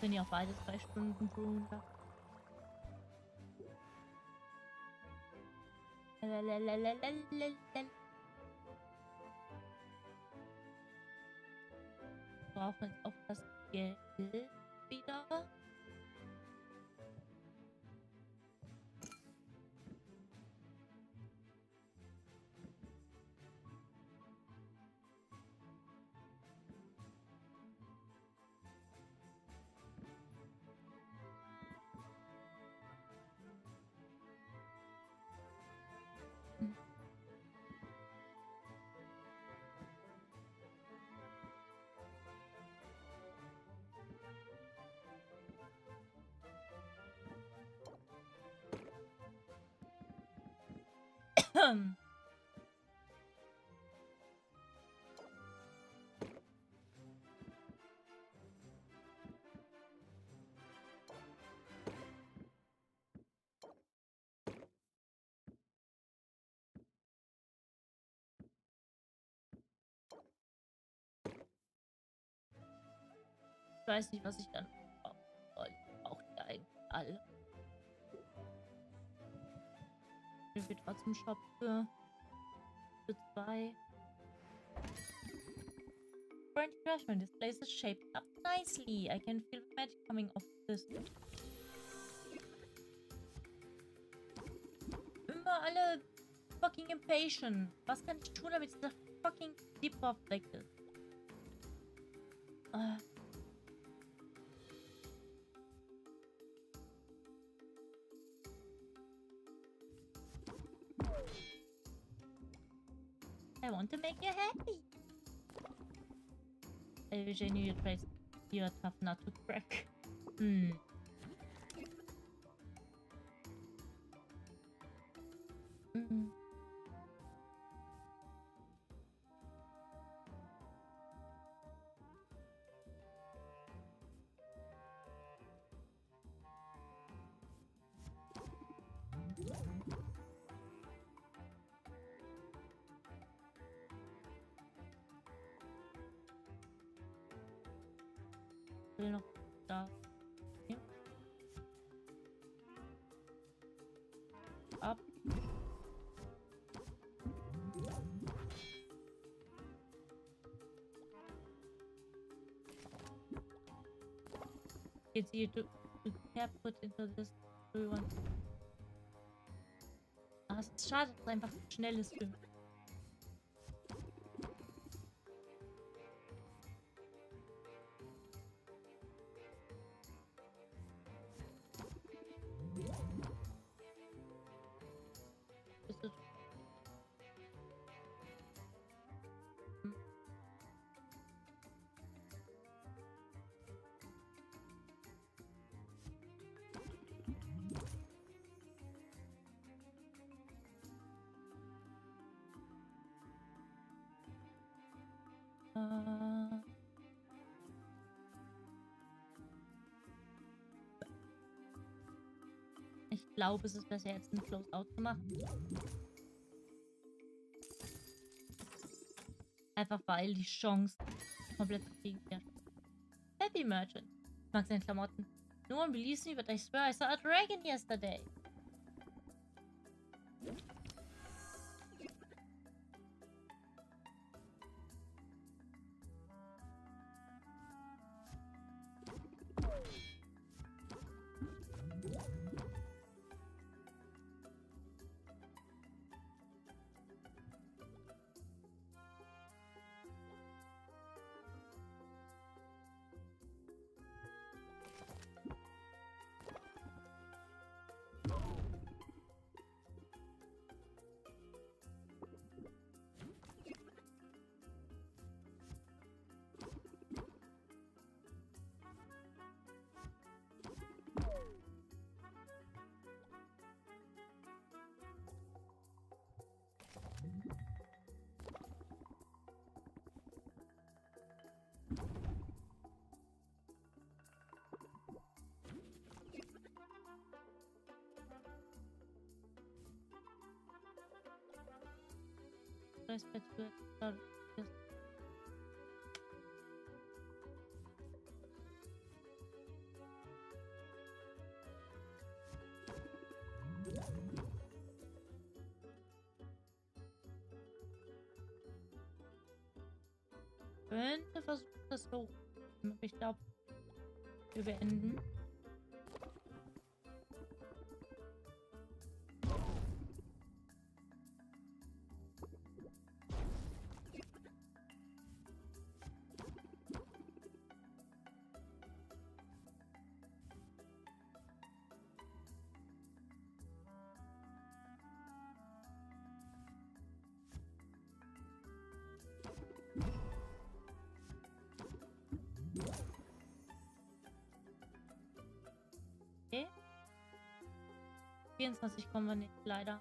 Sind ja auch beide 2 Stunden drunter. Brauchen jetzt auch das Geld wieder. Ich weiß nicht, was ich dann brauche. Ich brauche die eigentlich alle. Ich will trotzdem Shop für 2. Brand refreshment. This place is shaped up nicely. I can feel the magic coming off this. Immer alle fucking impatient. Was kann ich tun, damit dieser fucking Deep-Pop weg ist? I want to make you happy. I wish I knew you're tough not to crack. Will noch da. Okay. Ab. It's you to put into this one. Ah, es ist schade, dass es einfach schnell ist. glaube, es ist besser, jetzt ein Close-Out zu machen. Einfach weil die Chance komplett dagegen wäre. Happy Merchant. Ich mag seine Klamotten. No one believes me, but I swear I saw a dragon yesterday. Könnte versuchen, das so. Ich glaube, wir beenden. Okay. 24 kommen wir nicht, leider.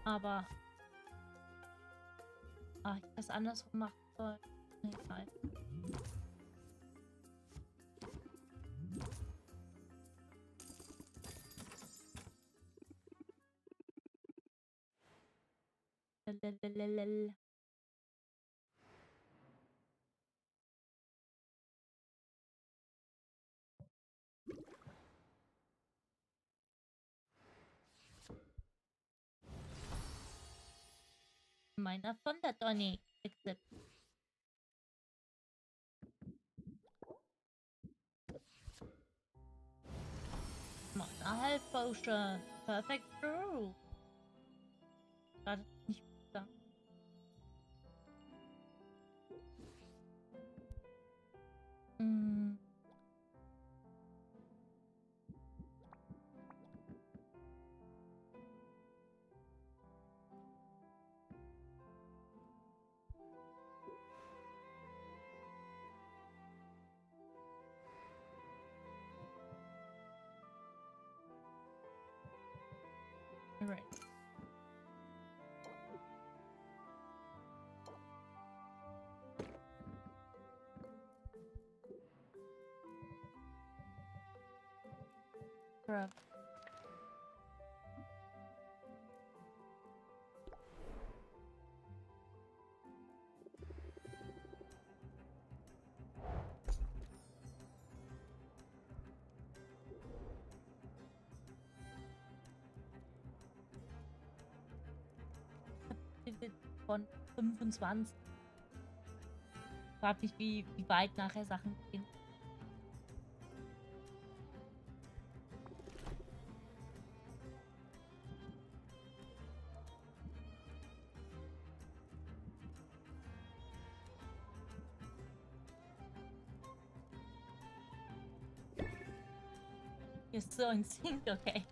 Aber ich das andersrum machen soll. Egal. Lalalala. Meiner von der Donny. Except. Meiner Health Potion. Perfect Brew. Gerade nicht da. Right. Grab. Von 25. Frag mich, wie weit nachher Sachen gehen. Ist so ein Instinkt, okay.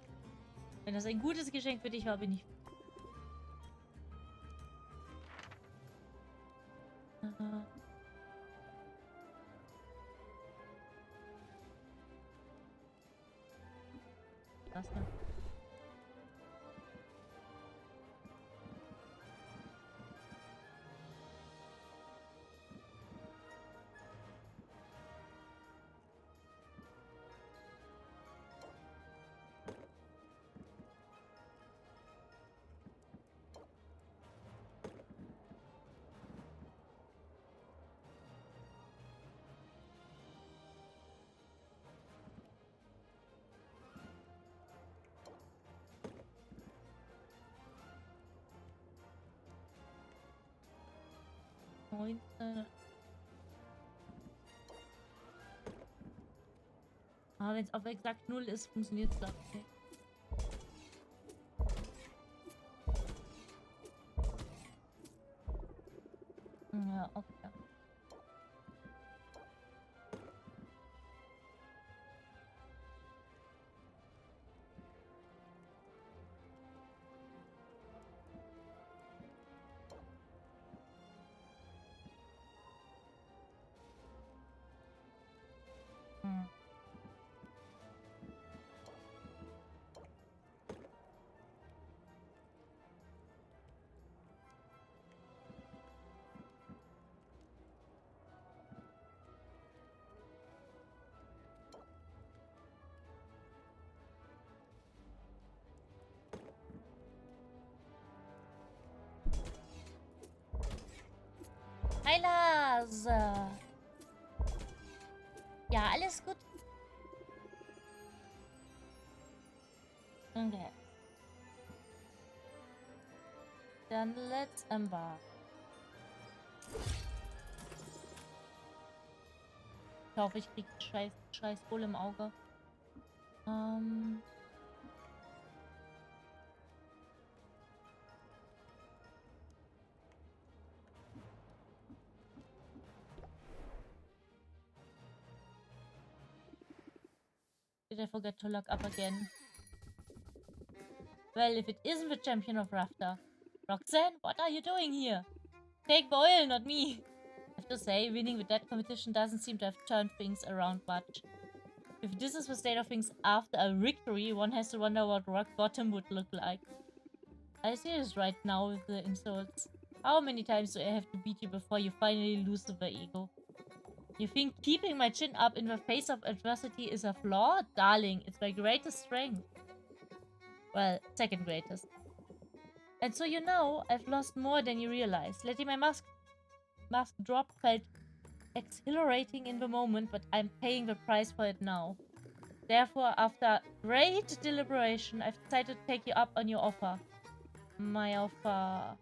Wenn das ein gutes Geschenk für dich war, bin ich. Das da. 19. Aber wenn es auf exakt 0 ist, funktioniert es, glaube ich, nicht. Ja, okay. Hi Lars! Ja, alles gut. Okay. Dann let's embark. Ich hoffe, ich krieg scheiß Bull im Auge. Did I forget to lock up again? Well, if it isn't the champion of Rafter. Roxanne, what are you doing here? Take the oil, not me. I have to say, winning the dead competition doesn't seem to have turned things around much. If this is the state of things after a victory, one has to wonder what rock bottom would look like. I see this right now with the insults. How many times do I have to beat you before you finally lose the ego? You think keeping my chin up in the face of adversity is a flaw? Darling, it's my greatest strength. Well, second greatest. And so you know, I've lost more than you realize. Letting my mask drop felt exhilarating in the moment, but I'm paying the price for it now. Therefore, after great deliberation, I've decided to take you up on your offer. My offer...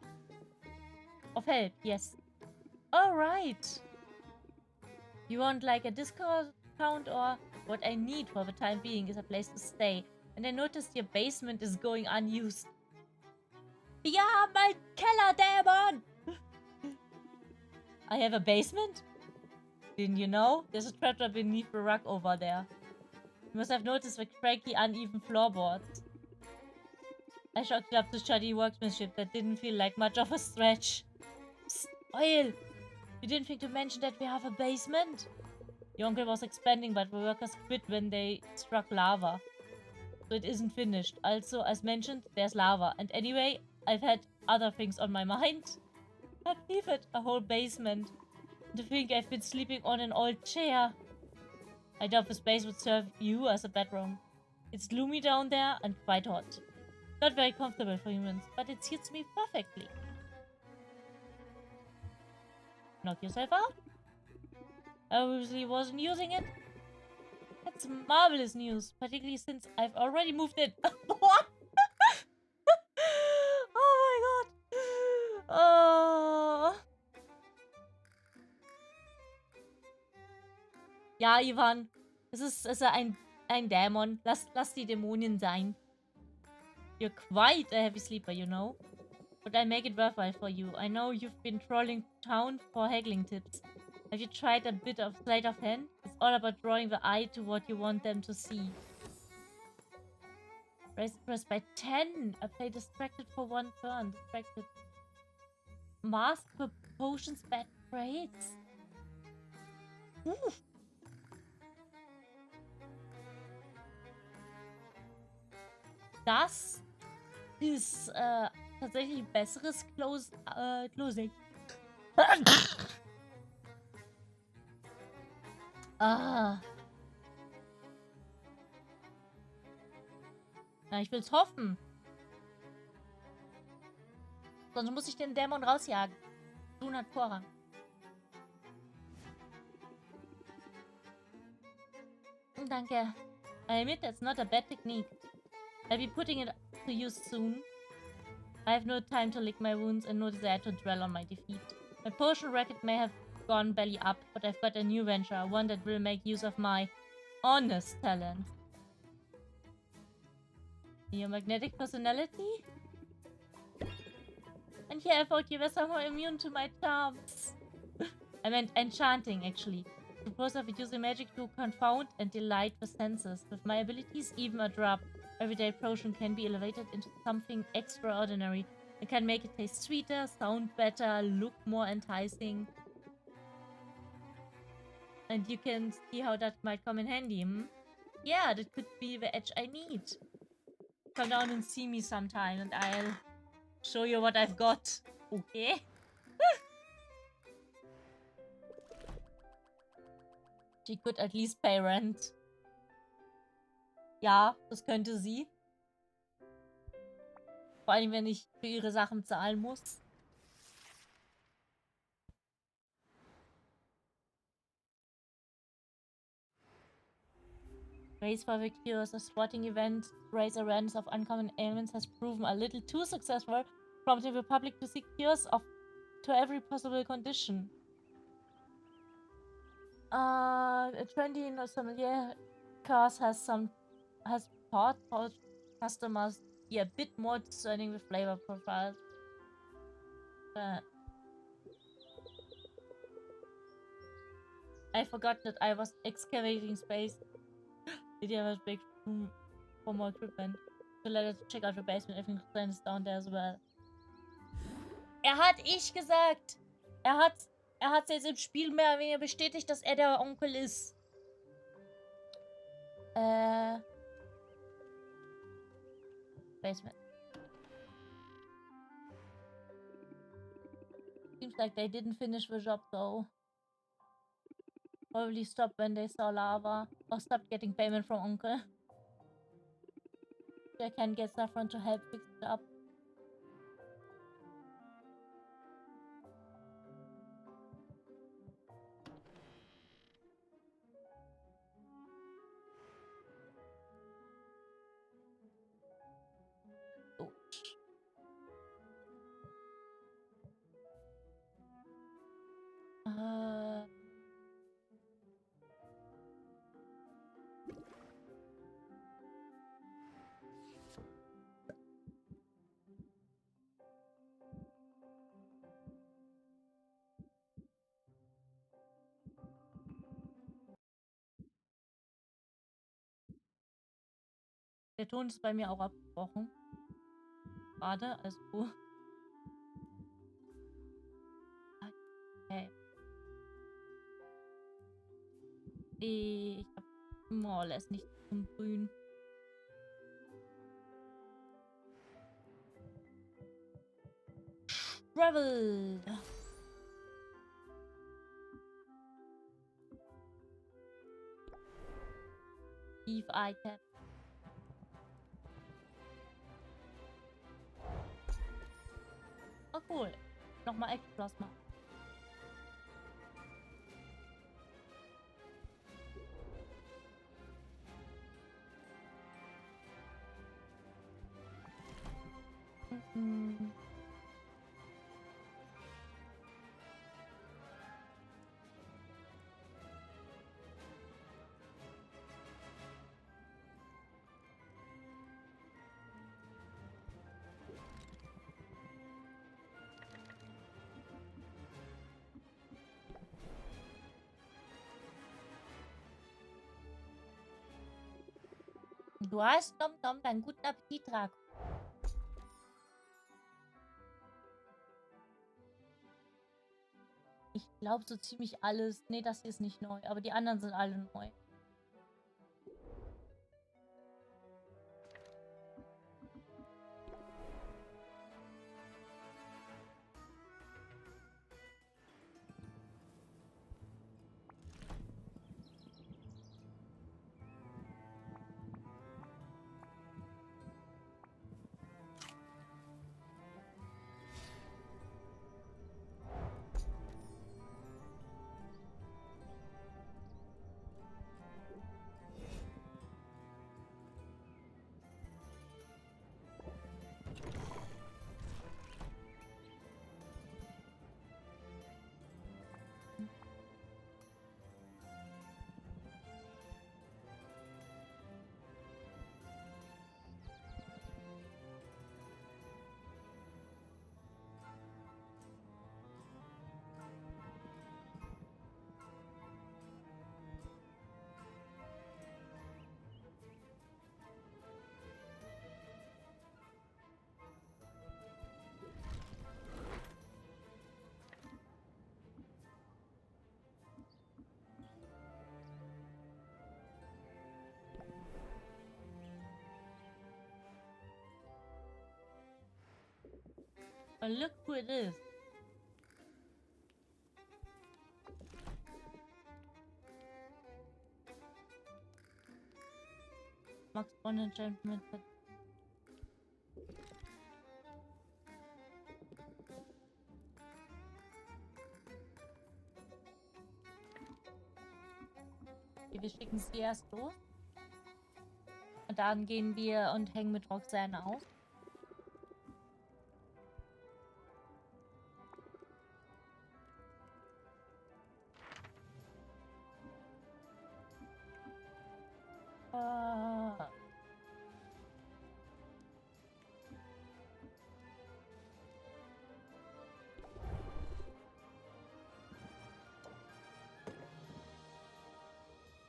of help, yes. Alright! You want like a discount, or what I need for the time being is a place to stay. And I noticed your basement is going unused. Ja, mein Kellerdämon! I have a basement? Didn't you know? There's a treasure beneath the rug over there. You must have noticed the cranky, uneven floorboards. I shocked you up to shoddy workmanship that didn't feel like much of a stretch. Psst, Oil! You didn't think to mention that we have a basement? Your uncle was expanding, but the workers quit when they struck lava. So it isn't finished. Also, as mentioned, there's lava. And anyway, I've had other things on my mind. I believe it, a whole basement. To think I've been sleeping on an old chair. I doubt the space would serve you as a bedroom. It's gloomy down there and quite hot. Not very comfortable for humans, but it suits me perfectly. Knock yourself out? I obviously wasn't using it. That's marvelous news, particularly since I've already moved in. What? Oh my god. Oh. Ja, Ivan. Es ist ein Dämon. Lass die Dämonin sein. You're quite a heavy sleeper, you know. But I make it worthwhile for you. I know you've been trolling town for haggling tips. Have you tried a bit of sleight of hand? It's all about drawing the eye to what you want them to see. Press by 10. I play distracted for 1 turn. Distracted. Mask for potions, bad trades. Oof. Das ist tatsächlich besseres Closing. Ah. Ja, ich will's hoffen. Sonst muss ich den Dämon rausjagen. Tun hat Vorrang. Danke. I admit that's not a bad technique. I'll be putting it to use soon. I have no time to lick my wounds and no desire to dwell on my defeat. My potion racket may have gone belly up, but I've got a new venture, one that will make use of my honest talent. Your magnetic personality? And yeah, I thought you were somehow immune to my charms. I meant enchanting, actually. Suppose I would use magic to confound and delight the senses. With my abilities, even a drop everyday potion can be elevated into something extraordinary. I can make it taste sweeter, sound better, look more enticing. And you can see how that might come in handy, hmm? Yeah, that could be the edge I need. Come down and see me sometime and I'll show you what I've got. Okay? She could at least pay rent. Ja, das könnte sie. Vor allem, wenn ich für ihre Sachen zahlen muss. Race for the Cures, a sporting event, raise awareness of uncommon ailments, has proven a little too successful, prompting the public to seek cures to every possible condition. A trendy sommelier course has taught customers be a bit more discerning with flavor profiles. I forgot that I was excavating space. Did you have a big room for more equipment? So let us check out the basement. Everything is down there as well. Hat ich gesagt. Er hat jetzt im Spiel mehr oder weniger bestätigt, dass er der Onkel ist. Basement. Seems like they didn't finish the job though. Probably stopped when they saw lava. Or stopped getting payment from Uncle. I can get Saffron to help fix it up. Der Ton ist bei mir auch abgebrochen. Gerade, also. Okay. Ich hab more or less nichts zum Grün. Travel! Eve Item. Oh cool. Nochmal Ektoplasma. Du hast, Tom, deinen guten Appetit, Draco. Ich glaube so ziemlich alles. Nee, das hier ist nicht neu, aber die anderen sind alle neu. Oh, look who it is. Max Bond Enchantment. Okay, wir schicken sie erst los. Und dann gehen wir und hängen mit Roxanne aus.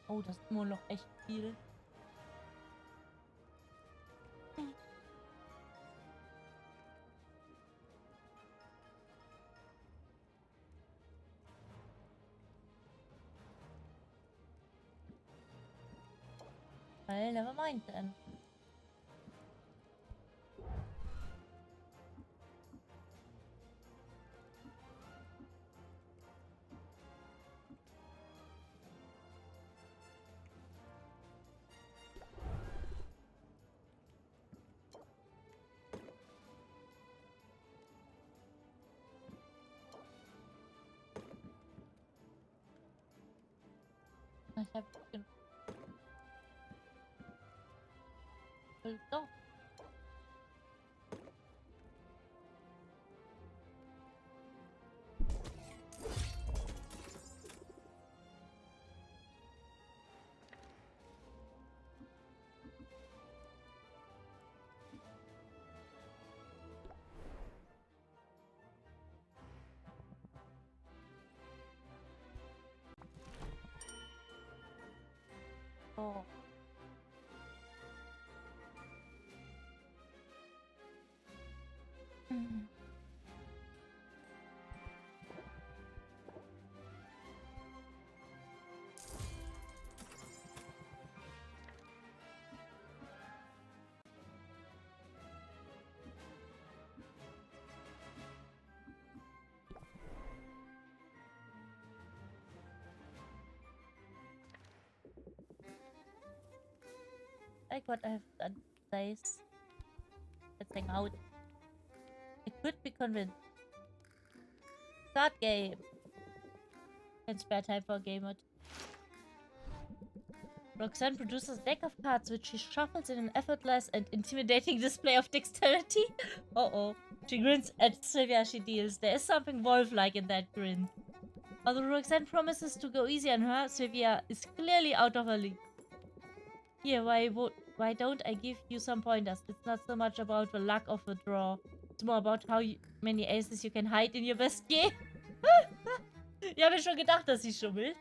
Oh, das ist nur noch echt viel. Well, never mind then. Ich hab doch. Oh. Like what I've done place. Let's hang out. I could be convinced. Card game. Can spare time for a game mode. Roxanne produces a deck of cards which she shuffles in an effortless and intimidating display of dexterity. Uh-oh. She grins at Sylvia as she deals. There is something wolf-like in that grin. Although Roxanne promises to go easy on her, Sylvia is clearly out of her league. Here, why don't I give you some pointers? It's not so much about the luck of the draw. It's more about how many aces you can hide in your best game. Ich habe mir schon gedacht, dass sie schummelt.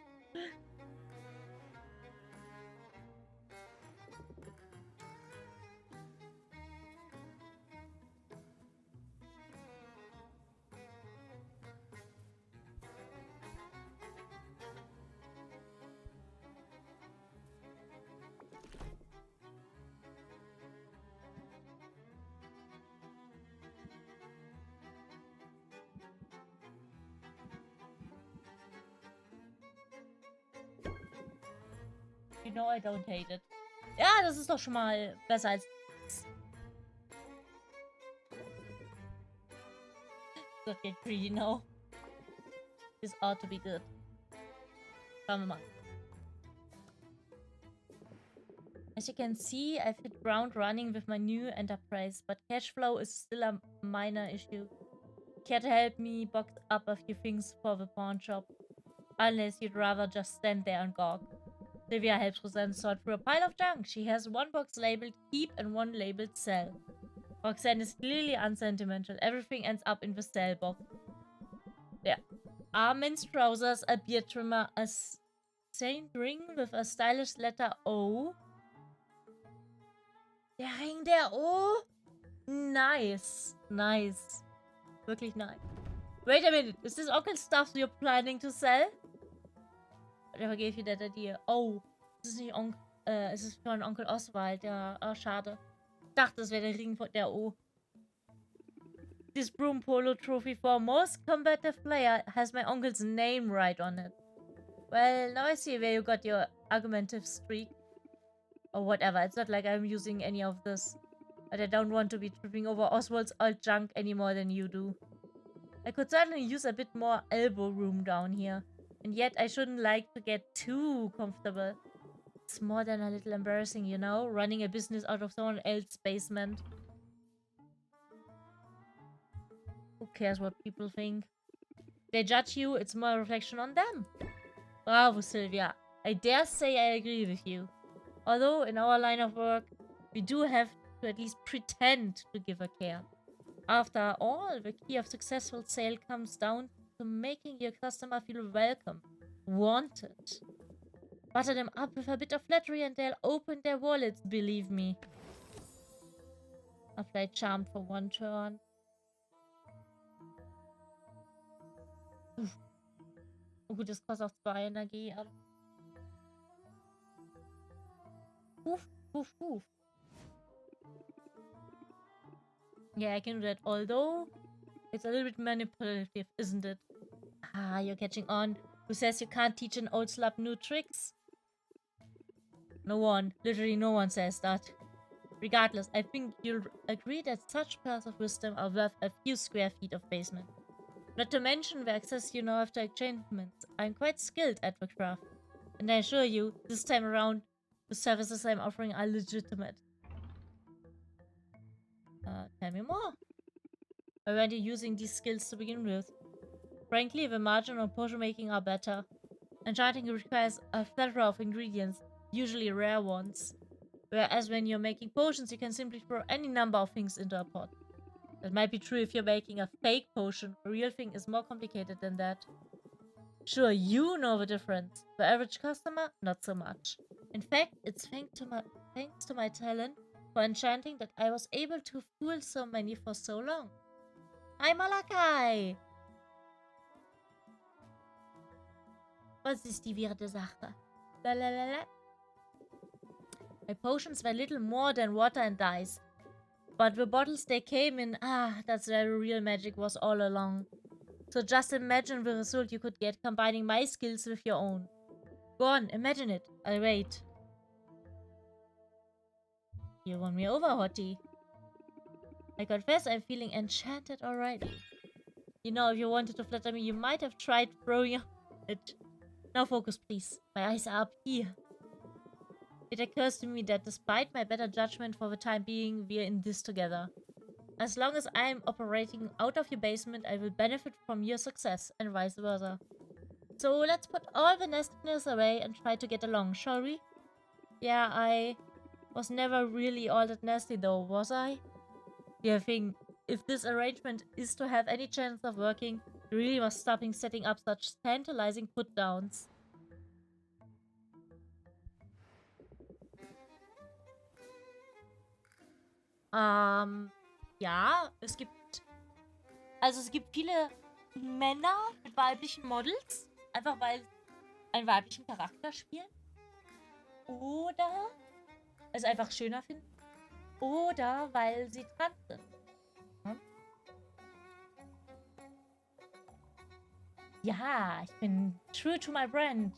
You know I don't hate it. Ja, das ist doch schon mal besser als... Not get greedy now. This ought to be good. Schauen wir mal. As you can see, I've hit ground running with my new enterprise, but cash flow is still a minor issue. Care to help me box up a few things for the pawn shop? Unless you'd rather just stand there and gawk. Sylvia helps Roxanne sort through a pile of junk. She has one box labeled keep and one labeled sell. Roxanne is clearly unsentimental. Everything ends up in the sell box. Yeah. Armin's trousers, a beard trimmer, a saint ring with a stylish letter O. Der Ring der O? Nice. Nice. Wirklich nice. Wait a minute. Is this Onkel stuff you're planning to sell? Whatever gave you that idea? Oh, es ist nicht es ist von Onkel Oswald. Ja, oh, schade. Ich dachte, es wäre der Ring von der O. This broom polo trophy for most combative player has my uncle's name right on it. Well, now I see where you got your argumentative streak. Or whatever. It's not like I'm using any of this. But I don't want to be tripping over Oswald's old junk any more than you do. I could certainly use a bit more elbow room down here. And yet I shouldn't like to get too comfortable. It's more than a little embarrassing, you know? Running a business out of someone else's basement. Who cares what people think? If they judge you, it's more a reflection on them. Bravo, Sylvia. I dare say I agree with you. Although, in our line of work, we do have to at least pretend to give a care. After all, the key of successful sale comes down to making your customer feel welcome, wanted. Butter them up with a bit of flattery and they'll open their wallets, believe me. Apply Charmed for 1 turn. Oh gut, das kostet auch 2 Energie. Oof. Yeah, I can do that. Although, it's a little bit manipulative, isn't it? Ah, you're catching on. Who says you can't teach an old slub new tricks? No one. Literally no one says that. Regardless, I think you'll agree that such pearls of wisdom are worth a few square feet of basement. Not to mention the access you now have to enchantments. I'm quite skilled at the craft. And I assure you, this time around, the services I'm offering are legitimate. Tell me more. Why weren't you using these skills to begin with? Frankly, the margin on potion making are better. Enchanting requires a plethora of ingredients, usually rare ones. Whereas when you're making potions, you can simply throw any number of things into a pot. That might be true if you're making a fake potion. A real thing is more complicated than that. Sure, you know the difference. The average customer, not so much. In fact, it's thanks to my talent for enchanting that I was able to fool so many for so long. Hi, Malakai! Was ist die weirde Sache? Lalalala. My potions were little more than water and ice. But the bottles they came in, that's where the real magic was all along. So just imagine the result you could get combining my skills with your own. Go on, imagine it. I'll wait. You won me over, Hottie. I confess I'm feeling enchanted already. You know, if you wanted to flatter me, you might have tried throwing it. Now focus, please. My eyes are up here. It occurs to me that despite my better judgment for the time being, we're in this together. As long as I'm operating out of your basement, I will benefit from your success, and vice versa. So let's put all the nastiness away and try to get along, shall we? Yeah, I was never really all that nasty though, was I? Yeah, I think if this arrangement is to have any chance of working, you really must stop setting up such tantalizing put-downs. Ja, es gibt viele Männer mit weiblichen Models, einfach weil sie einen weiblichen Charakter spielen. Oder es einfach schöner finden. Oder weil sie trans sind. Hm? Ja, ich bin true to my brand.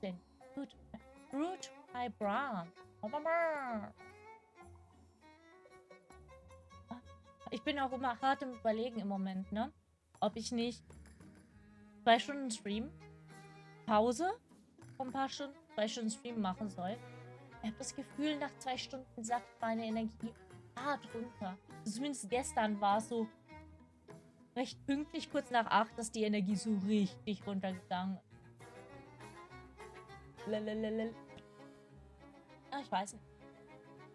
True to my brand. Ich bin auch immer hart im Überlegen im Moment, ne? Ob ich nicht 2 Stunden Stream, Pause, ein paar Stunden, 2 Stunden Stream machen soll. Ich habe das Gefühl, nach 2 Stunden sackt meine Energie hart runter. Zumindest gestern war es so recht pünktlich, kurz nach 8, dass die Energie so richtig runtergegangen ist. Ich weiß nicht.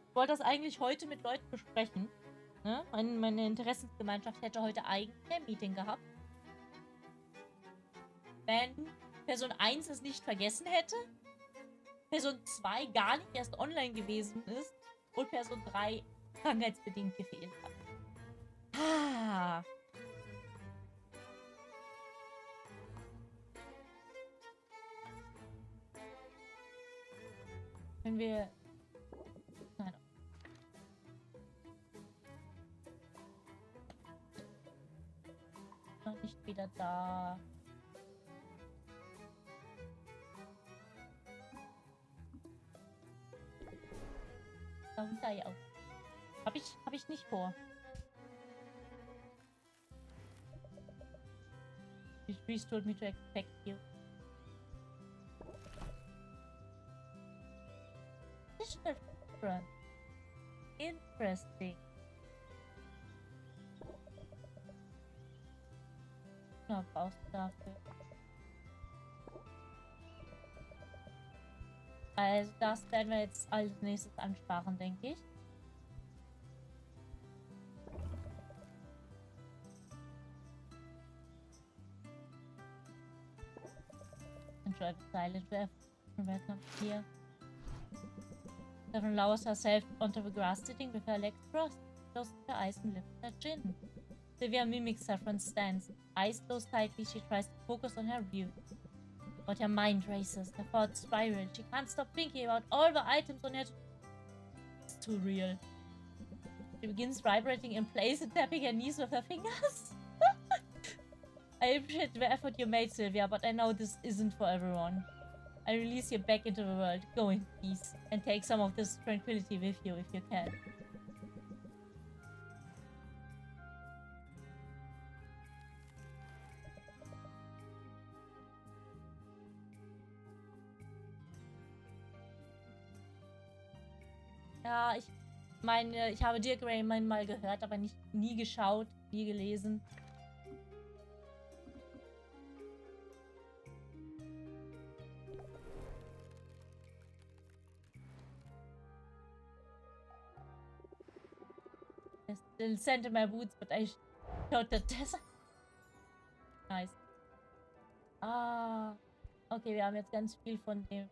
Ich wollte das eigentlich heute mit Leuten besprechen. Ne? Meine Interessensgemeinschaft hätte heute eigentlich ein Meeting gehabt. Wenn Person 1 es nicht vergessen hätte, Person 2 gar nicht erst online gewesen ist und Person 3 krankheitsbedingt gefehlt hat. Wenn wir... Nein. wieder da. Da ja auch. Hab ich nicht vor. Please told me to expect you. Interesting. Na, brauchst du dafür. Also das werden wir jetzt als nächstes ansparen, denke ich. Enjoy the silent welcome here. Seven lowers herself onto the grass, sitting with her legs crossed, closing her eyes and lifting her chin. Sylvia mimics Saffron's stance. Eyes closed tightly, she tries to focus on her view. But her mind races, her thoughts spiral. She can't stop thinking about all the items on her. It's too real. She begins vibrating in place and tapping her knees with her fingers. I appreciate the effort you made, Sylvia, but I know this isn't for everyone. I release you back into the world. Go in peace. And take some of this tranquility with you if you can. Ja, ich meine, ich habe Dear Greyman mal gehört, aber nie geschaut, nie gelesen. I still sent in my boots, but I showed the desert. Nice. Ah, okay, wir haben jetzt ganz viel von dem.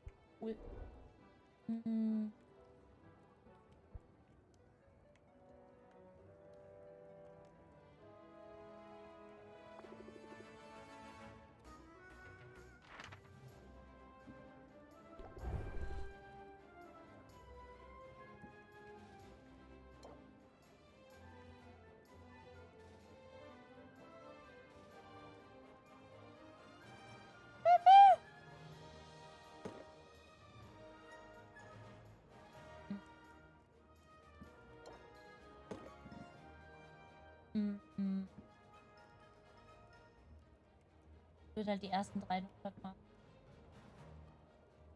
Ich würde halt die ersten 3 noch platt machen.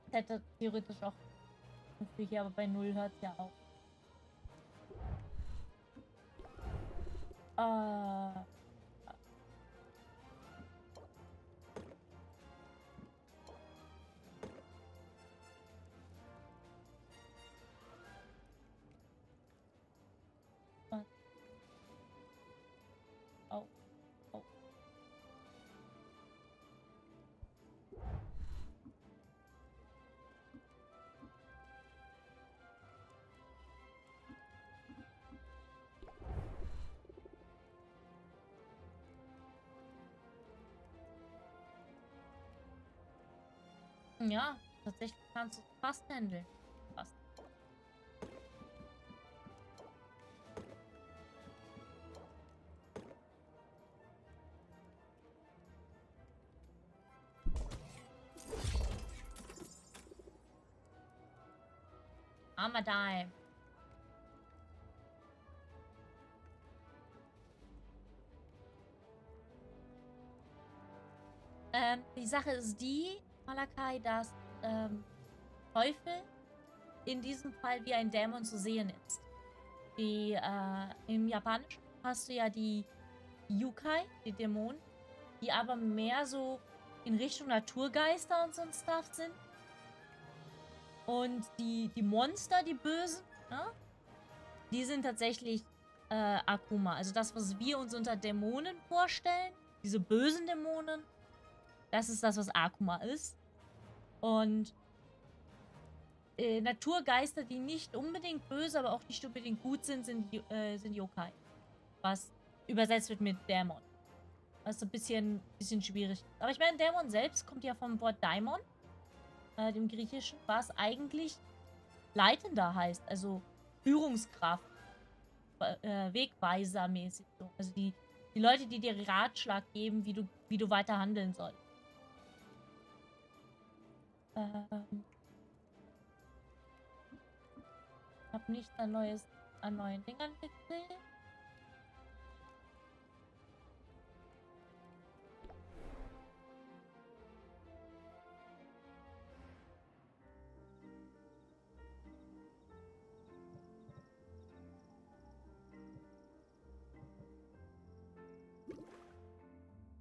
Das hätte theoretisch auch für hier, aber bei 0 hört es ja auf. Ja, tatsächlich kannst du es fast handeln. Fast. Armer die. Die Sache ist die, Malakai, dass Teufel in diesem Fall wie ein Dämon zu sehen ist. Im Japanischen hast du ja die Yukai, die Dämonen, die aber mehr so in Richtung Naturgeister und so ein Stuff sind. Und die Monster, die Bösen, ne? Die sind tatsächlich Akuma. Also das, was wir uns unter Dämonen vorstellen, diese bösen Dämonen, das ist das, was Akuma ist. Und Naturgeister, die nicht unbedingt böse, aber auch nicht unbedingt gut sind, sind Yokai. Was übersetzt wird mit Dämon. Was so ein bisschen schwierig ist. Aber ich meine, Dämon selbst kommt ja vom Wort Daimon, dem Griechischen, was eigentlich Leitender heißt. Also Führungskraft, Wegweiser mäßig. So. Also die Die Leute, die dir Ratschlag geben, wie du weiter handeln sollst. Ich habe nichts an neuen Dingern gekriegt.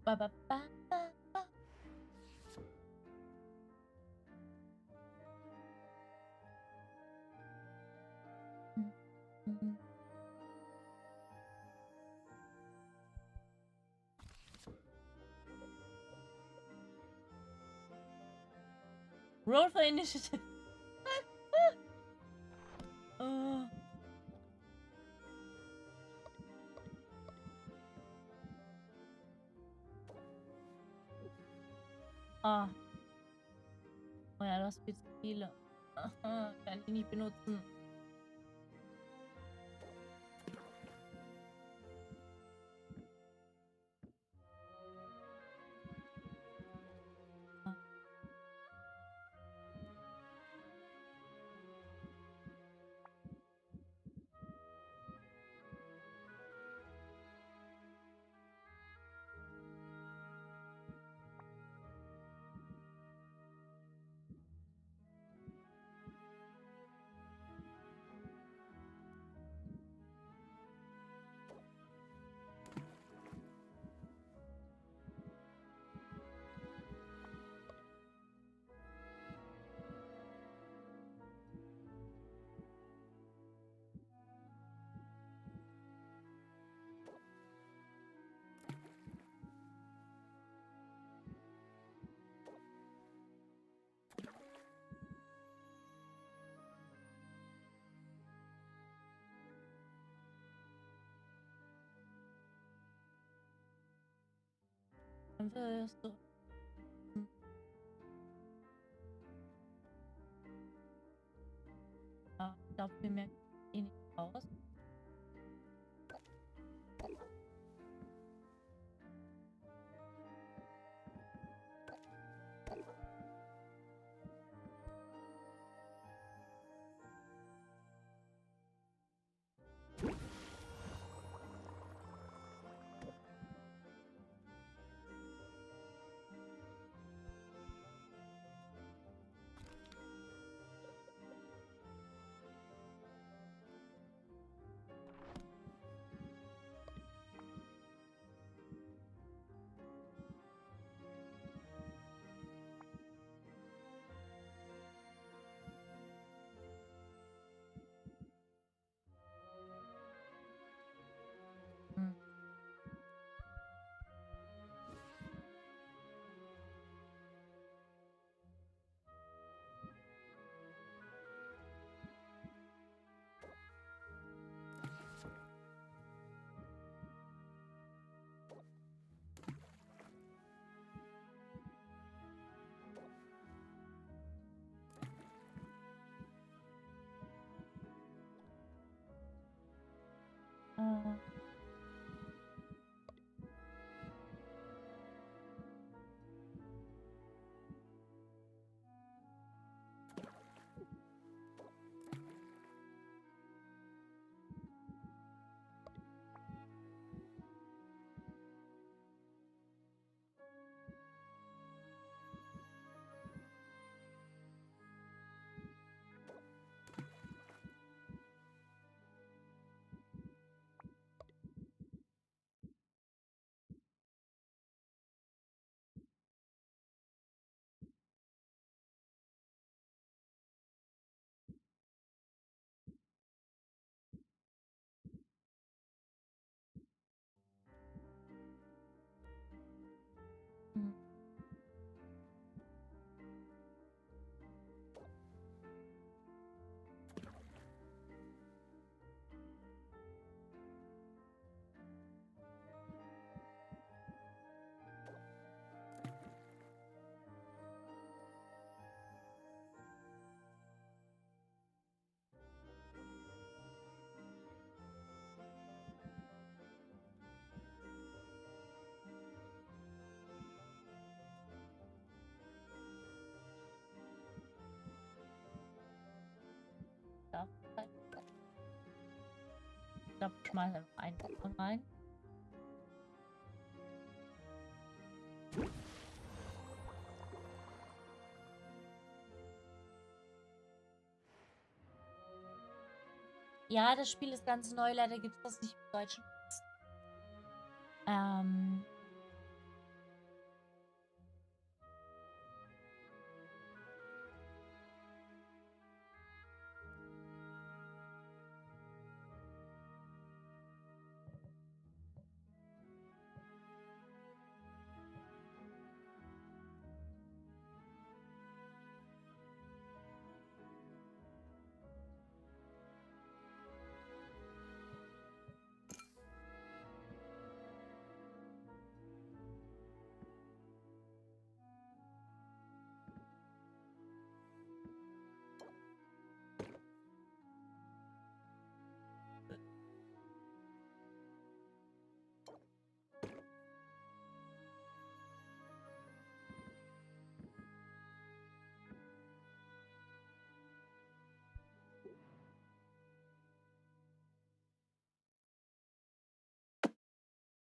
Ba, ba, ba, ba, ba. Roll for Initiative. Oh. Ah. Oh ja, du hast viel zu viele. Kann ich nicht benutzen. Dann wirst du. Ja, ich glaube, wir merken eh nicht aus. glaube, ich schmeiße einfach einen davon rein. Ja, das Spiel ist ganz neu. Leider gibt es das nicht im Deutschen.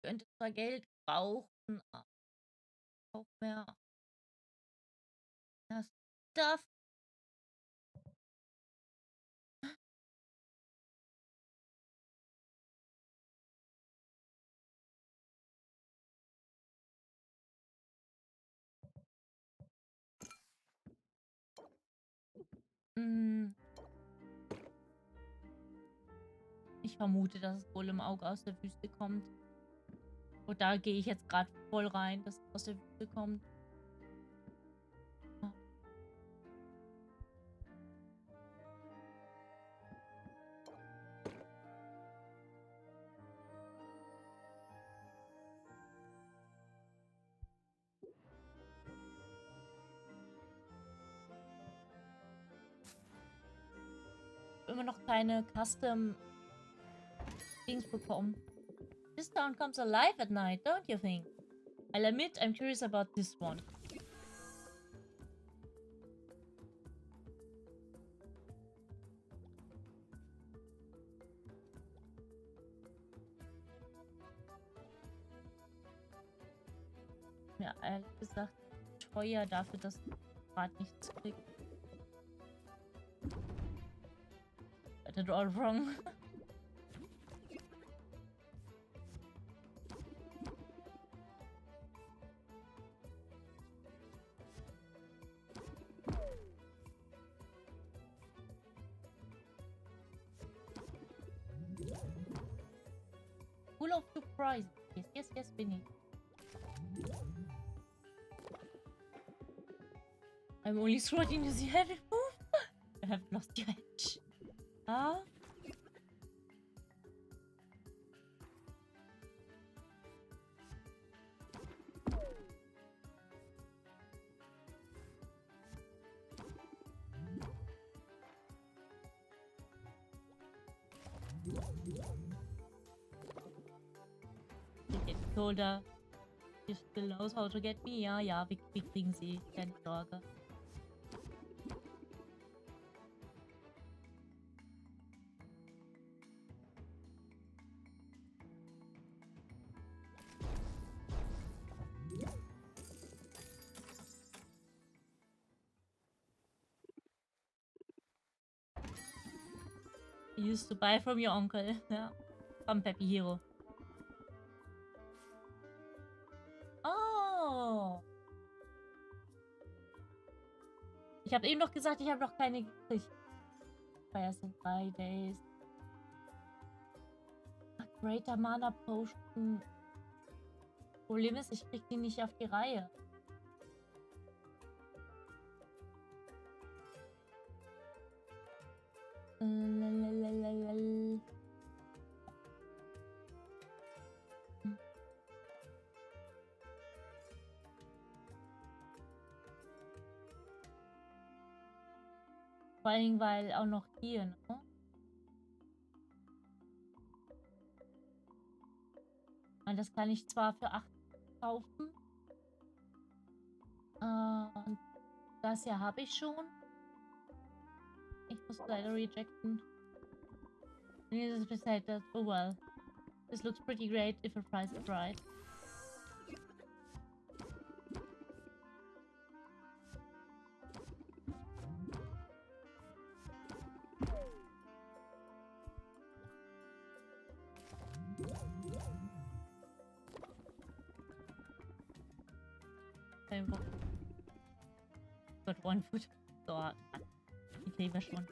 Könnte zwar Geld brauchen, aber auch mehr Stuff. Ich vermute, dass es wohl im Auge aus der Wüste kommt. Und da gehe ich jetzt gerade voll rein, dass es aus der Wüste kommt. Ja. Immer noch keine Custom Dings bekommen. This town comes alive at night, don't you think? I'll admit I'm curious about this one. Ja, ehrlich gesagt, teuer dafür, dass gerade nichts kriegt. I did all wrong. Full of surprises. Yes, bin ich. I'm only scrolling to see how it move. I have lost your edge. Ah. Oder you still knows how to get me. Ja, wir kriegen sie. Keine Sorge. You used to buy from your uncle. Ja. From Peppy Hero. Oh. Ich habe eben noch gesagt, ich habe noch keine gekriegt. Fires in 3 days. Greater Mana Potion. Problem ist, ich krieg die nicht auf die Reihe. Vor allen Dingen, weil auch noch hier, ne? Und das kann ich zwar für 8 kaufen. Und das hier habe ich schon. Ich muss leider rejecten. Needless to say that, oh well. This looks pretty great if the price is right. Got 1 foot. So, die kriegen wir schon.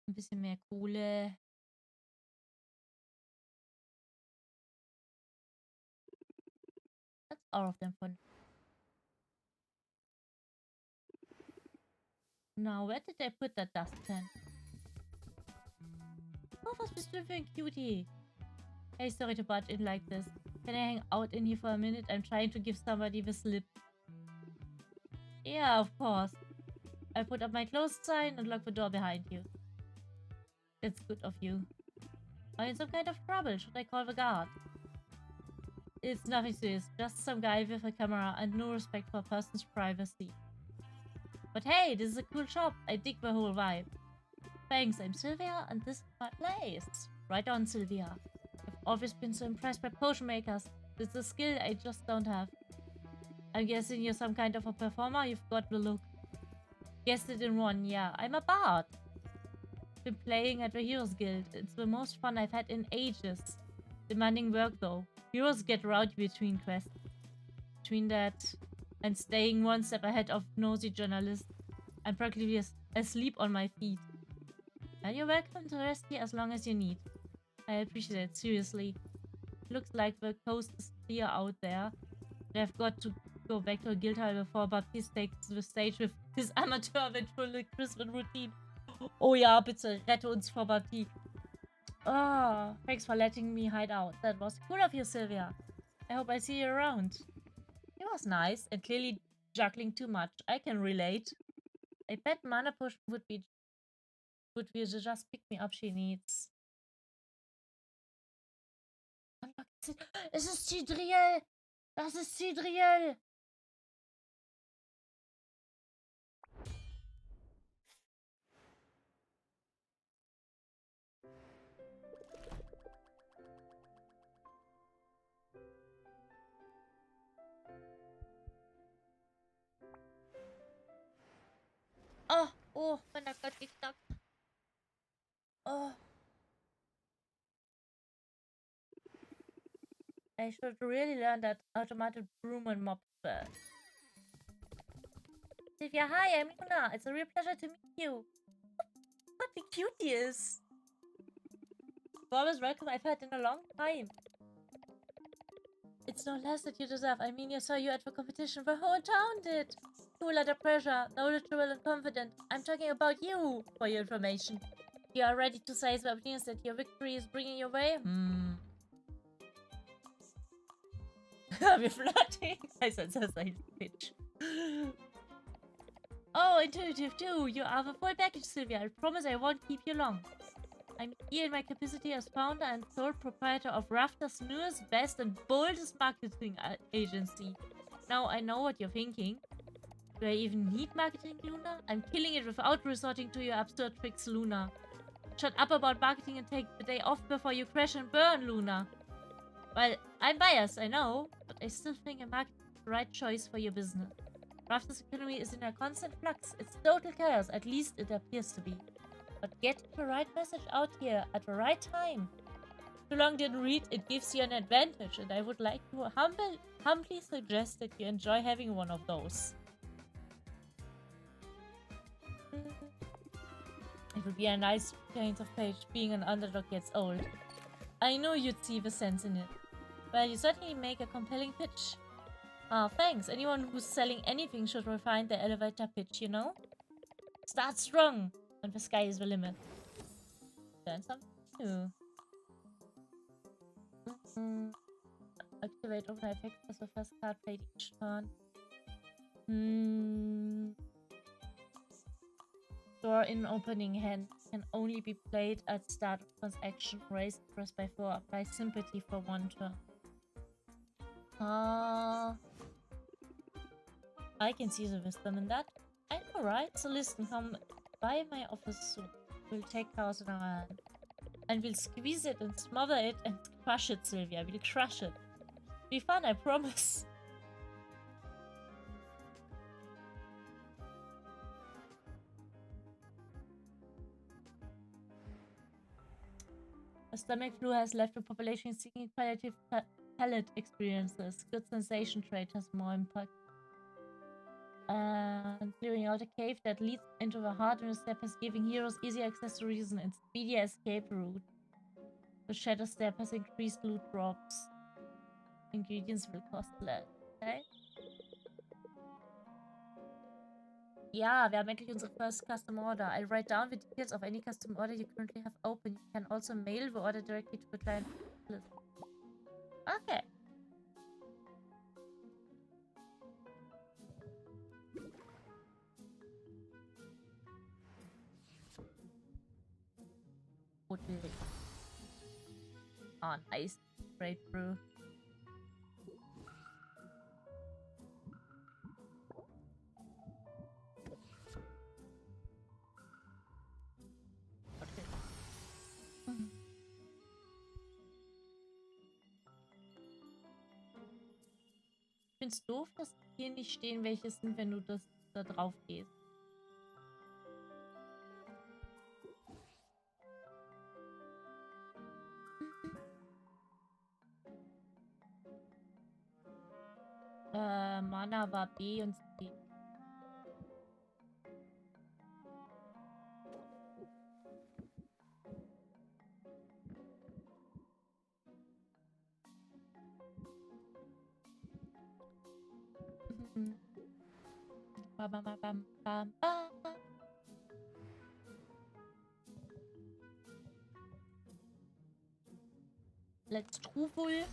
Ein bisschen mehr Kohle. That's all of them fun. Now, where did I put that dustpan? Oh, was bist du für ein Cutie? Hey, sorry to butt in like this. Can I hang out in here for a minute? I'm trying to give somebody the slip. Yeah, of course. I put up my closed sign and lock the door behind you. That's good of you. Are you in some kind of trouble? Should I call the guard? It's nothing serious. Just some guy with a camera and no respect for a person's privacy. But hey, this is a cool shop. I dig the whole vibe. Thanks, I'm Sylvia and this is my place. Right on, Sylvia. I've always been so impressed by potion makers. It's a skill I just don't have. I'm guessing you're some kind of a performer. You've got the look. Guessed it in one, yeah. I'm a bard. Been playing at the Heroes Guild. It's the most fun I've had in ages. Demanding work though. Heroes get rowdy between quests. Between that and staying one step ahead of nosy journalists, I'm practically asleep on my feet. And you're welcome to rest here as long as you need. I appreciate it, seriously. Looks like the coast is clear out there. I've got to go back to a guild hall before Baptiste takes the stage with his amateur ventriloquism routine. Oh ja, bitte, rette uns vor Baptiste. Oh, thanks for letting me hide out. That was cool of you, Sylvia. I hope I see you around. It was nice and clearly juggling too much. I can relate. I bet mana potion would be just pick me up she needs. Es ist Cidriel! Das ist Cidriel! Oh, mein Nacken hat geknackt. Oh. I should really learn that automated broom and mop first. Sylvia, hi, I'm Luna. It's a real pleasure to meet you. What the cutie is. Always welcome I've had in a long time. It's no less that you deserve. I mean, I saw you at the competition. The whole town did. Cool under pressure, knowledgeable and confident. I'm talking about you, for your information. You are ready to seize the opportunities that your victory is bringing your way? We're flirting. I said that's a pitch. Oh, intuitive too. You have a full package, Sylvia. I promise I won't keep you long. I'm here in my capacity as founder and sole proprietor of Rafter's newest, best, and boldest marketing agency. Now I know what you're thinking. Do I even need marketing, Luna? I'm killing it without resorting to your absurd tricks, Luna. Shut up about marketing and take the day off before you crash and burn, Luna. Well, I'm biased, I know, but I still think a marketing is the right choice for your business. Rafter's economy is in a constant flux. It's total chaos, at least it appears to be. But get the right message out here at the right time. Too long didn't read, it gives you an advantage, and I would like to humbly suggest that you enjoy having one of those. It would be a nice change of page. Being an underdog gets old. I knew you'd see the sense in it. Well, you certainly make a compelling pitch. Ah, thanks. Anyone who's selling anything should refine their elevator pitch, you know? Start strong, and the sky is the limit. Learn something new. Activate open effects as the first card played each turn. Door in opening hand can only be played at start of transaction. Raise press by 4. Apply sympathy for 1 turn. I can see the wisdom in that. I know, right? So listen, come by my office soon. We'll take chaos in our hand. And we'll squeeze it and smother it and crush it, Sylvia. We'll crush it. Be fun, I promise. A stomach flu has left the population seeking palliative palate experiences. Good sensation trait has more impact. And clearing out a cave that leads into the heart of the step is giving heroes easy access to reason and speedier escape route. The shadow step has increased loot drops. Ingredients will cost less. Okay. Ja, wir haben endlich unsere first custom order. I'll write down the details of any custom order you currently have open. You can also mail the order directly to the client list. Okay. Oh, nice. Breakthrough. Ich find's doof, dass hier nicht stehen, welche sind, wenn du das da drauf gehst. Mana war B und C. Bam, bam, bam, bam, bam. Let's Trufel.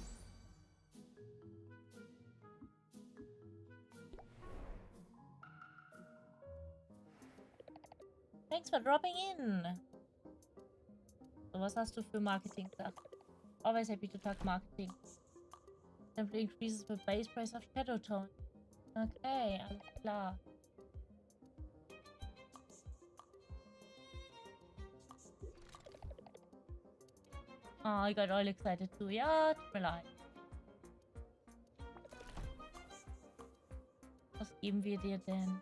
Thanks for dropping in. So, was hast du für Marketing gesagt? Always happy to talk marketing. Simply increases the base price of Shadow Tone. Okay, alles klar. Oh, I got all excited too. Ja, tut mir leid. Was geben wir dir denn?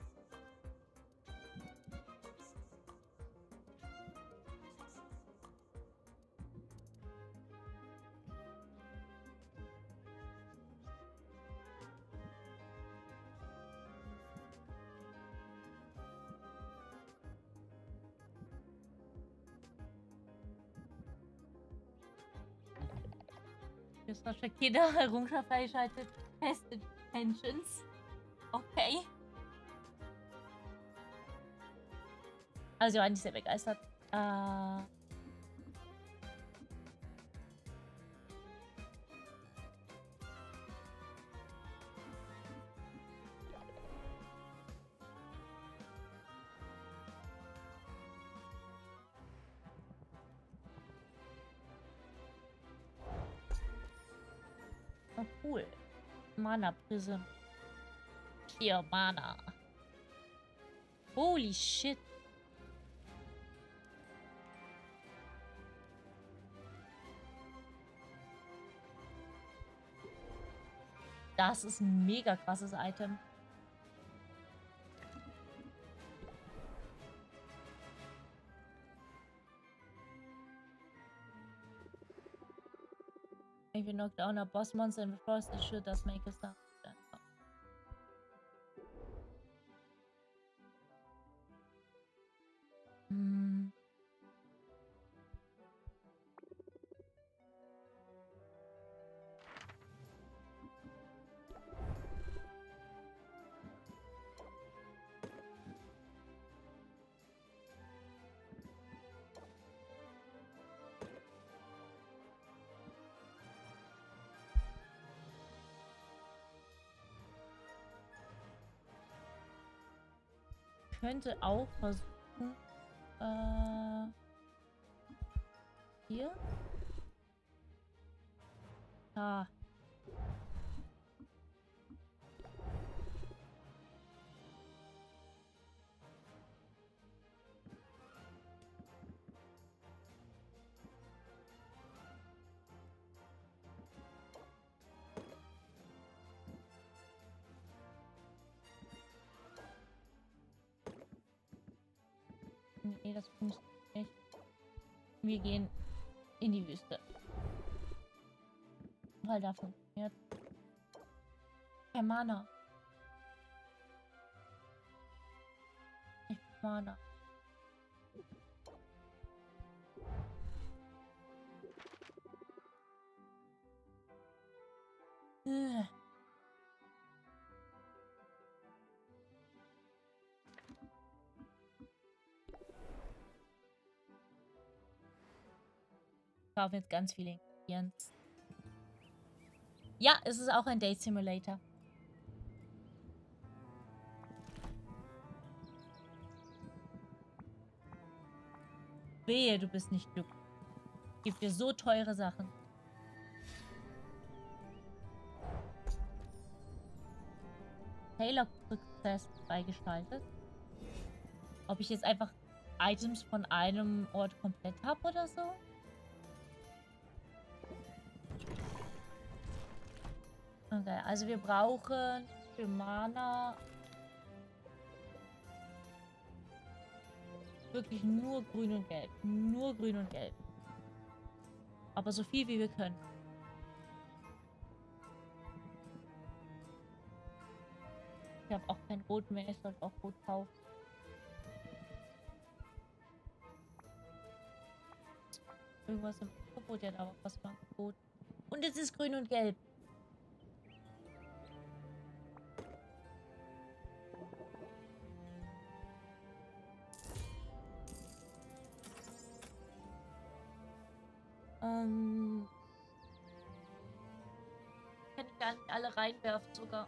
Jetzt noch jede Errungenschaft freischaltet. Test Intentions. Okay. Also, ich war nicht sehr begeistert. Oh, cool. Mana Prism. 4 Mana. Holy shit. Das ist ein mega krasses Item. If you knock down a boss monster in the forest, it sure does make a sound. Hm. Könnte auch versuchen, hier. Ah. Nee, das funktioniert nicht. Wir gehen in die Wüste. Weil da funktioniert. Kein Mana. Nicht Mana. Ich kaufe jetzt ganz viele Ingredients. Ja, es ist auch ein Date Simulator. Wehe, du bist nicht glücklich. Gibt dir so teure Sachen. Taylor Prozess freigeschaltet. Ob ich jetzt einfach Items von einem Ort komplett habe oder so? Okay, also wir brauchen für Mana wirklich nur grün und gelb. Nur grün und gelb. Aber so viel wie wir können. Ich habe auch kein Rot mehr, ich sollte auch Rot kaufen. Irgendwas im Angebot, ja, aber was war Angebot? Und es ist grün und gelb. Kann ich gar nicht alle reinwerfen sogar.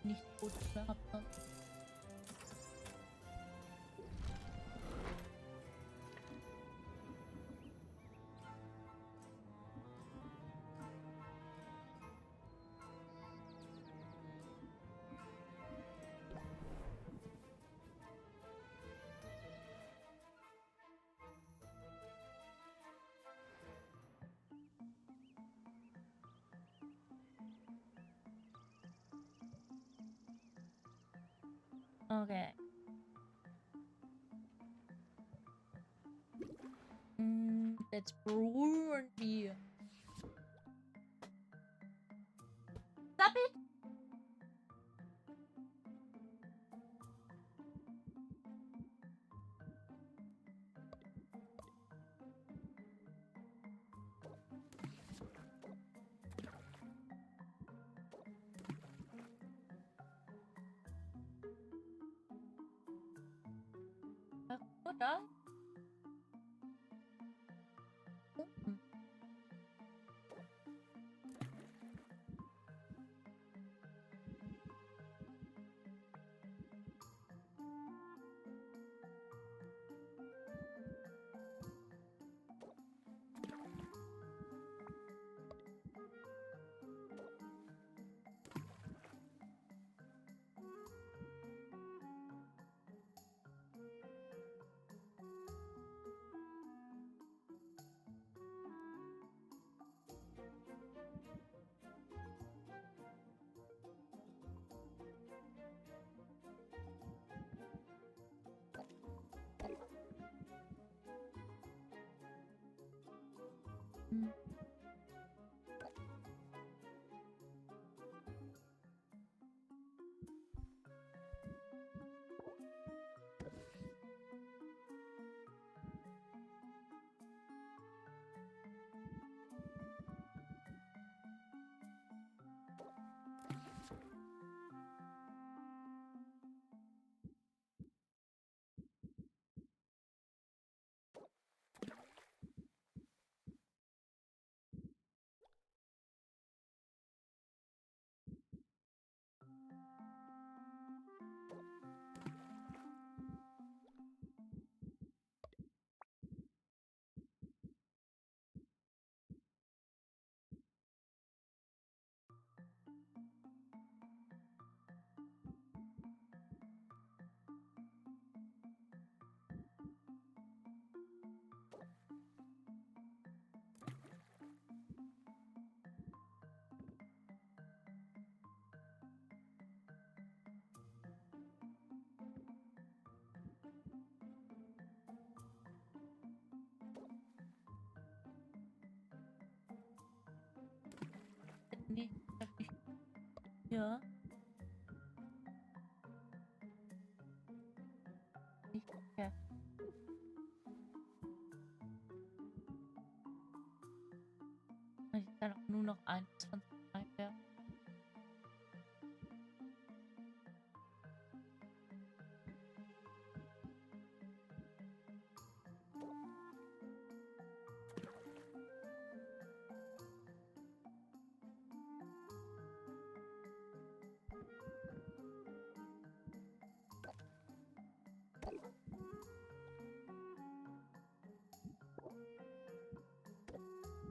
Nicht gut gehabt hat. Okay. Let's brew and beer. Stop it! Oder? Nee, hab ich. Ja. Nicht ja. Ich kann auch nur noch 21 ja.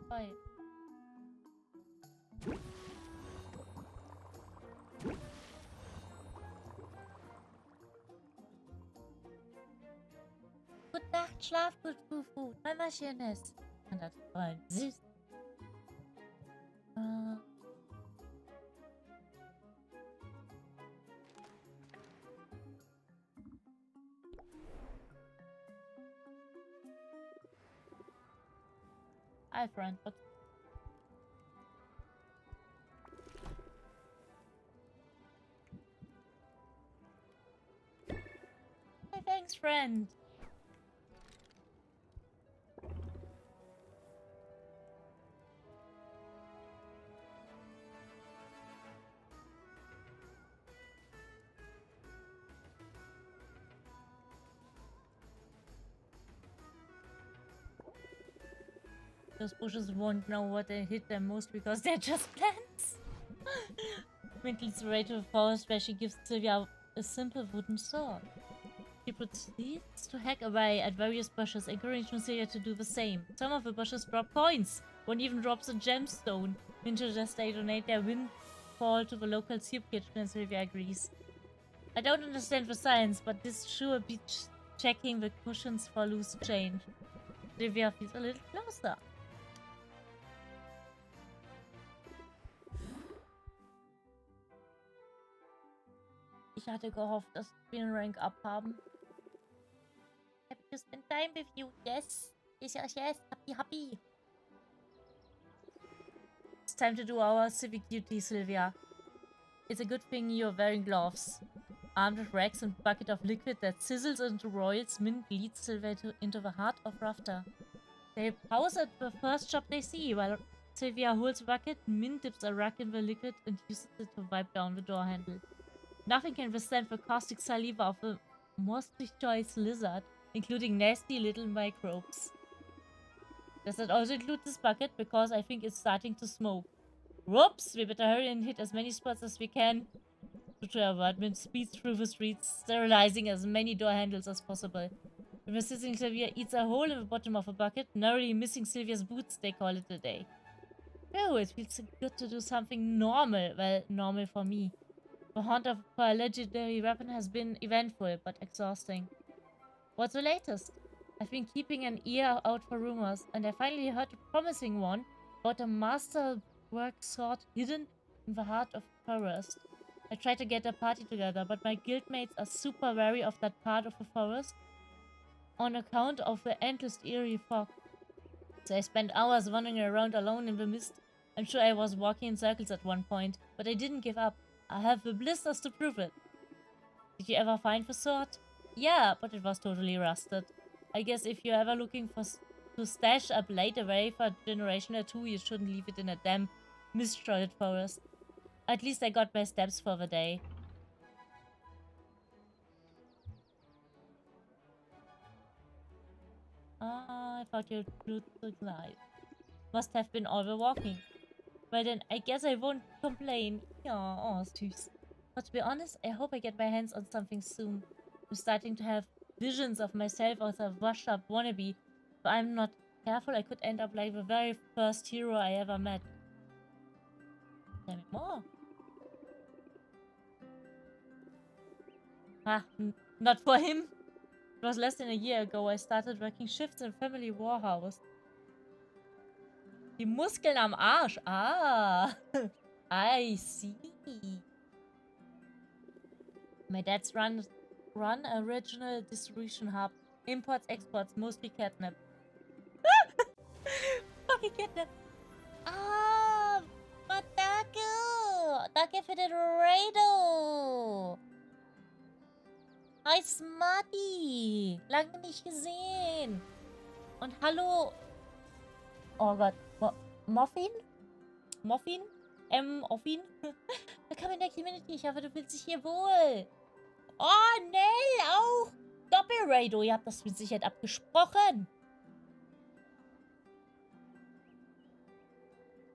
Bye. Gute Nacht, schlaf gut, Fufu. Mama schönes. Und das war süß. Hi, friend. What? Hey, thanks, friend. Those bushes won't know what they hit them most because they're just plants. Mint leads the way to a forest where she gives Sylvia a simple wooden sword. She proceeds to hack away at various bushes, encouraging Sylvia to do the same. Some of the bushes drop coins. One even drops a gemstone. Mint suggests they donate their windfall to the local soup kitchen, and Sylvia agrees. I don't understand the science, but this sure beats checking the cushions for loose change. Sylvia feels a little closer. Ich hatte gehofft, dass wir einen Rank-Up haben. Have you spent time with you? Yes. Yes, yes, yes. Happy, happy. It's time to do our civic duty, Sylvia. It's a good thing you're wearing gloves. Armed with racks and bucket of liquid that sizzles and roils, Mint leads Sylvia into the heart of Rafter. They pause at the first shop they see, while Sylvia holds a bucket, Mint dips a rack in the liquid and uses it to wipe down the door handle. Nothing can withstand the caustic saliva of a monstrous lizard, including nasty little microbes. Does that also include this bucket? Because I think it's starting to smoke. Whoops! We better hurry and hit as many spots as we can. To avoid Mint speeds through the streets, sterilizing as many door handles as possible. When resisting Sylvia eats a hole in the bottom of a bucket, narrowly missing Sylvia's boots, they call it a day. Oh, it feels so good to do something normal. Well, normal for me. The hunt for a legendary weapon has been eventful, but exhausting. What's the latest? I've been keeping an ear out for rumors, and I finally heard a promising one about a masterwork sword hidden in the heart of the forest. I tried to get a party together, but my guildmates are super wary of that part of the forest on account of the endless eerie fog. So I spent hours wandering around alone in the mist. I'm sure I was walking in circles at one point, but I didn't give up. I have the blisters to prove it. Did you ever find the sword? Yeah, but it was totally rusted. I guess if you're ever looking to stash a blade away for a generation or two, you shouldn't leave it in a damp, mist-shrouded forest. At least I got my steps for the day. I thought you'd include the glide. Must have been all the walking. Well then, I guess I won't complain. Yeah, oh, süß. But to be honest, I hope I get my hands on something soon. I'm starting to have visions of myself as a washed-up wannabe. If I'm not careful, I could end up like the very first hero I ever met. Tell me more. Ah, not for him. It was less than a year ago I started working shifts in family warehouse. Die Muskeln am Arsch. Ah, I see. My dad's run a regional distribution hub. Imports, exports, mostly catnip. Fucking catnip. Ah, Mataku. Danke für den Rado. Hi, Smarty. Lange nicht gesehen. Und hallo. Oh Gott. Muffin? Muffin? Muffin? Willkommen in der Community. Ich hoffe, du fühlst dich hier wohl. Oh, Nell auch. Doppelrado. Ihr habt das mit Sicherheit abgesprochen.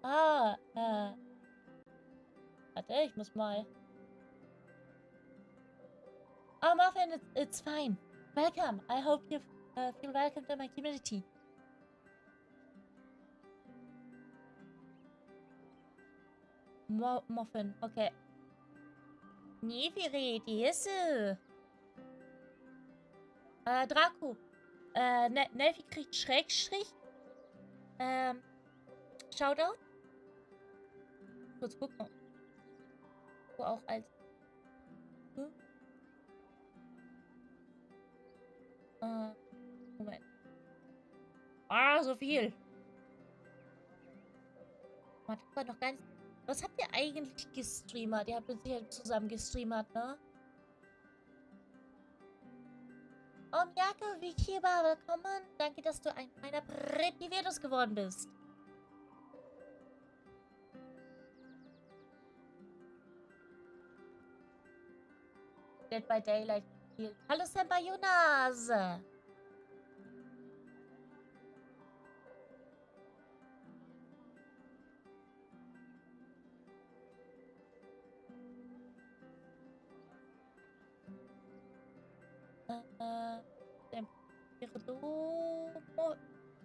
Ah, warte, ich muss mal. Oh, Muffin, it's fine. Welcome. I hope you feel welcome to my community. Muffin, okay. Nee, wie redest du? Draco. Nelfi kriegt Schrägstrich. Shoutout. Kurz gucken. Wo auch als. Moment. Ah, so viel. Man hat noch ganz. Was habt ihr eigentlich gestreamert? Ihr habt uns sicher zusammen gestreamert, ne? Oh, Miyako, Vtuber, willkommen. Danke, dass du ein meiner Prätivirus geworden bist. Dead by Daylight. Hallo, Senpai Jonas.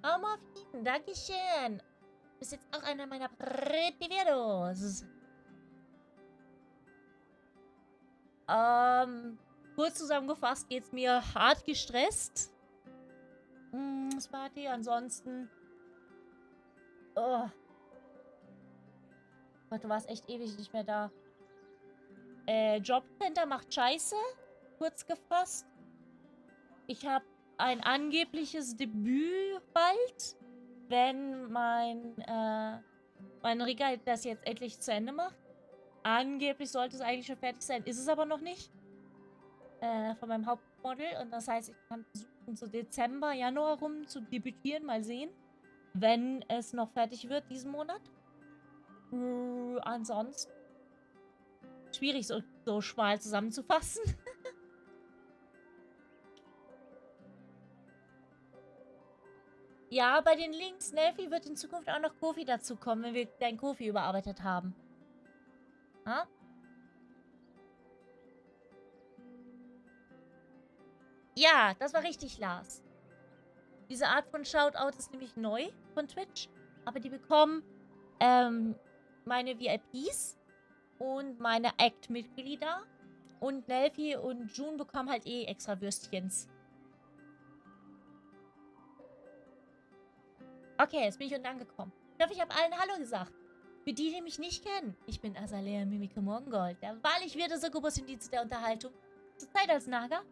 Oh, Morphin, Dankeschön. Du bist jetzt auch einer meiner Prätivirus. Kurz zusammengefasst geht's mir hart gestresst. Smarty, ansonsten. Oh. Gott, du warst echt ewig nicht mehr da. Jobcenter macht Scheiße. Kurz gefasst. Ich habe ein angebliches Debüt bald, wenn mein Regal das jetzt endlich zu Ende macht. Angeblich sollte es eigentlich schon fertig sein, ist es aber noch nicht. Von meinem Hauptmodel. Und das heißt, ich kann versuchen, so Dezember, Januar rum zu debütieren. Mal sehen, wenn es noch fertig wird diesen Monat. Ansonsten schwierig so schmal zusammenzufassen. Ja, bei den Links, Nelfi wird in Zukunft auch noch Kofi dazu kommen, wenn wir dein Kofi überarbeitet haben. Ha? Ja, das war richtig, Lars. Diese Art von Shoutout ist nämlich neu von Twitch. Aber die bekommen meine VIPs und meine Act-Mitglieder. Und Nelfi und June bekommen halt eh extra Würstchens. Okay, jetzt bin ich unten angekommen. Ich hoffe, ich habe allen Hallo gesagt. Für die, die mich nicht kennen, ich bin Azalea Mimiko Morgengold, der WahrlichWeird Succubus im Dienste der Unterhaltung. Zurzeit als Naga.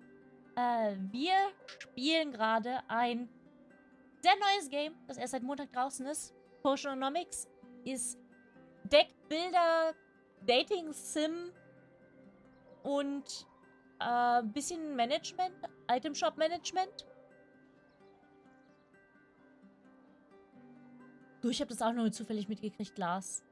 Wir spielen gerade ein sehr neues Game, das erst seit Montag draußen ist. Potionomics ist Deckbilder, Dating-Sim und bisschen Management, Item-Shop-Management. Du, ich habe das auch nur zufällig mitgekriegt, Lars.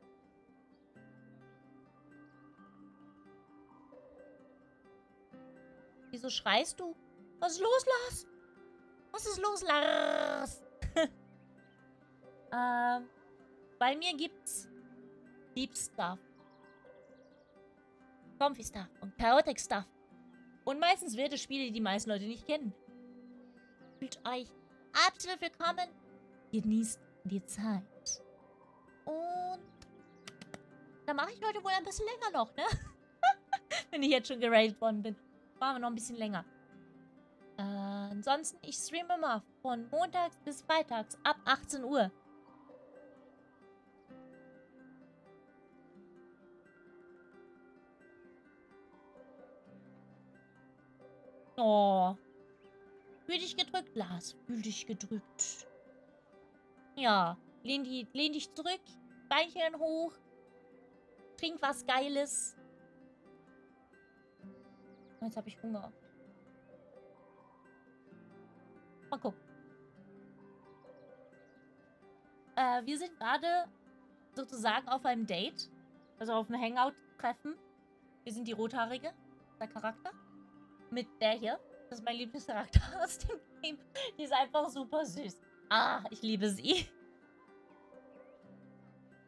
Wieso schreist du? Was ist los, Lars? Was ist los, Lars? Bei mir gibt's Deep Stuff, Comfy Stuff und Chaotic Stuff. Und meistens wilde Spiele, die die meisten Leute nicht kennen. Fühlt euch absolut willkommen. Genießt die Zeit. Und dann mache ich heute wohl ein bisschen länger noch, ne? Wenn ich jetzt schon geratet worden bin. Machen wir noch ein bisschen länger. Ansonsten, ich streame immer von montags bis freitags ab 18 Uhr. Oh. Fühl dich gedrückt, Lars. Fühl dich gedrückt. Ja. Lehn dich zurück. Beinchen hoch. Trink was Geiles. Jetzt habe ich Hunger. Mal gucken. Wir sind gerade sozusagen auf einem Date. Also auf einem Hangout-Treffen. Wir sind die Rothaarige. Der Charakter. Mit der hier. Das ist mein Lieblingscharakter aus dem Game. Die ist einfach super süß. Ah, ich liebe sie.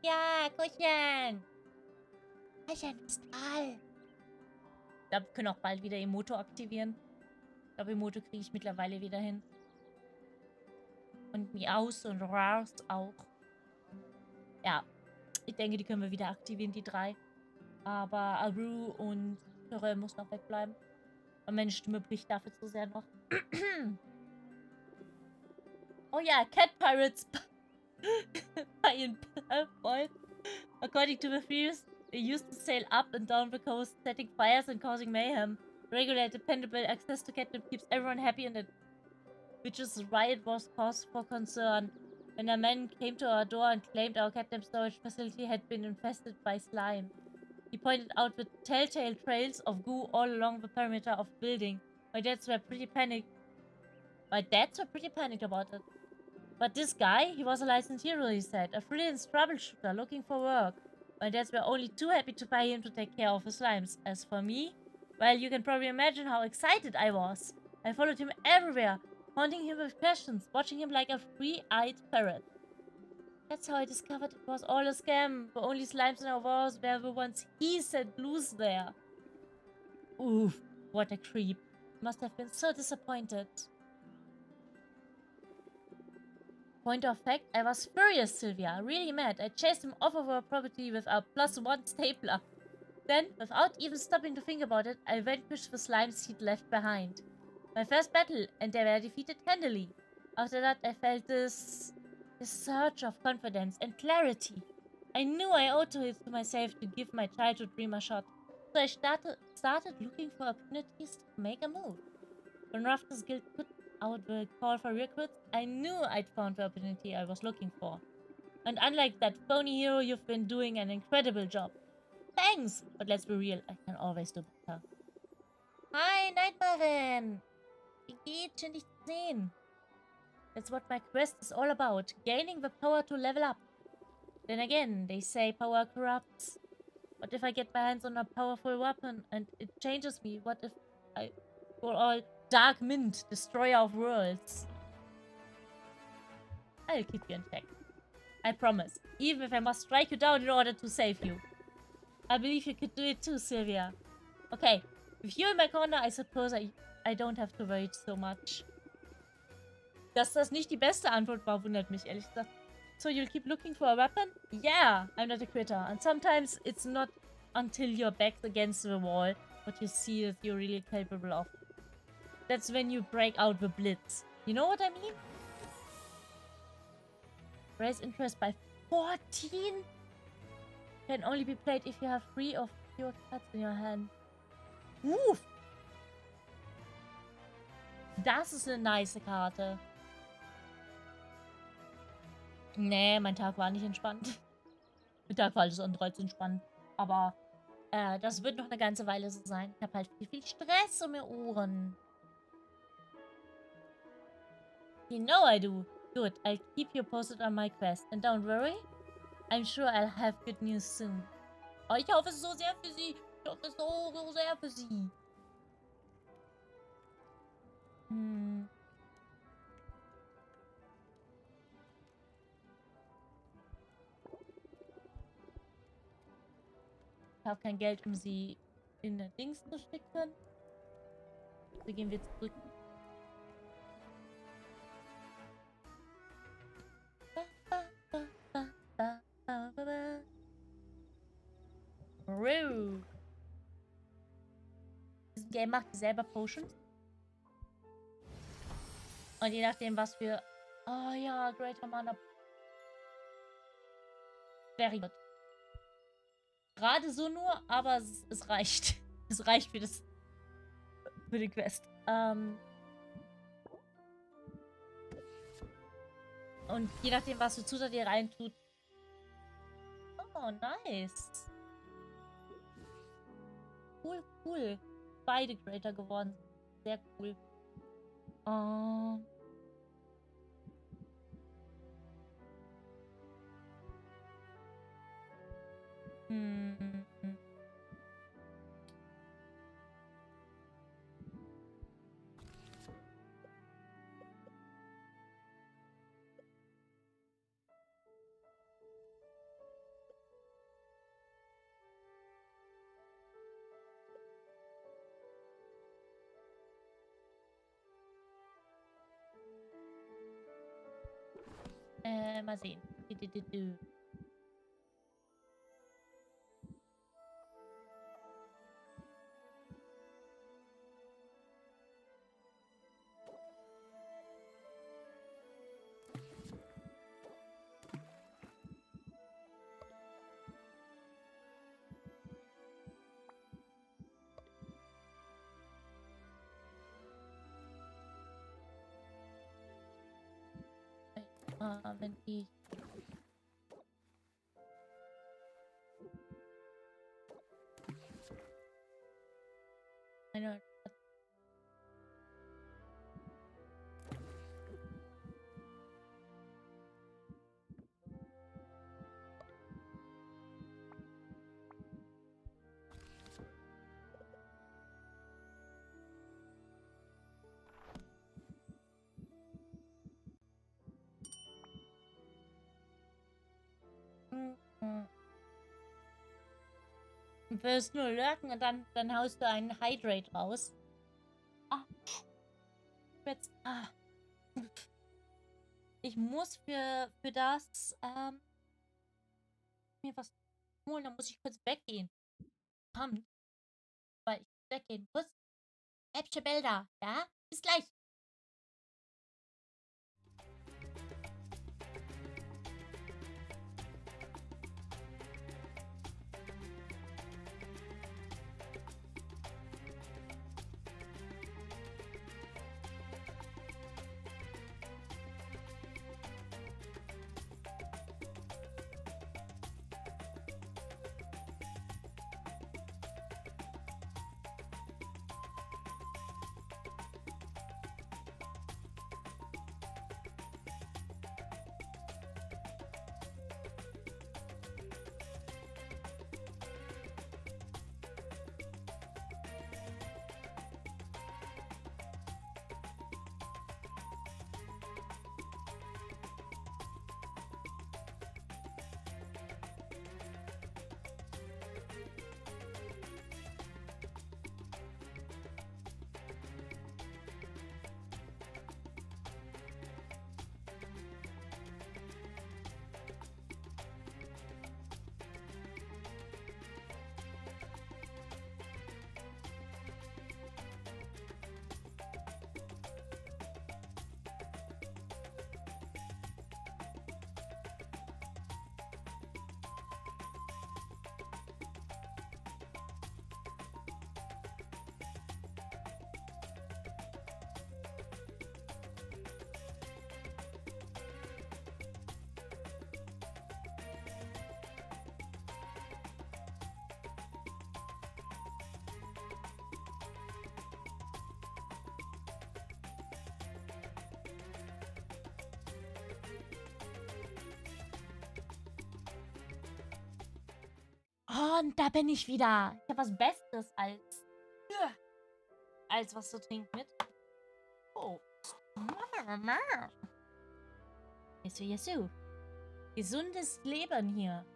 Ja, Kuchen. Kuchen ist toll. Ich glaube, wir können auch bald wieder Emoto aktivieren. Ich glaube, Emoto kriege ich mittlerweile wieder hin. Und Miaus und Rars auch. Ja, ich denke, die können wir wieder aktivieren, die drei. Aber Aru und Töre muss noch wegbleiben. Und meine Stimme bricht dafür zu sehr noch. Oh ja, Cat Pirates. According to the fears, they used to sail up and down the coast, setting fires and causing mayhem. Regular, dependable access to catnip keeps everyone happy, and that witch's riot was cause for concern. When a man came to our door and claimed our catnip storage facility had been infested by slime. He pointed out the telltale trails of goo all along the perimeter of the building. My dads were pretty panicked about it. But this guy, he was a licensed hero, he said. A freelance troubleshooter looking for work. My dads were only too happy to pay him to take care of the slimes. As for me, well, you can probably imagine how excited I was. I followed him everywhere, haunting him with questions, watching him like a three-eyed parrot. That's how I discovered it was all a scam. The only slimes in our walls were the ones he set loose there. Oof, what a creep. Must have been so disappointed. Point of fact, I was furious, Sylvia. Really mad. I chased him off of our property with our +1 stapler. Then, without even stopping to think about it, I vanquished the slimes he'd left behind. My first battle, and they were defeated handily. After that, I felt this surge of confidence and clarity. I knew I owed it to myself to give my childhood dream a shot. So I started looking for opportunities to make a move. When Rafter's guild out the call for recruits, I knew I'd found the opportunity I was looking for. And unlike that phony hero, you've been doing an incredible job. Thanks! But let's be real, I can always do better. Hi, Nightmarin! Wie geht's? Schön dich zu sehen. That's what my quest is all about. Gaining the power to level up. Then again, they say power corrupts. What if I get my hands on a powerful weapon and it changes me? What if I go all Dark Mint, destroyer of worlds? I'll keep you in check. I promise. Even if I must strike you down in order to save you. I believe you could do it too, Sylvia. Okay, with you in my corner, I suppose I don't have to worry so much. Dass das nicht die beste Antwort war, wundert mich, ehrlich gesagt. So you'll keep looking for a weapon? Yeah, I'm not a quitter. And sometimes it's not until your back's against the wall what you see that you're really capable of. That's when you break out the blitz. You know what I mean? Raise interest by 14? Can only be played if you have 3 or fewer cards in your hand. Uff! Das ist eine nice Karte. Nee, mein Tag war nicht entspannt. Mein Tag war alles andere als entspannt. Aber das wird noch eine ganze Weile so sein. Ich habe halt viel Stress um die Ohren. You know I do. Good, I'll keep you posted on my quest. And don't worry, I'm sure I'll have good news soon. Oh, ich hoffe es so sehr für sie. Ich hoffe es so sehr für sie. Ich habe kein Geld, um sie in den Dings zu schicken. So gehen wir zurück. Dieses Game macht selber Potions. Und je nachdem, was für... Oh ja, Greater Mana. Very good. Gerade so nur, aber es reicht. Es reicht für das... für die Quest. Und je nachdem, was für Zutat ihr reintut. Oh, nice. Cool, cool. Beide Greater geworden. Sehr cool. Mal sehen. Wenn ich... Eine... Du willst nur lurken und dann haust du einen Hydrate raus. Ah. Jetzt, Ich muss für das mir was holen, dann muss ich kurz weggehen. Kommt, weil ich weggehen muss. Hübsche Bilder, ja? Bis gleich. Und da bin ich wieder. Ich habe was Besseres als was zu trinken mit. Oh. Jesu, Jesu. Gesundes Leben hier.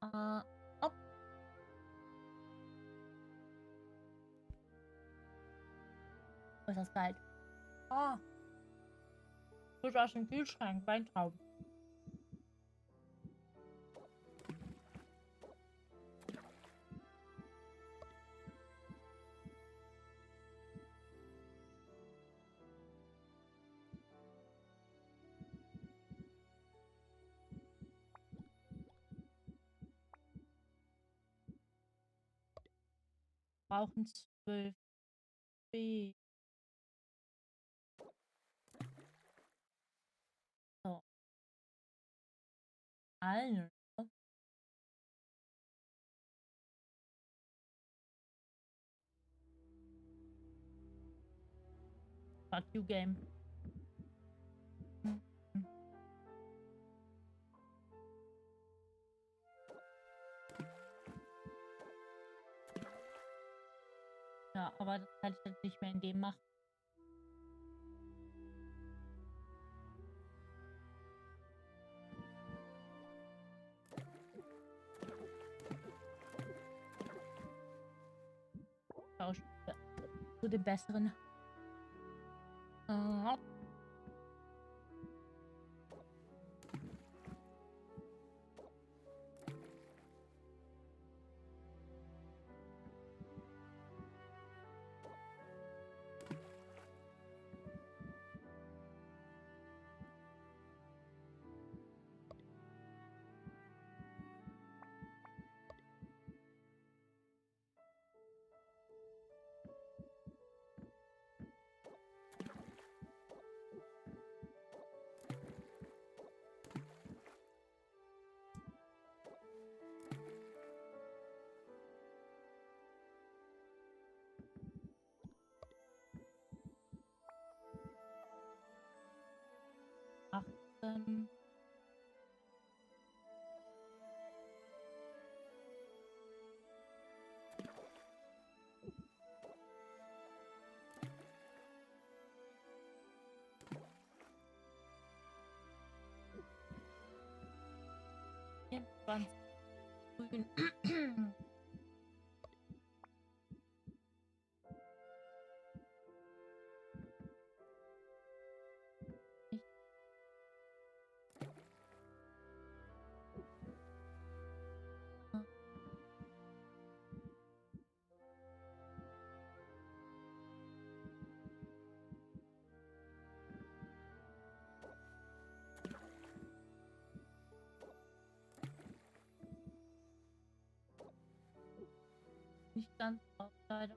Oh. Oh, ist das kalt. Oh. Frisch aus dem Kühlschrank. Weintrauben. Brauchen 12b. So. Alter. Fuck you, game. Ja, aber das kann ich jetzt nicht mehr in dem machen. Tausch zu dem besseren. Achten. Grün. Nicht ganz drauf, leider.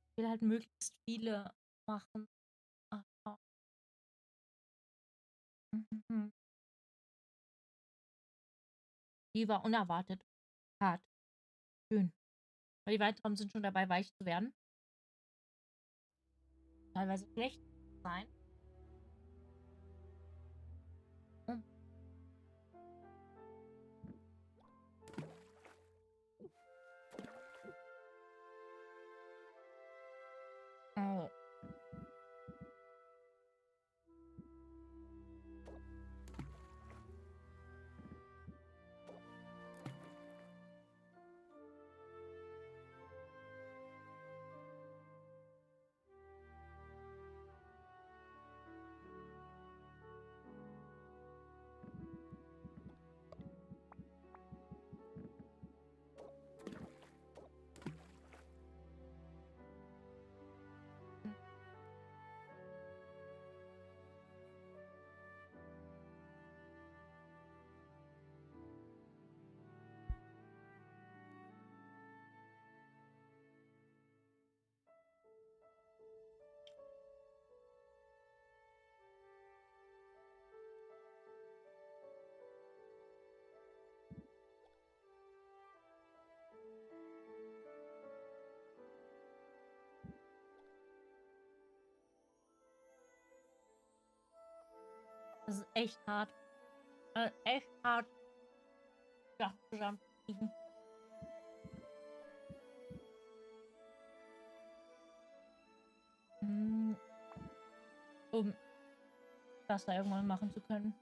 Ich will halt möglichst viele machen. Ach, oh. Die war unerwartet hart. Schön. Weil die Weintrauben sind schon dabei, weich zu werden. Teilweise schlecht sein. Oh. Das ist echt hart. Echt hart. Ja, zusammenkriegen. Um das da irgendwann machen zu können.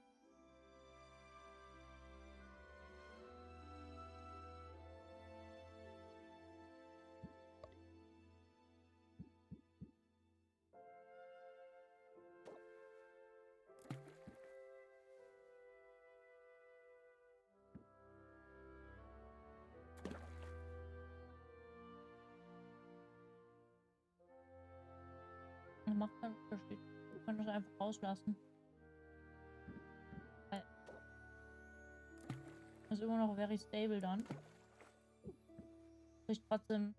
Macht keinen Unterschied. Wir können das einfach rauslassen. Das ist immer noch very stable dann. Kriegt trotzdem.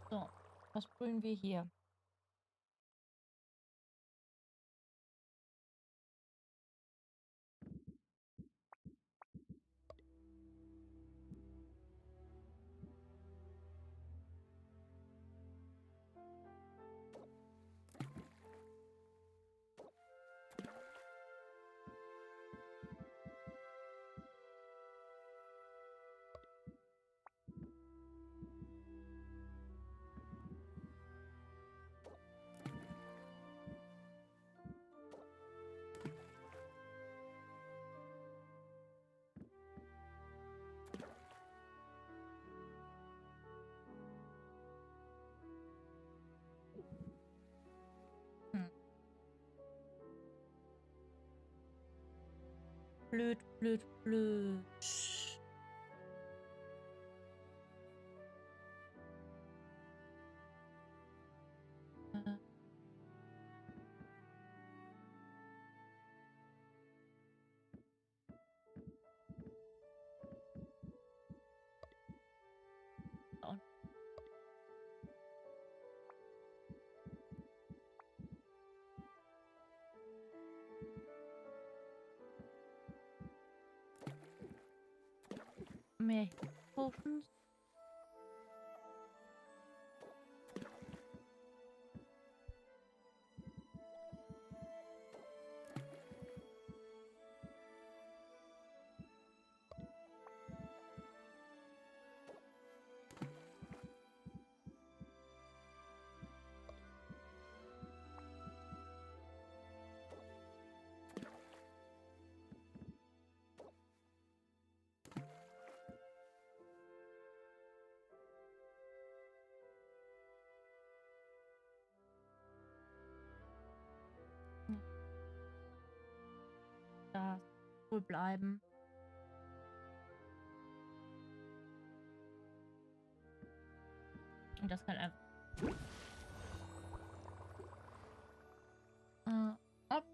So, was brüllen wir hier? Blöd, blöd, blöd. Mehr Potions. Da wohl bleiben. Und das kann einfach. Ab.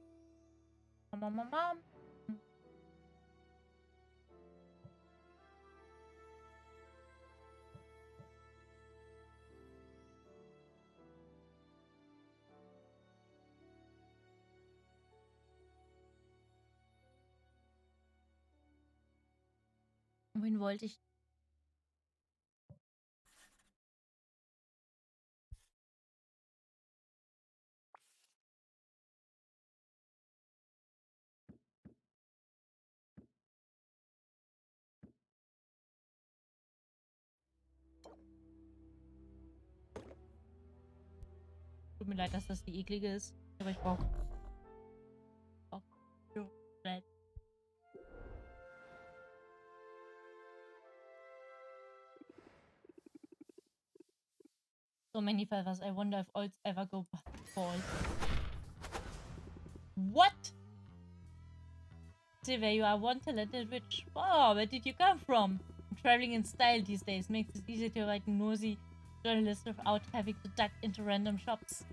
Mama. Wohin wollte ich? Tut mir leid, dass das die eklige ist, aber ich brauche. So many feathers. I wonder if olds ever go bald. What? Silver, you are one talented witch. Oh, where did you come from? I'm traveling in style these days. Makes it easy to write nosy journalists without having to duck into random shops.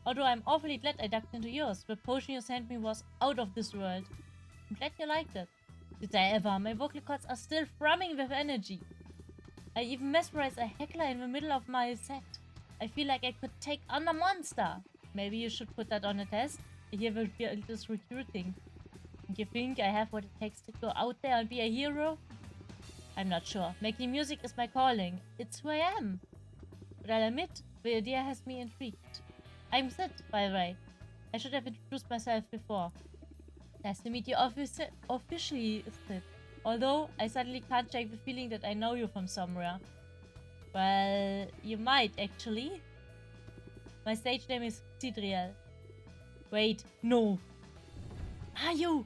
Although I'm awfully glad I ducked into yours. The potion you sent me was out of this world. I'm glad you liked it. Did I ever? My vocal cords are still thrumming with energy. I even mesmerized a heckler in the middle of my set. I feel like I could take on a monster. Maybe you should put that on a test. Here will be a little recruiting. You think I have what it takes to go out there and be a hero? I'm not sure. Making music is my calling. It's who I am. But I'll admit, the idea has me intrigued. I'm Sid, by the way. I should have introduced myself before. Nice to meet you officially, Sid. Although, I suddenly can't shake the feeling that I know you from somewhere. Well, you might, actually. My stage name is Sidriel. Wait, no. Are you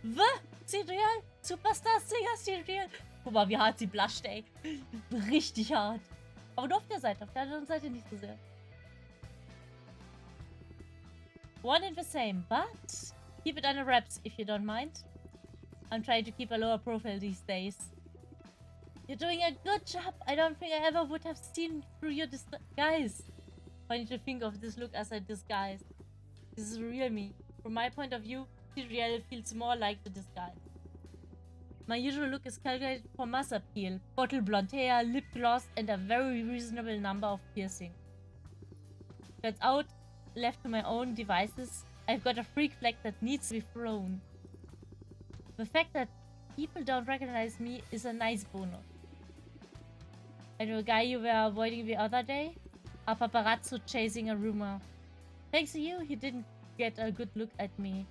the Sidriel? Superstar-Singer Sidriel? Guck mal, wie hart sie blusht, ey. Richtig hart. Aber nur auf der Seite, auf der anderen Seite nicht so sehr. One and the same, but keep it under wraps if you don't mind. I'm trying to keep a lower profile these days. You're doing a good job. I don't think I ever would have seen through your disguise. Funny to think of this look as a disguise. This is real me. From my point of view, Sidriel feels more like the disguise. My usual look is calculated for mass appeal. Bottle blonde hair, lip gloss, and a very reasonable number of piercings. That's out, left to my own devices, I've got a freak flag that needs to be thrown. The fact that people don't recognize me is a nice bonus. And the guy you were avoiding the other day? A paparazzo chasing a rumor. Thanks to you, he didn't get a good look at me.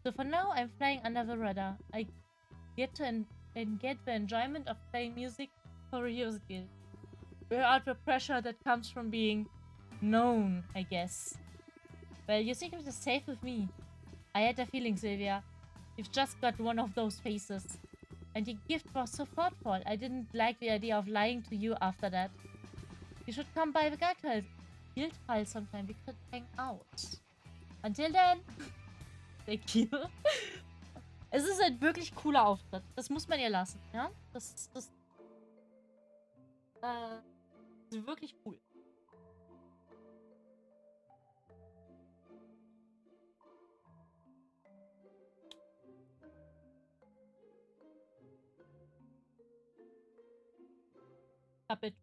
So for now, I'm flying under the radar. I get to get the enjoyment of playing music for a Heroes Guild. Without the pressure that comes from being known, I guess. Well, your secret is safe with me. I had a feeling, Sylvia. You've just got one of those faces. And your gift was so thoughtful. I didn't like the idea of lying to you after that. You should come by the guild file sometime. We could hang out. Until then... Thank you. Es ist ein wirklich cooler Auftritt. Das muss man ihr lassen, ja? Das ist wirklich cool. Puppet.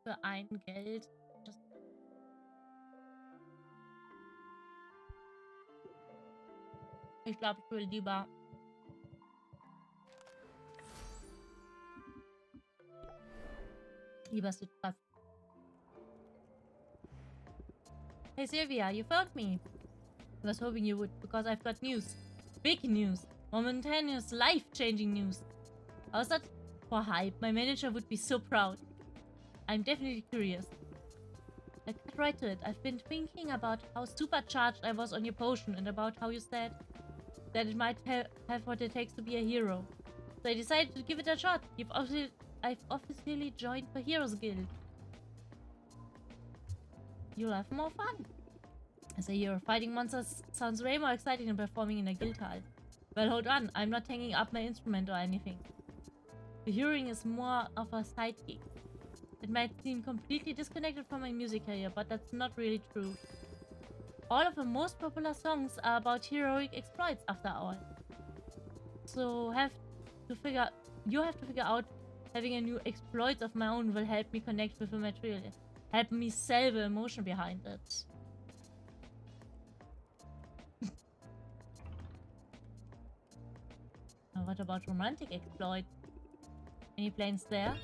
Für ein Geld. Ich glaube, ich will lieber Citrus. Hey Sylvia, you phoned me. I was hoping you would, because I've got news. Big news. Momentaneous, life-changing news. How's that for hype? My manager would be so proud. I'm definitely curious. I cut right to it. I've been thinking about how supercharged I was on your potion and about how you said that it might have what it takes to be a hero. So I decided to give it a shot. I've officially joined the Heroes Guild. You'll have more fun. As a hero, fighting monsters sounds way more exciting than performing in a guild hall. Well, hold on. I'm not hanging up my instrument or anything. The hearing is more of a side gig. It might seem completely disconnected from my music career, but that's not really true. All of the most popular songs are about heroic exploits after all. So you have to figure out having a new exploits of my own will help me connect with the material. Help me sell the emotion behind it. Now what about romantic exploits? Any plans there?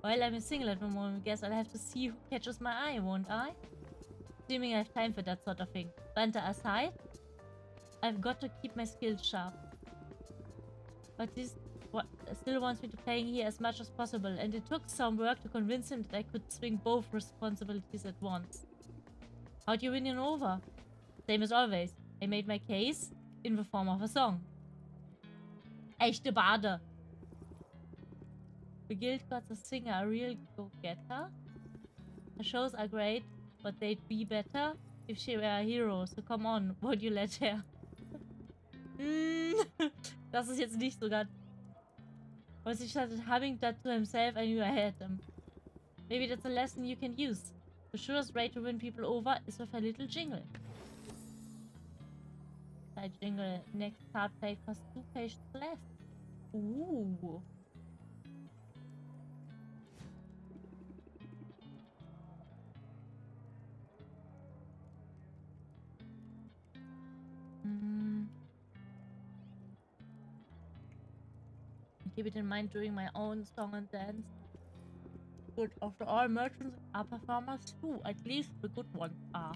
While I'm single at the moment, I guess I'll have to see who catches my eye, won't I? Assuming I have time for that sort of thing. Banter aside, I've got to keep my skills sharp. But this still wants me to play here as much as possible, and it took some work to convince him that I could swing both responsibilities at once. How'd you win him over? Same as always. I made my case in the form of a song. Echte Bade. The guild got a singer, a real go-getter. The shows are great, but they'd be better if she were a hero. So come on, won't you let her? Das ist jetzt nicht so ganz. Once he started humming that to himself, I knew I had them. Maybe that's a lesson you can use. The surest way to win people over is with a little jingle. Side jingle. Next card play costs 2 patience less. Ooh. Keep it in mind during my own song and dance. Good, after all, merchants are performers too. At least the good ones are.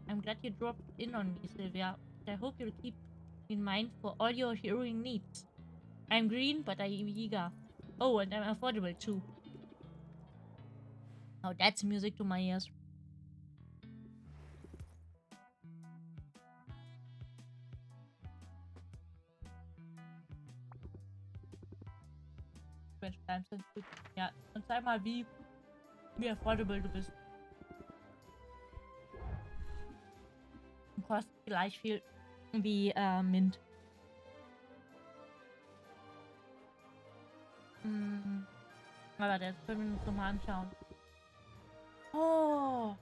I'm glad you dropped in on me, Sylvia. I hope you'll keep in mind for all your heroing needs. I'm green, but I'm eager. Oh, and I'm affordable too. Oh, that's music to my ears. Ja, und sag mal, wie affordable du bist. Und kostet gleich viel wie Mint. Aber das können wir uns nochmal anschauen. Oh!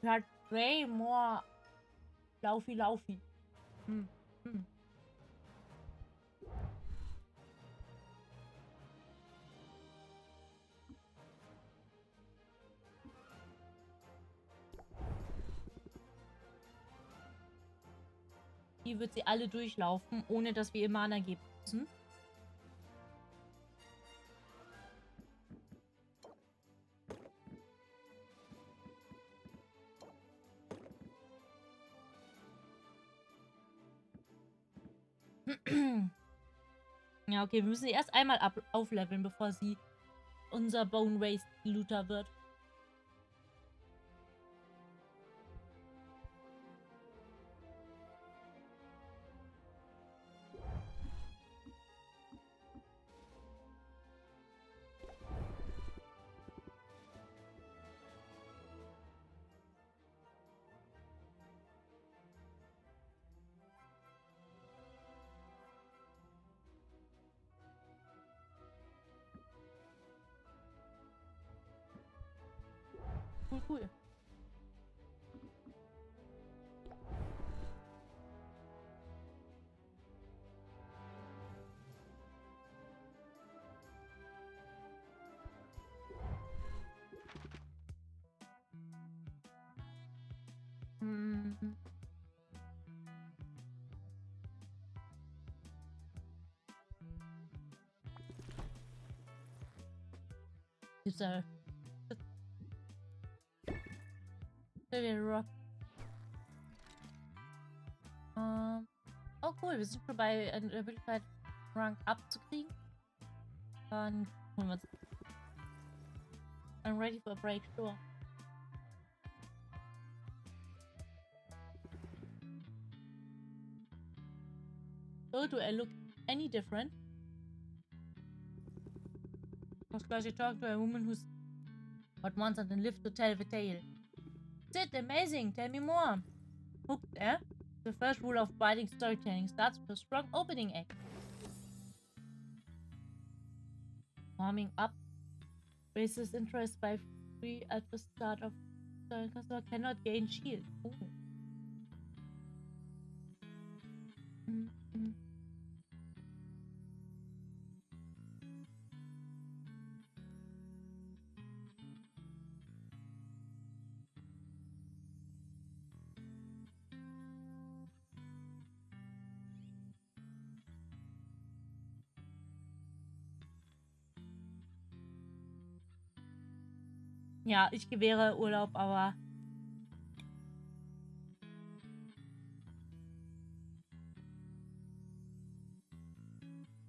It had way more laufy. Die wird sie alle durchlaufen, ohne dass wir ihr Mana geben müssen. Ja, okay, wir müssen sie erst einmal aufleveln, bevor sie unser Bone Waste Looter wird. Cool. Dieser Rock. Oh cool, wir sind schon bei der Möglichkeit, Rank abzukriegen. Dann holen wir uns. I'm ready for a break, sure. So, do I look any different? Because you talk to a woman who's but once and then lived to tell the tale. Sid, amazing, tell me more. Hooked, eh? The first rule of biting storytelling starts with a strong opening act. Warming up raises interest by 3 at the start of the customer cannot gain shield. Ooh. Ja, ich gewähre Urlaub, aber...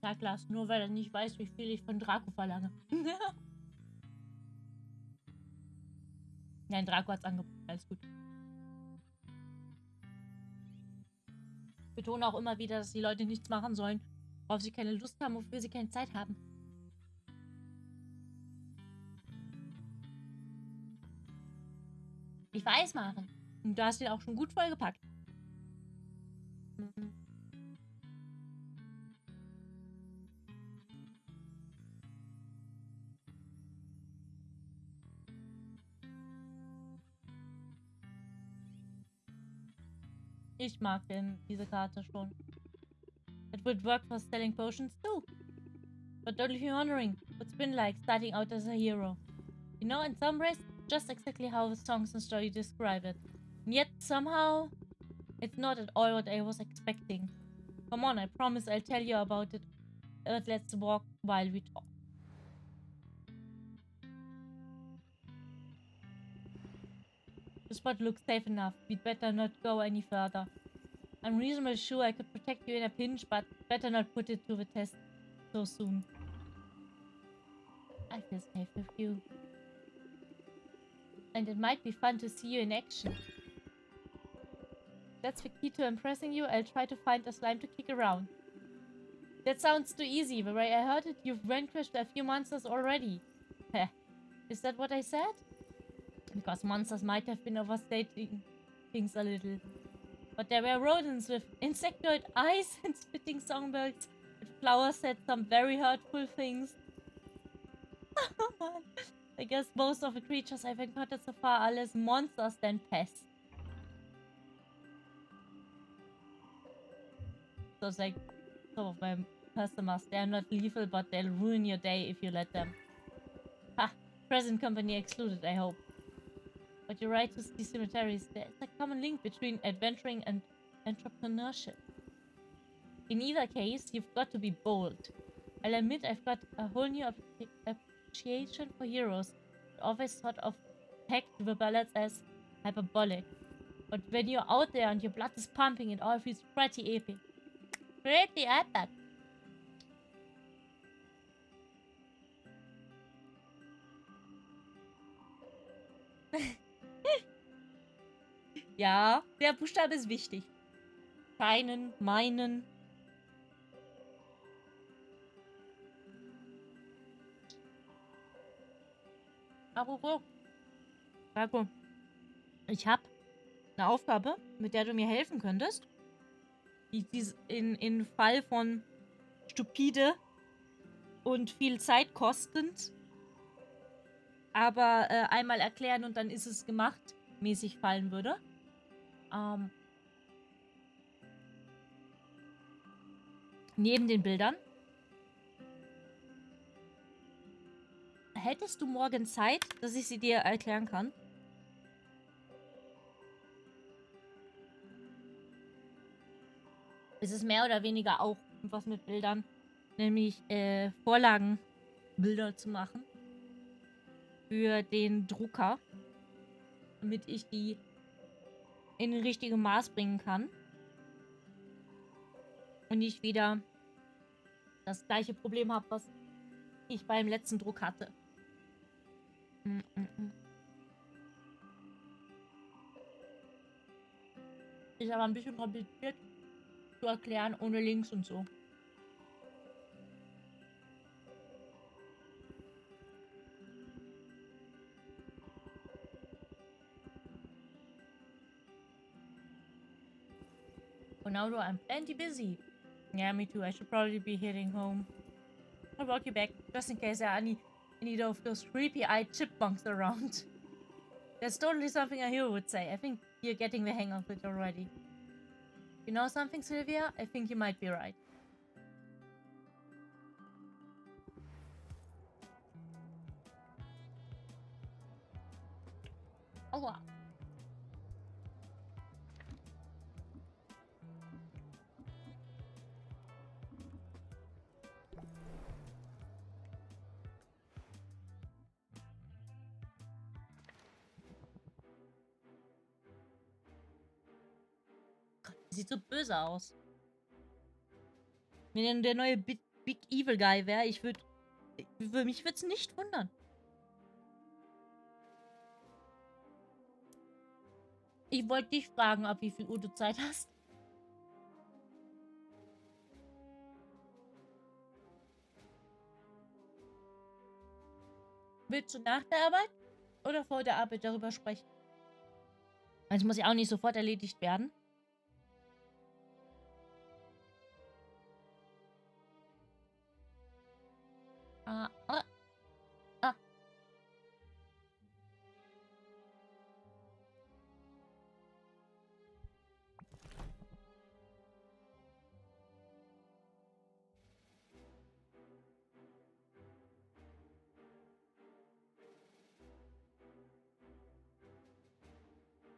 Sag Lars, nur weil er nicht weiß, wie viel ich von Draco verlange. Nein, Draco hat's angeboten. Alles gut. Ich betone auch immer wieder, dass die Leute nichts machen sollen, worauf sie keine Lust haben, wofür sie keine Zeit haben. Ich weiß, Maren. Und du hast ihn auch schon gut vollgepackt. Ich mag diese Karte schon. It would work for selling potions too. But don't leave me wondering what's been like starting out as a hero. You know, in some ways, just exactly how the songs and story describe it. And yet, somehow, it's not at all what I was expecting. Come on, I promise I'll tell you about it. But let's walk while we talk. The spot looks safe enough. We'd better not go any further. I'm reasonably sure I could protect you in a pinch, but better not put it to the test so soon. I feel safe with you. And it might be fun to see you in action. That's the key to impressing you. I'll try to find a slime to kick around. That sounds too easy. The way I heard it, you've vanquished a few monsters already. Heh. Is that what I said? Because monsters might have been overstating things a little. But there were rodents with insectoid eyes and spitting songbirds. And flowers said some very hurtful things. I guess most of the creatures I've encountered so far are less monsters than pests. So it's like some of my customers, they're not lethal, but they'll ruin your day if you let them. Ha! Present company excluded, I hope. But you're right to see cemeteries. There's a common link between adventuring and entrepreneurship. In either case, you've got to be bold. I'll admit I've got a whole new appreciation for heroes. I always thought of pegged the ballads as hyperbolic. But when you're out there and your blood is pumping, it all feels pretty epic. Pretty epic. Ja, der Buchstabe ist wichtig. Keinen, meinen. Apropos. Marco, ich habe eine Aufgabe, mit der du mir helfen könntest. Die in Fall von stupide und viel Zeit kostend, aber einmal erklären und dann ist es gemacht, mäßig fallen würde. Neben den Bildern. Hättest du morgen Zeit, dass ich sie dir erklären kann? Es ist mehr oder weniger auch was mit Bildern, nämlich Vorlagenbilder zu machen für den Drucker, damit ich die in ein richtiges Maß bringen kann und nicht wieder das gleiche Problem habe, was ich beim letzten Druck hatte. Ist aber ein bisschen kompliziert zu erklären, ohne Links und so. For now though, I'm plenty busy. Yeah, me too. I should probably be heading home. I'll walk you back, just in case there are any of those creepy-eyed chipmunks around. That's totally something a hero would say. I think you're getting the hang of it already. You know something, Sylvia? I think you might be right. Aua. sieht so böse aus. Wenn der neue Big Evil Guy wäre, mich würde es nicht wundern. Ich wollte dich fragen, ab wie viel Uhr du Zeit hast. Willst du nach der Arbeit oder vor der Arbeit darüber sprechen? Also muss ja auch nicht sofort erledigt werden. Ah.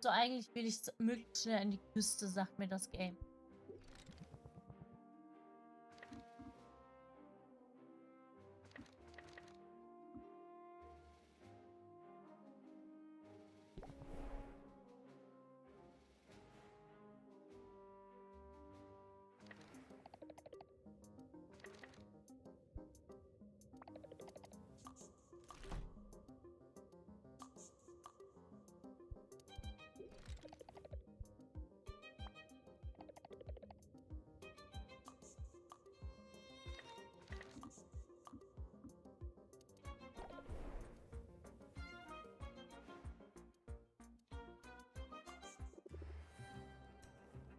So, eigentlich will ich möglichst schnell an die Küste, sagt mir das Game.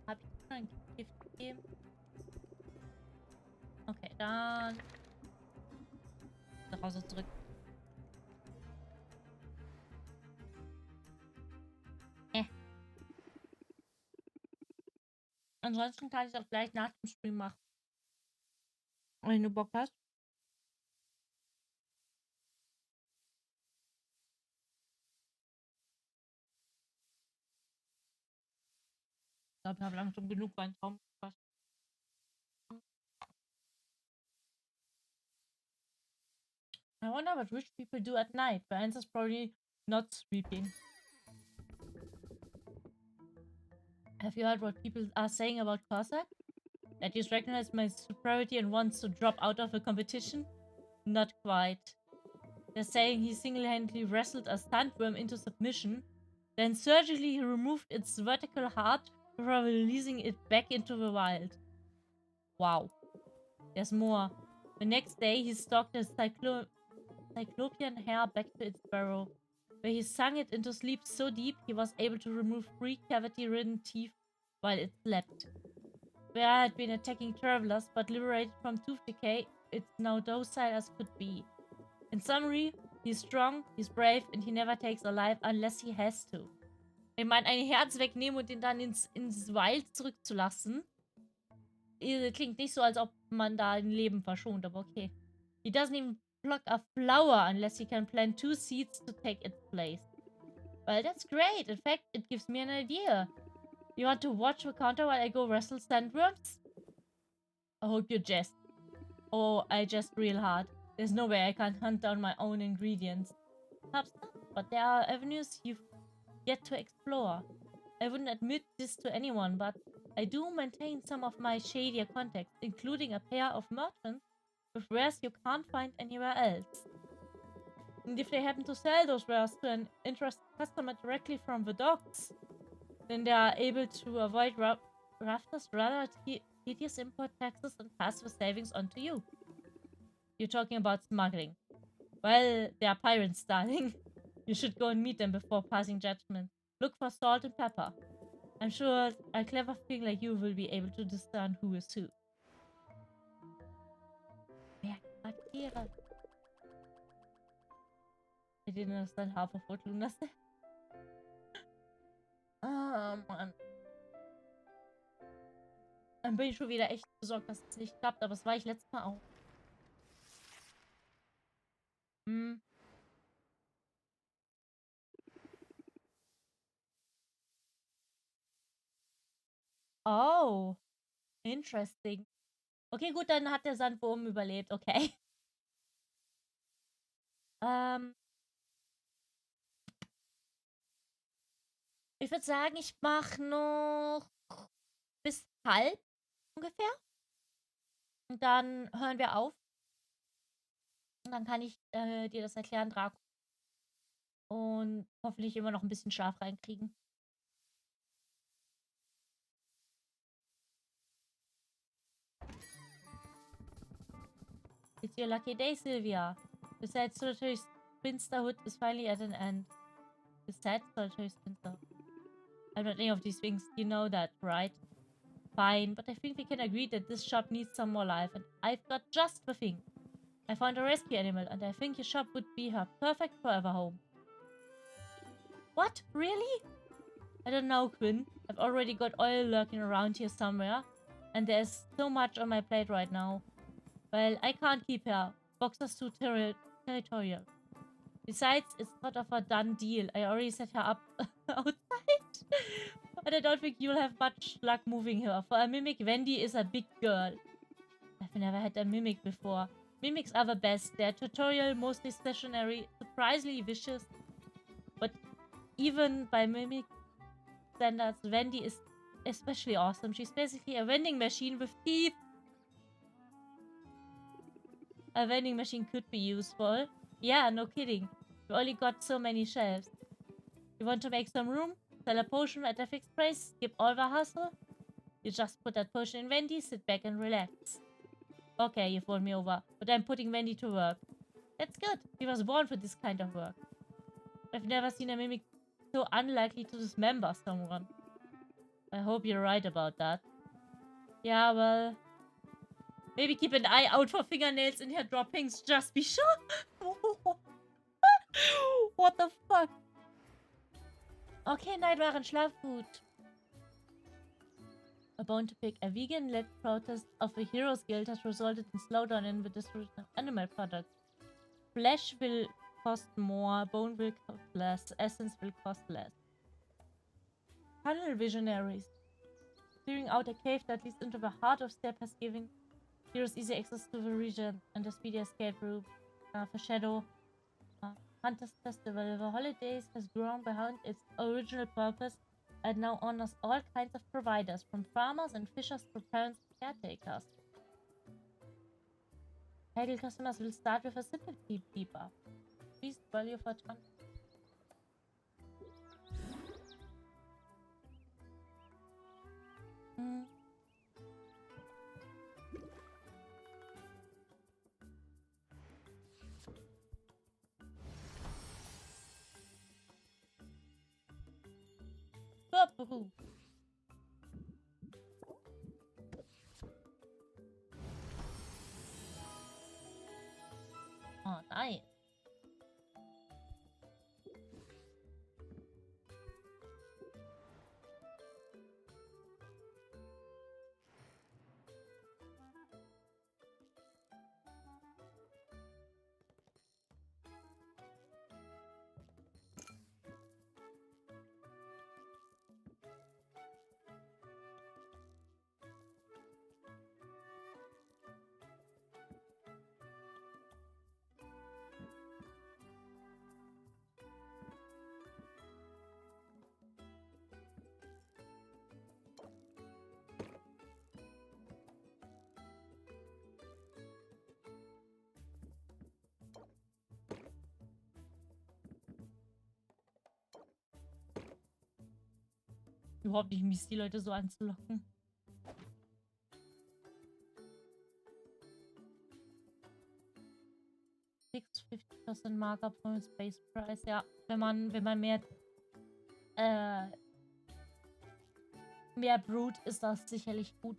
Hab ich schon ein Gift gegeben? Okay, dann nach Hause zurück. Ansonsten kann ich das gleich nach dem Stream machen. Wenn du Bock hast. Ich glaube, ich habe langsam genug beim Traum. I wonder what rich people do at night. The answer is probably not sleeping. Have you heard what people are saying about Cossack? That he's recognized my superiority and wants to drop out of the competition? Not quite. They're saying he single-handedly wrestled a sandworm into submission, then surgically removed its vertical heart before releasing it back into the wild. Wow. There's more. The next day, he stalked a cyclopean hare back to its burrow, where he sunk it into sleep so deep he was able to remove 3 cavity-ridden teeth while it slept. Where I had been attacking travelers, but liberated from tooth decay, it's now docile as could be. In summary, he's strong, he's brave, and he never takes a life unless he has to. Ich meine, ein Herz wegnehmen und den dann ins Wild zurückzulassen, klingt nicht so, als ob man da ein Leben verschont, aber okay. He doesn't even pluck a flower unless he can plant 2 seeds to take its place. Well, that's great. In fact, it gives me an idea. You want to watch the counter while I go wrestle sandworms? I hope you jest. Oh, I jest real hard. There's no way I can't hunt down my own ingredients. Perhaps not, but there are avenues you've yet to explore. I wouldn't admit this to anyone, but I do maintain some of my shadier contacts, including a pair of merchants with wares you can't find anywhere else. And if they happen to sell those wares to an interested customer directly from the docks, then they are able to avoid Rafter's rather tedious import taxes and pass the savings on to you. You're talking about smuggling. Well, they are pirates, darling. You should go and meet them before passing judgment. Look for salt and pepper. I'm sure a clever thing like you will be able to discern who is who. Mehr Charaktere. I didn't understand half of what Luna said. Ah, Mann. Dann bin ich schon wieder echt besorgt, dass es nicht klappt, aber das war ich letztes Mal auch. Hm. Oh, interesting. Okay, gut, dann hat der Sandwurm überlebt, okay. Ich würde sagen, ich mache noch bis halb ungefähr. Und dann hören wir auf. Und dann kann ich dir das erklären, Draco. Und hoffentlich immer noch ein bisschen Schlaf reinkriegen. It's your lucky day, Sylvia. The sad solitary spinsterhood is finally at an end. The sad solitary spinster. I'm not any of these things, you know that, right? Fine, but I think we can agree that this shop needs some more life, and I've got just the thing. I found a rescue animal, and I think your shop would be her perfect forever home. What? Really? I don't know, Quinn. I've already got oil lurking around here somewhere, and there's so much on my plate right now. Well, I can't keep her. Boxer's too territorial. Besides, it's sort of a done deal. I already set her up outside. But I don't think you'll have much luck moving her. For a mimic, Wendy is a big girl. I've never had a mimic before. Mimics are the best. They're tutorial, mostly stationary, surprisingly vicious. But even by mimic standards, Wendy is especially awesome. She's basically a vending machine with teeth. A vending machine could be useful. Yeah, no kidding. We only got so many shelves. You want to make some room? Sell a potion at a fixed price? Skip all the hustle? You just put that potion in Wendy, sit back and relax. Okay, you've won me over, but I'm putting Wendy to work. That's good. He was born for this kind of work. I've never seen a mimic so unlikely to dismember someone. I hope you're right about that. Yeah, well... maybe keep an eye out for fingernails in her droppings, just be sure. What the fuck? Okay, Nightmare and Schlaf gut. A bone to pick. A vegan-led protest of the Heroes Guild has resulted in slowdown in the distribution of animal products. Flesh will cost more, bone will cost less, essence will cost less. Tunnel visionaries. Clearing out a cave that leads into the heart of Step has given heroes easy access to the region and a speedy escape route. For Shadow. Hunter's Festival. The holidays has grown behind its original purpose and now honors all kinds of providers, from farmers and fishers to parents and caretakers. Ideal customers will start with a sympathy debuff. Increased value for ton. Oh, nice. Überhaupt nicht mies, die Leute so anzulocken. Fixed 50% Markup vom Space Price. Ja, wenn man mehr Brut, ist das sicherlich gut.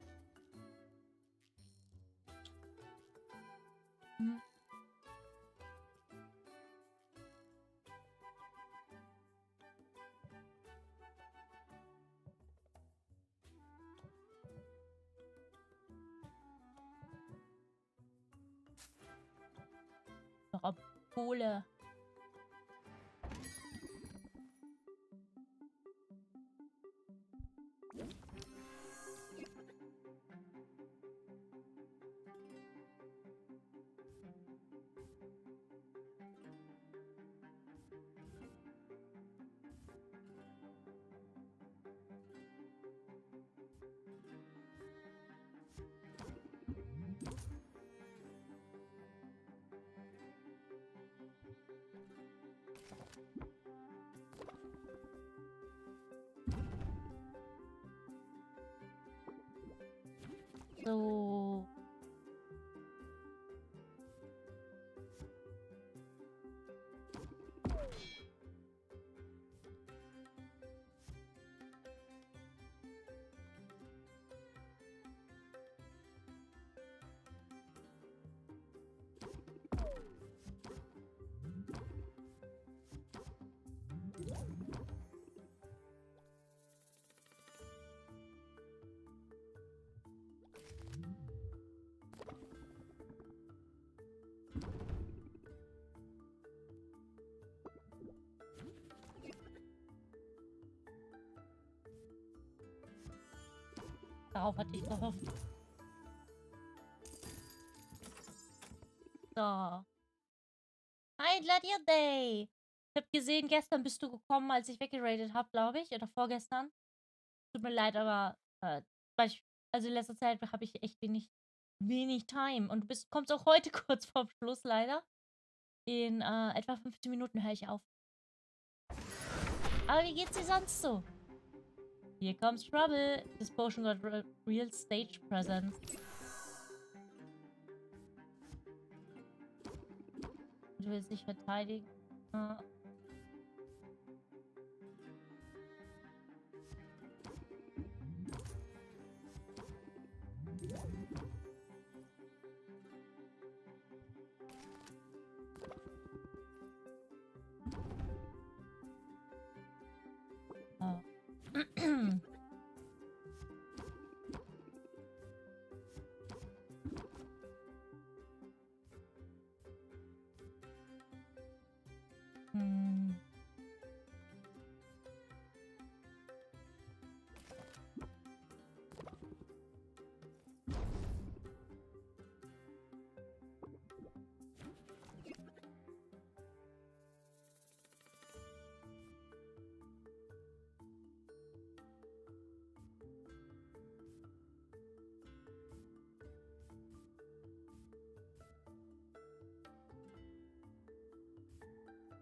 Kohle. So. Darauf hatte ich gehofft. So. Hi, Gladiator Day! Ich habe gesehen, gestern bist du gekommen, als ich weggeradet habe, glaube ich. Oder vorgestern. Tut mir leid, aber also in letzter Zeit habe ich echt wenig Time. Und du kommst auch heute kurz vorm Schluss, leider. In etwa 15 Minuten höre ich auf. Aber wie geht's dir sonst so? Here comes trouble. This potion got real stage presence. Du willst dich verteidigen.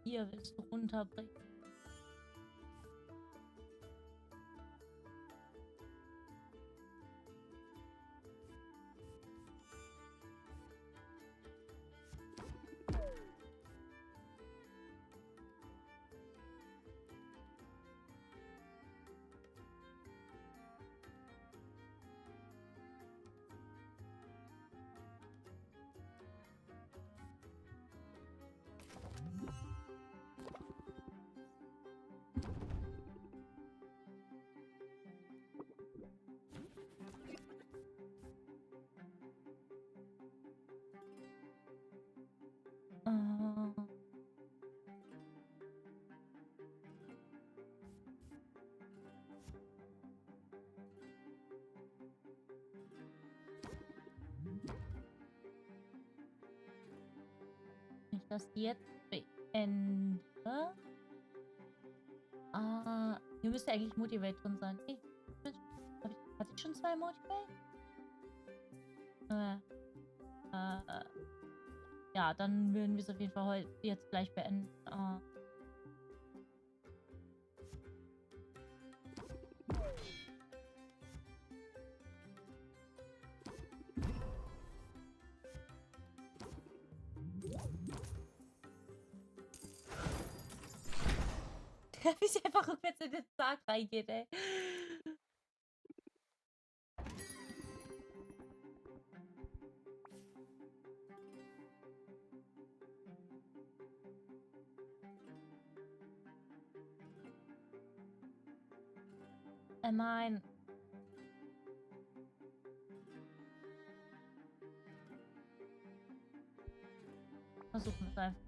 Hier willst du runterbringen. Ich das jetzt beende. Hier müsste eigentlich Motivate drin sein. Hey, hatte ich schon 2 Motivate? Ja, dann würden wir es auf jeden Fall heute jetzt gleich beenden. Wie sie einfach rückwärts in den Sarg reingeht, ey. Mein. Versuchen wir es einfach.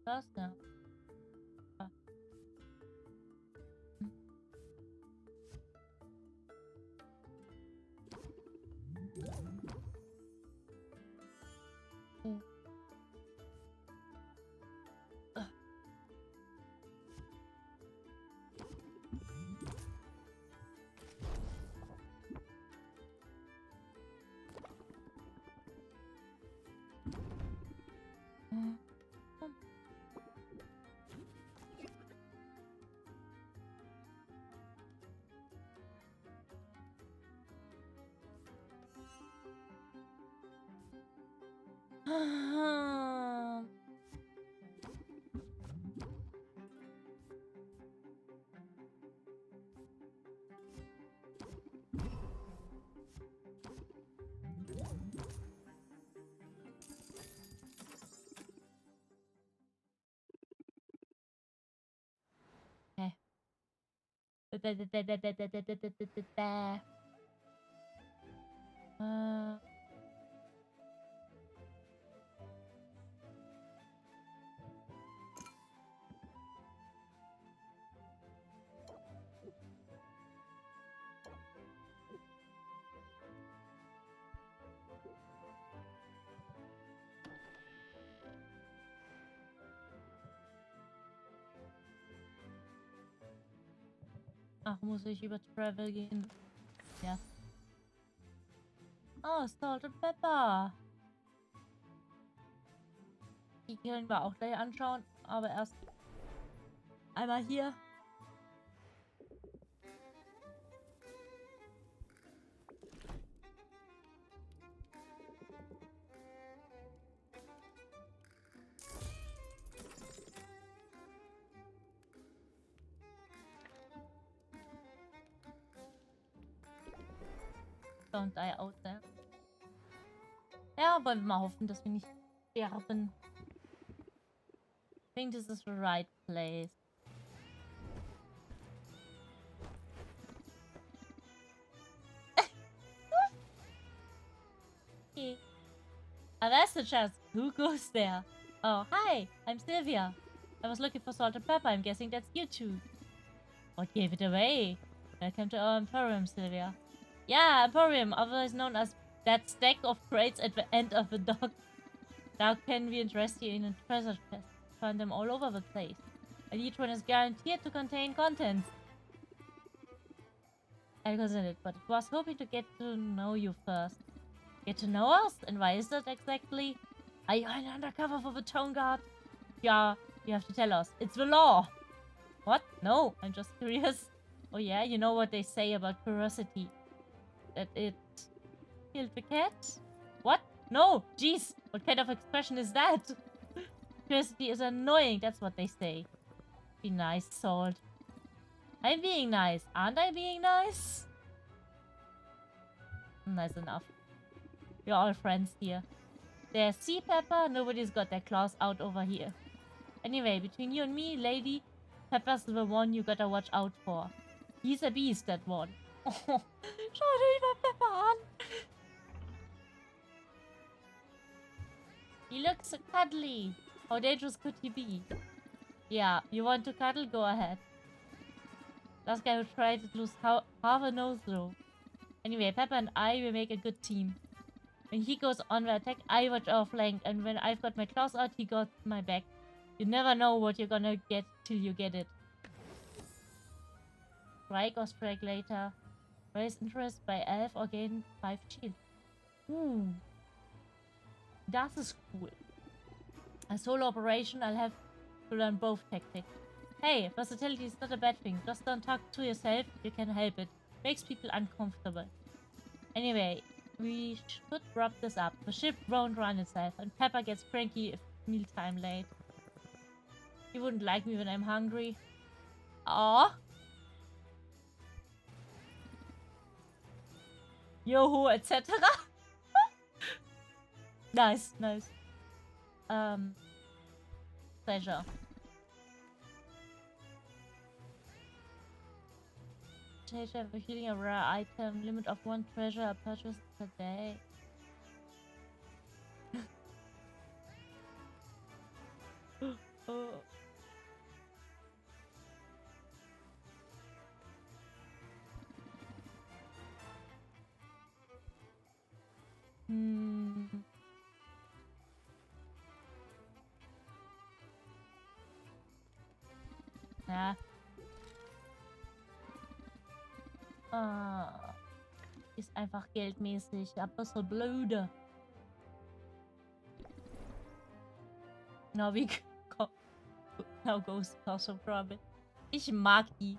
Das, ja. Ah. Hm. Okay. Ach, muss ich über Travel gehen? Ja. Oh, Salt and Pepper. Die können wir auch gleich anschauen, aber erst einmal hier. Don't die out there. Ja, wollen wir mal hoffen, dass wir nicht sterben. I think this is the right place. Okay. A message asks, who goes there? Oh, hi, I'm Sylvia. I was looking for salt and pepper. I'm guessing that's you two. What gave it away? Welcome to our Emporium, Sylvia. Yeah, Emporium, otherwise known as that stack of crates at the end of the dock. Now can we interest you in a treasure chest? Find them all over the place. And each one is guaranteed to contain contents. I considered it, but I was hoping to get to know you first. Get to know us? And why is that exactly? Are you an undercover for the Tone Guard? Yeah, you have to tell us. It's the law. What? No, I'm just curious. Oh yeah, you know what they say about curiosity. That it killed the cat? What? No! Jeez! What kind of expression is that? Curiosity is annoying, that's what they say. Be nice, Salt. I'm being nice. Aren't I being nice? Nice enough. We're all friends here. There's Sea Pepper. Nobody's got their claws out over here. Anyway, between you and me, lady, Pepper's the one you gotta watch out for. He's a beast, that one. Oh, schau dir mal Pepper an. He looks so cuddly. How dangerous could he be? Yeah, you want to cuddle? Go ahead. Last guy who tried to lose half a nose though. Anyway, Pepper and I will make a good team. When he goes on the attack, I watch our flank, and when I've got my claws out, he got my back. You never know what you're gonna get till you get it. Strike or strike later. Raise interest by elf or gain 5 shield. Ooh. Das is cool. A solo operation, I'll have to learn both tactics. Hey, versatility is not a bad thing. Just don't talk to yourself if you can help it. Makes people uncomfortable. Anyway, we should wrap this up. The ship won't run itself, and Pepper gets cranky if mealtime late. He wouldn't like me when I'm hungry. Aww. Yoho, etc. Nice, nice. Treasure. Treasure for healing a rare item. Limit of 1 treasure purchased per day. Oh. Hm. Ja. Ist einfach geldmäßig. Aber so blöde. Now now goes cause of trouble. Ich mag die.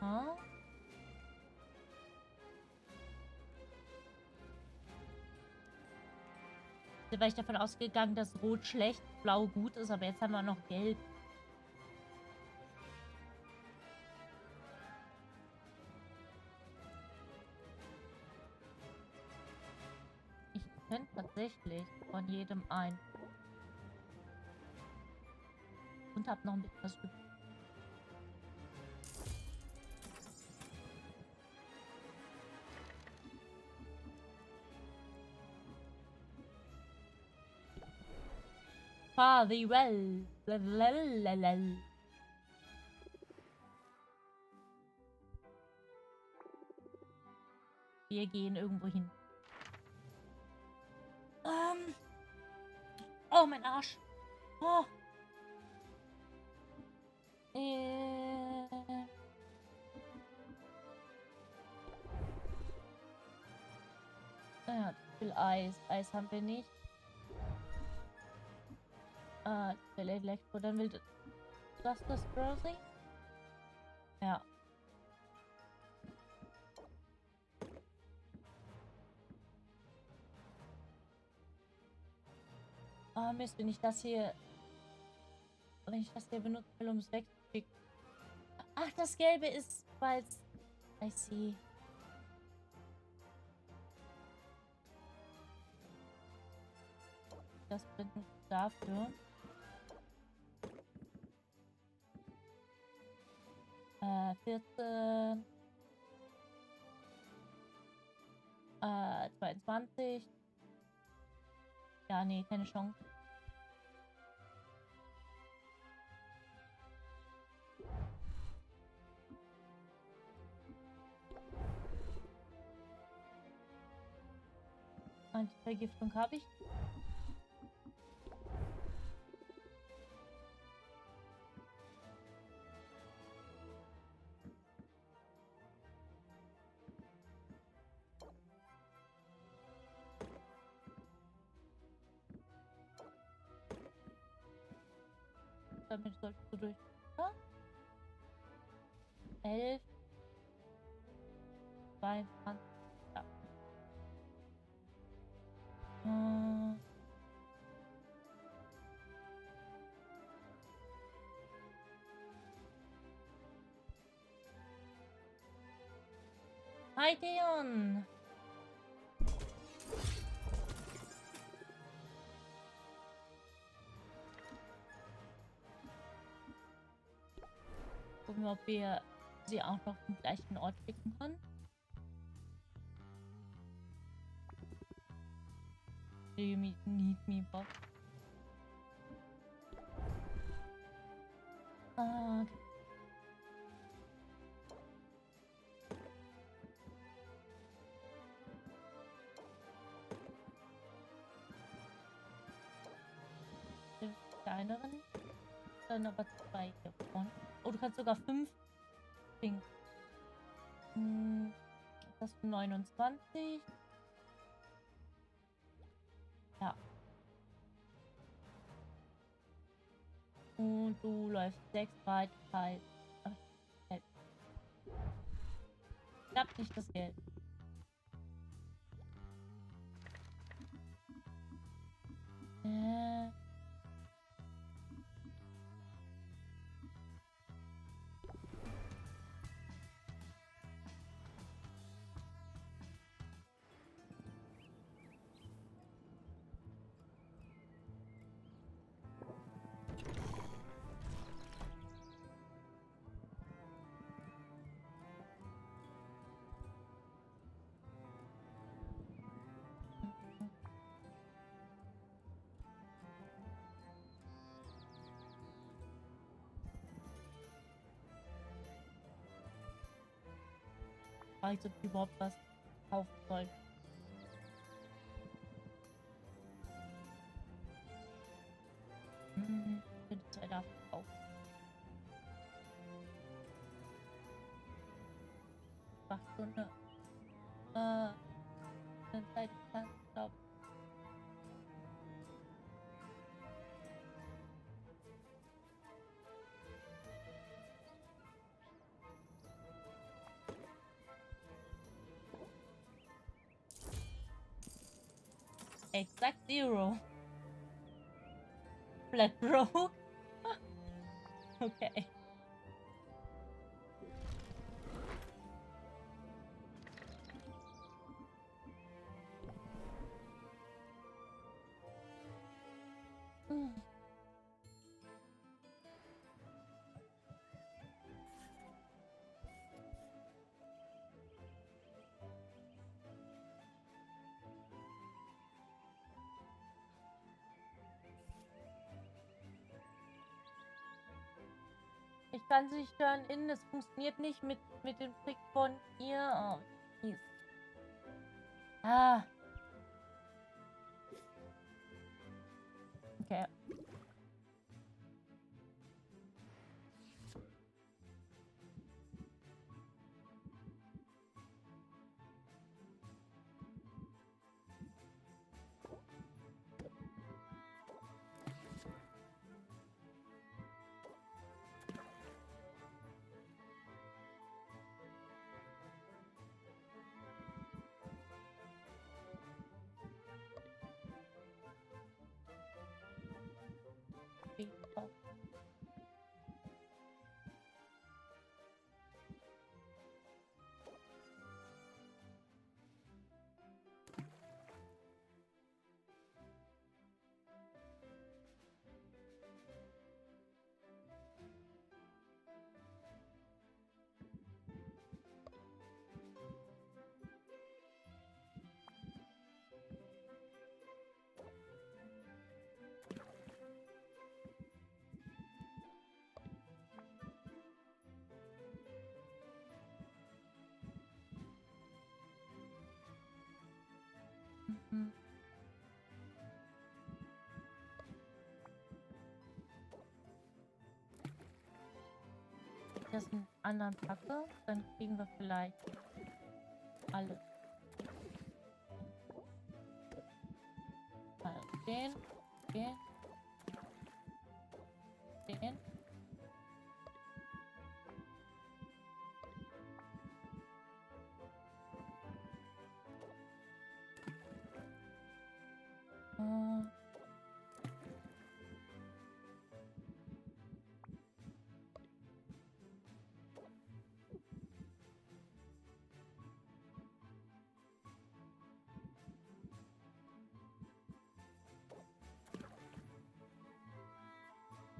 Huh? Da war ich davon ausgegangen, dass Rot schlecht, Blau gut ist, aber jetzt haben wir noch Gelb. Ich könnte tatsächlich von jedem ein. Und hab noch ein bisschen was übrig. Far thee well. Lalalala. Wir gehen irgendwo hin. Oh, mein Arsch. Oh. Ja, zu viel Eis. Eis haben wir nicht. Will Elektro, dann will das Browsing? Ja. Ah, Mist, wenn ich das hier benutzen will, um es wegzuschicken. Ach, das Gelbe ist, weil es... I see. Das benutzt dafür. 14. 22. Ja, nee, keine Chance. Antivergiftung habe ich. Damit solltest du durch. Ja? 11. 22. Ja. Hi, Theon! Gucken wir, ob wir sie auch noch im gleichen Ort klicken können. Do you need me, Bob? Okay. Den kleineren. Dann aber 2 hier vorne. Oh, du kannst sogar 5 Pink. Das ist 29. Ja. Und du läufst 6 weit, halt. Klappt nicht das Geld. frage ich, ob ich überhaupt was kaufen soll. Ich könnte 2 davon kaufen. Wachstunde. Dann Zeit, ich glaube. Exact 0. Flat broke. Okay. Ich kann sie nicht hören innen, es funktioniert nicht mit dem Trick von ihr. Oh, mies. Ah. Okay. Mhm. Wenn ich das einen anderen packe, dann kriegen wir vielleicht alles. Also den.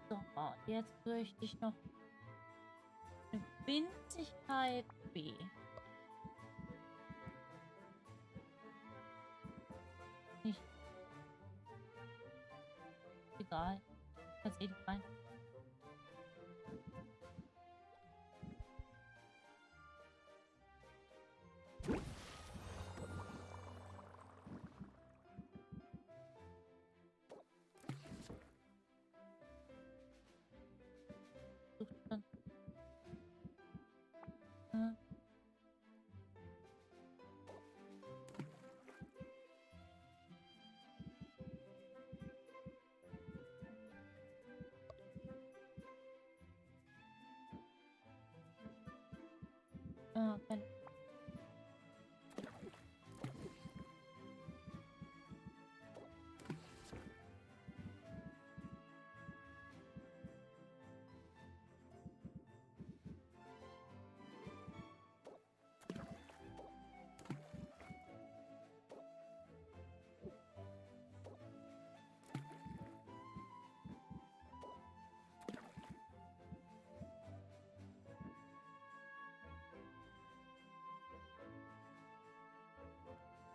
So, jetzt möchte ich noch eine Winzigkeit B. Nicht. Egal. Kannst eh nicht rein. Okay.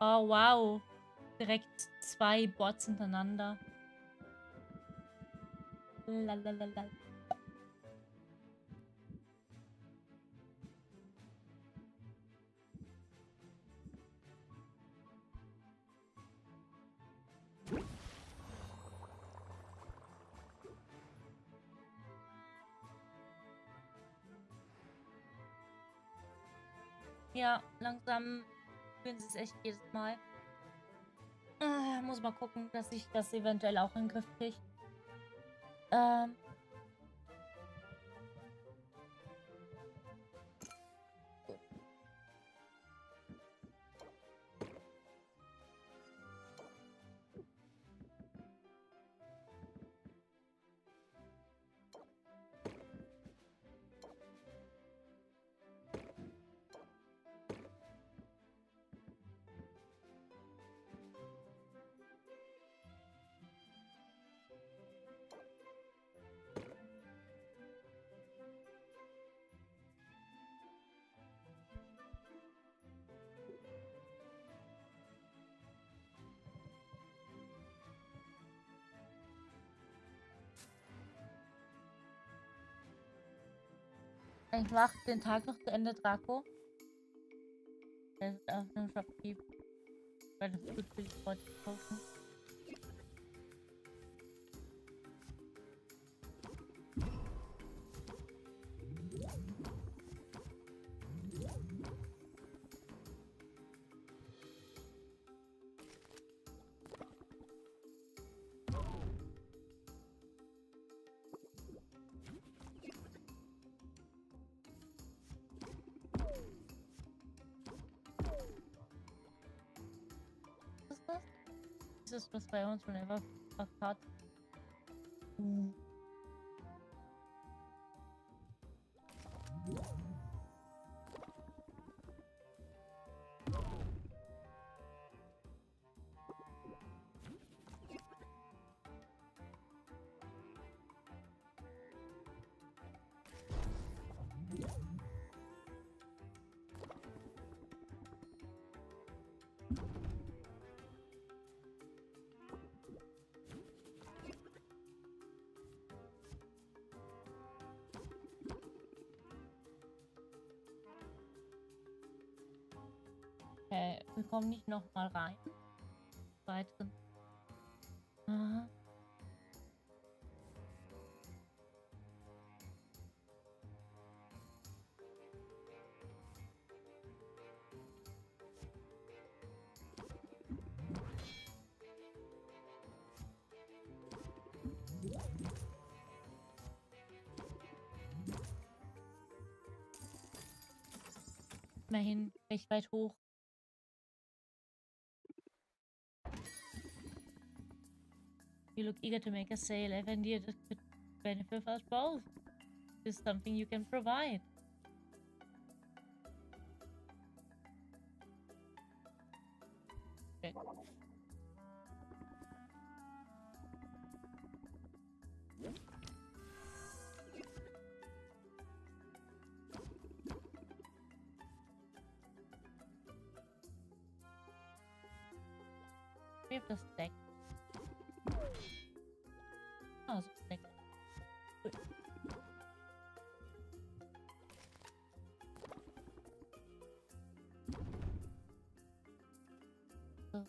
Oh, wow. Direkt 2 Bots hintereinander. Lalalala. Ja, langsam fühlen sie es echt jedes Mal. Muss mal gucken, dass ich das eventuell auch in den Griff kriege. Ich mach den Tag noch zu Ende, Draco. Der ist auf einem Shopkeep. Weil das gut für die Leute kaufen. Das ist was bei uns schon einfach hat. Okay, wir kommen nicht nochmal rein. Weiteren. Aha. Immerhin recht weit hoch. You look eager to make a sale. I've an idea that could benefit us both. Is something you can provide. Okay. We have the stack. Oh, so stack. Gut. So.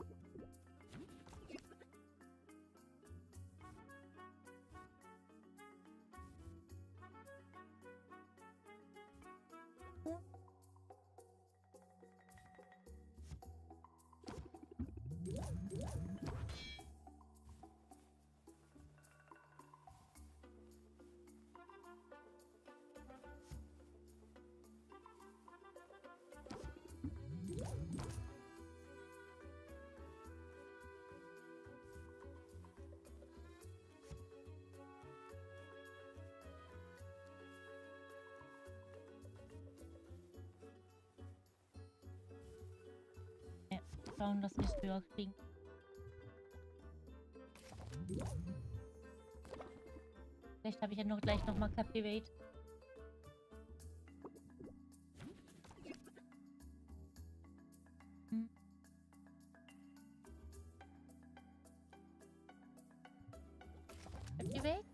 Schauen, dass wir es höher kriegen. Vielleicht habe ich ja noch gleich nochmal Captivate. Captivate?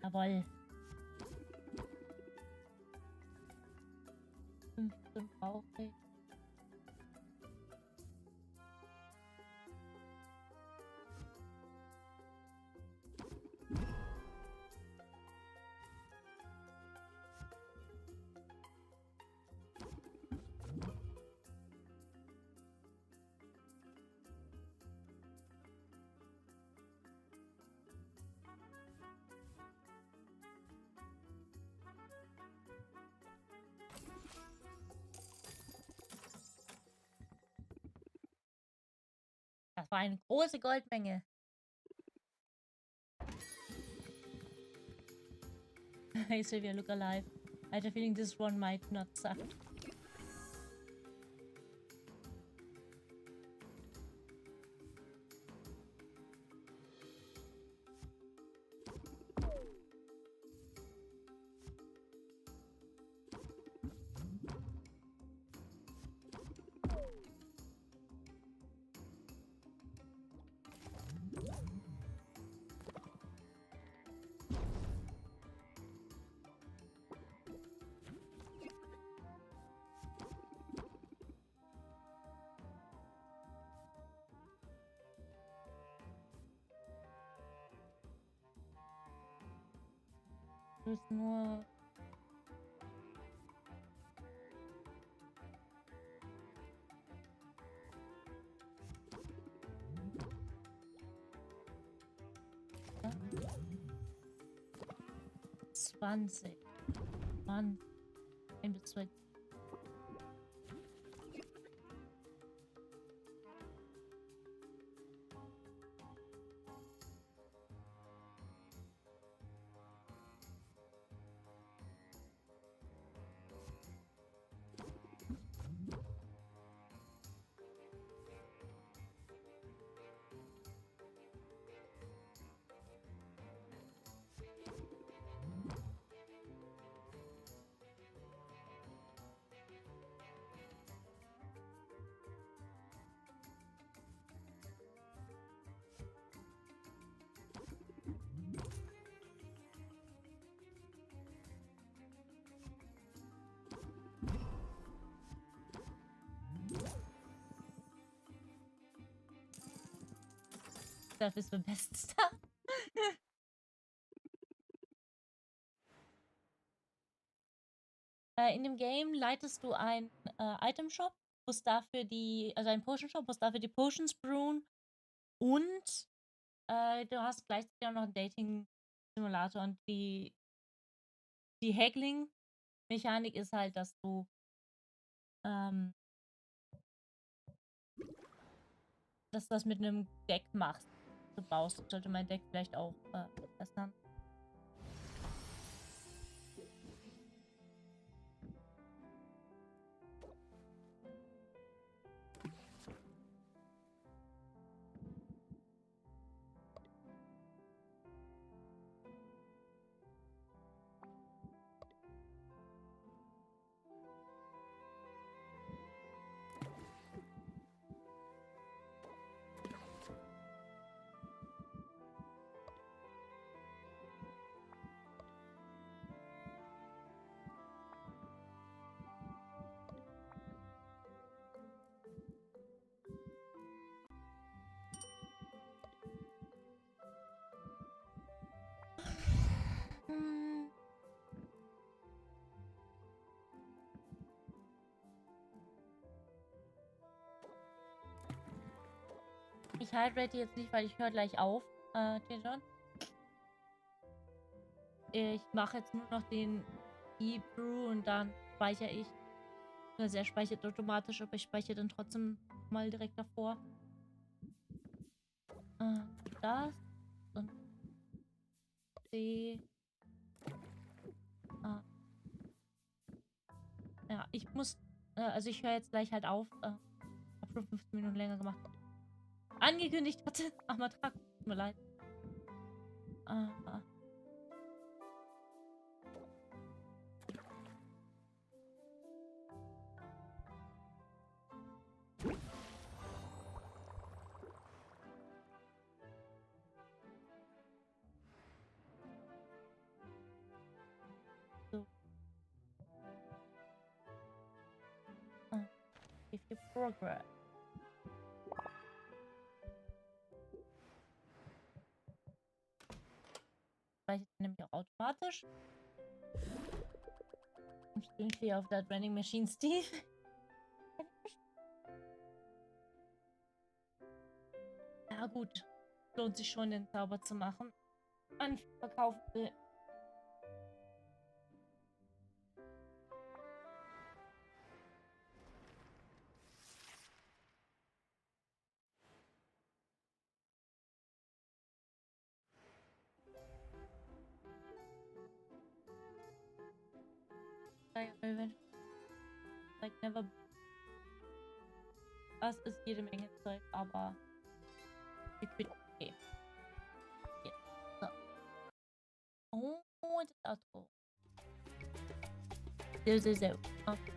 Jawohl. 15 brauche ich. für eine große Goldmenge. Hey Sylvia, look alive. I had a feeling this one might not suck. Ist nur ja. 20. Mann. 1 bis 2. Dafür ist mein bestes Tag. In dem Game leitest du einen Item-Shop, musst dafür also einen Potion-Shop, musst dafür die Potions brewen und du hast gleichzeitig auch noch einen Dating-Simulator und die Haggling-Mechanik ist halt, dass du das mit einem Deck machst. Du baust. Ich sollte mein Deck vielleicht auch verbessern. Ich hydrate jetzt nicht, weil ich höre gleich auf, John. Ich mache jetzt nur noch den E-Brew und dann speichere ich. Also er speichert automatisch, aber ich speichere dann trotzdem mal direkt davor. Das und C. Ja, ich muss, also ich höre jetzt gleich halt auf. Hab schon 15 Minuten länger gemacht. Angekündigt hatte. Armer Tag. Tut mir leid. So. If you progress. Speichert nämlich auch automatisch. Ich bin hier auf der Vending Machine, Steve. Ja gut, lohnt sich schon, den Zauber zu machen. Man verkauft will. Like never. Das ist jede Menge Zeug, aber okay. So. Oh, das Auto. So. Okay.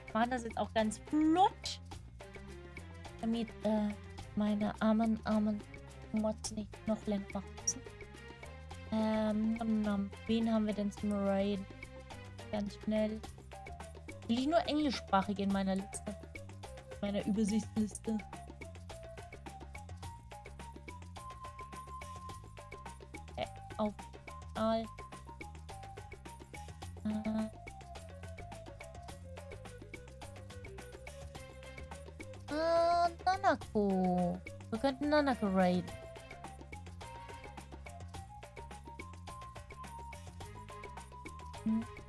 Wir machen das jetzt auch ganz flott, damit meine armen Mods nicht noch länger machen müssen. Wen haben wir denn zum Raid? Ganz schnell. Will ich nur englischsprachig in meiner Liste. Meiner Übersichtsliste. Auf All. Nanako. Wir könnten Nanako raiden.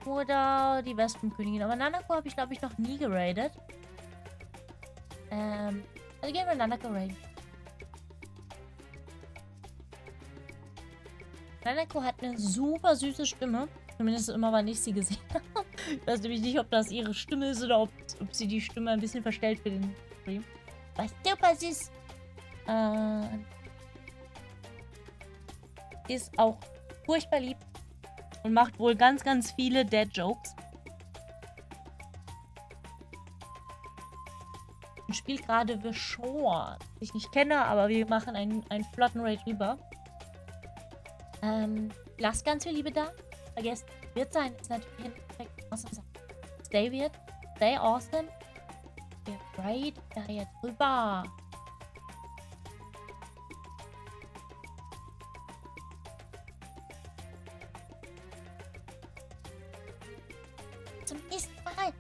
Oder die Wespenkönigin. Aber Nanako habe ich, glaube ich, noch nie geradet. Also gehen wir Nanako raiden. Nanako hat eine super süße Stimme. Zumindest immer, wann ich sie gesehen habe. Ich weiß nämlich nicht, ob das ihre Stimme ist oder ob sie die Stimme ein bisschen verstellt für den Stream. Was super süß. Ist auch furchtbar lieb. Und macht wohl ganz, ganz viele Dad-Jokes. Und spielt gerade The Shore. Den ich nicht kenne, aber wir machen einen flotten Raid rüber. Lasst ganz viel Liebe da. Vergesst, wird sein. Ist natürlich awesome. Stay weird. Stay awesome. Wir raid da jetzt rüber. Zum nächsten Mal.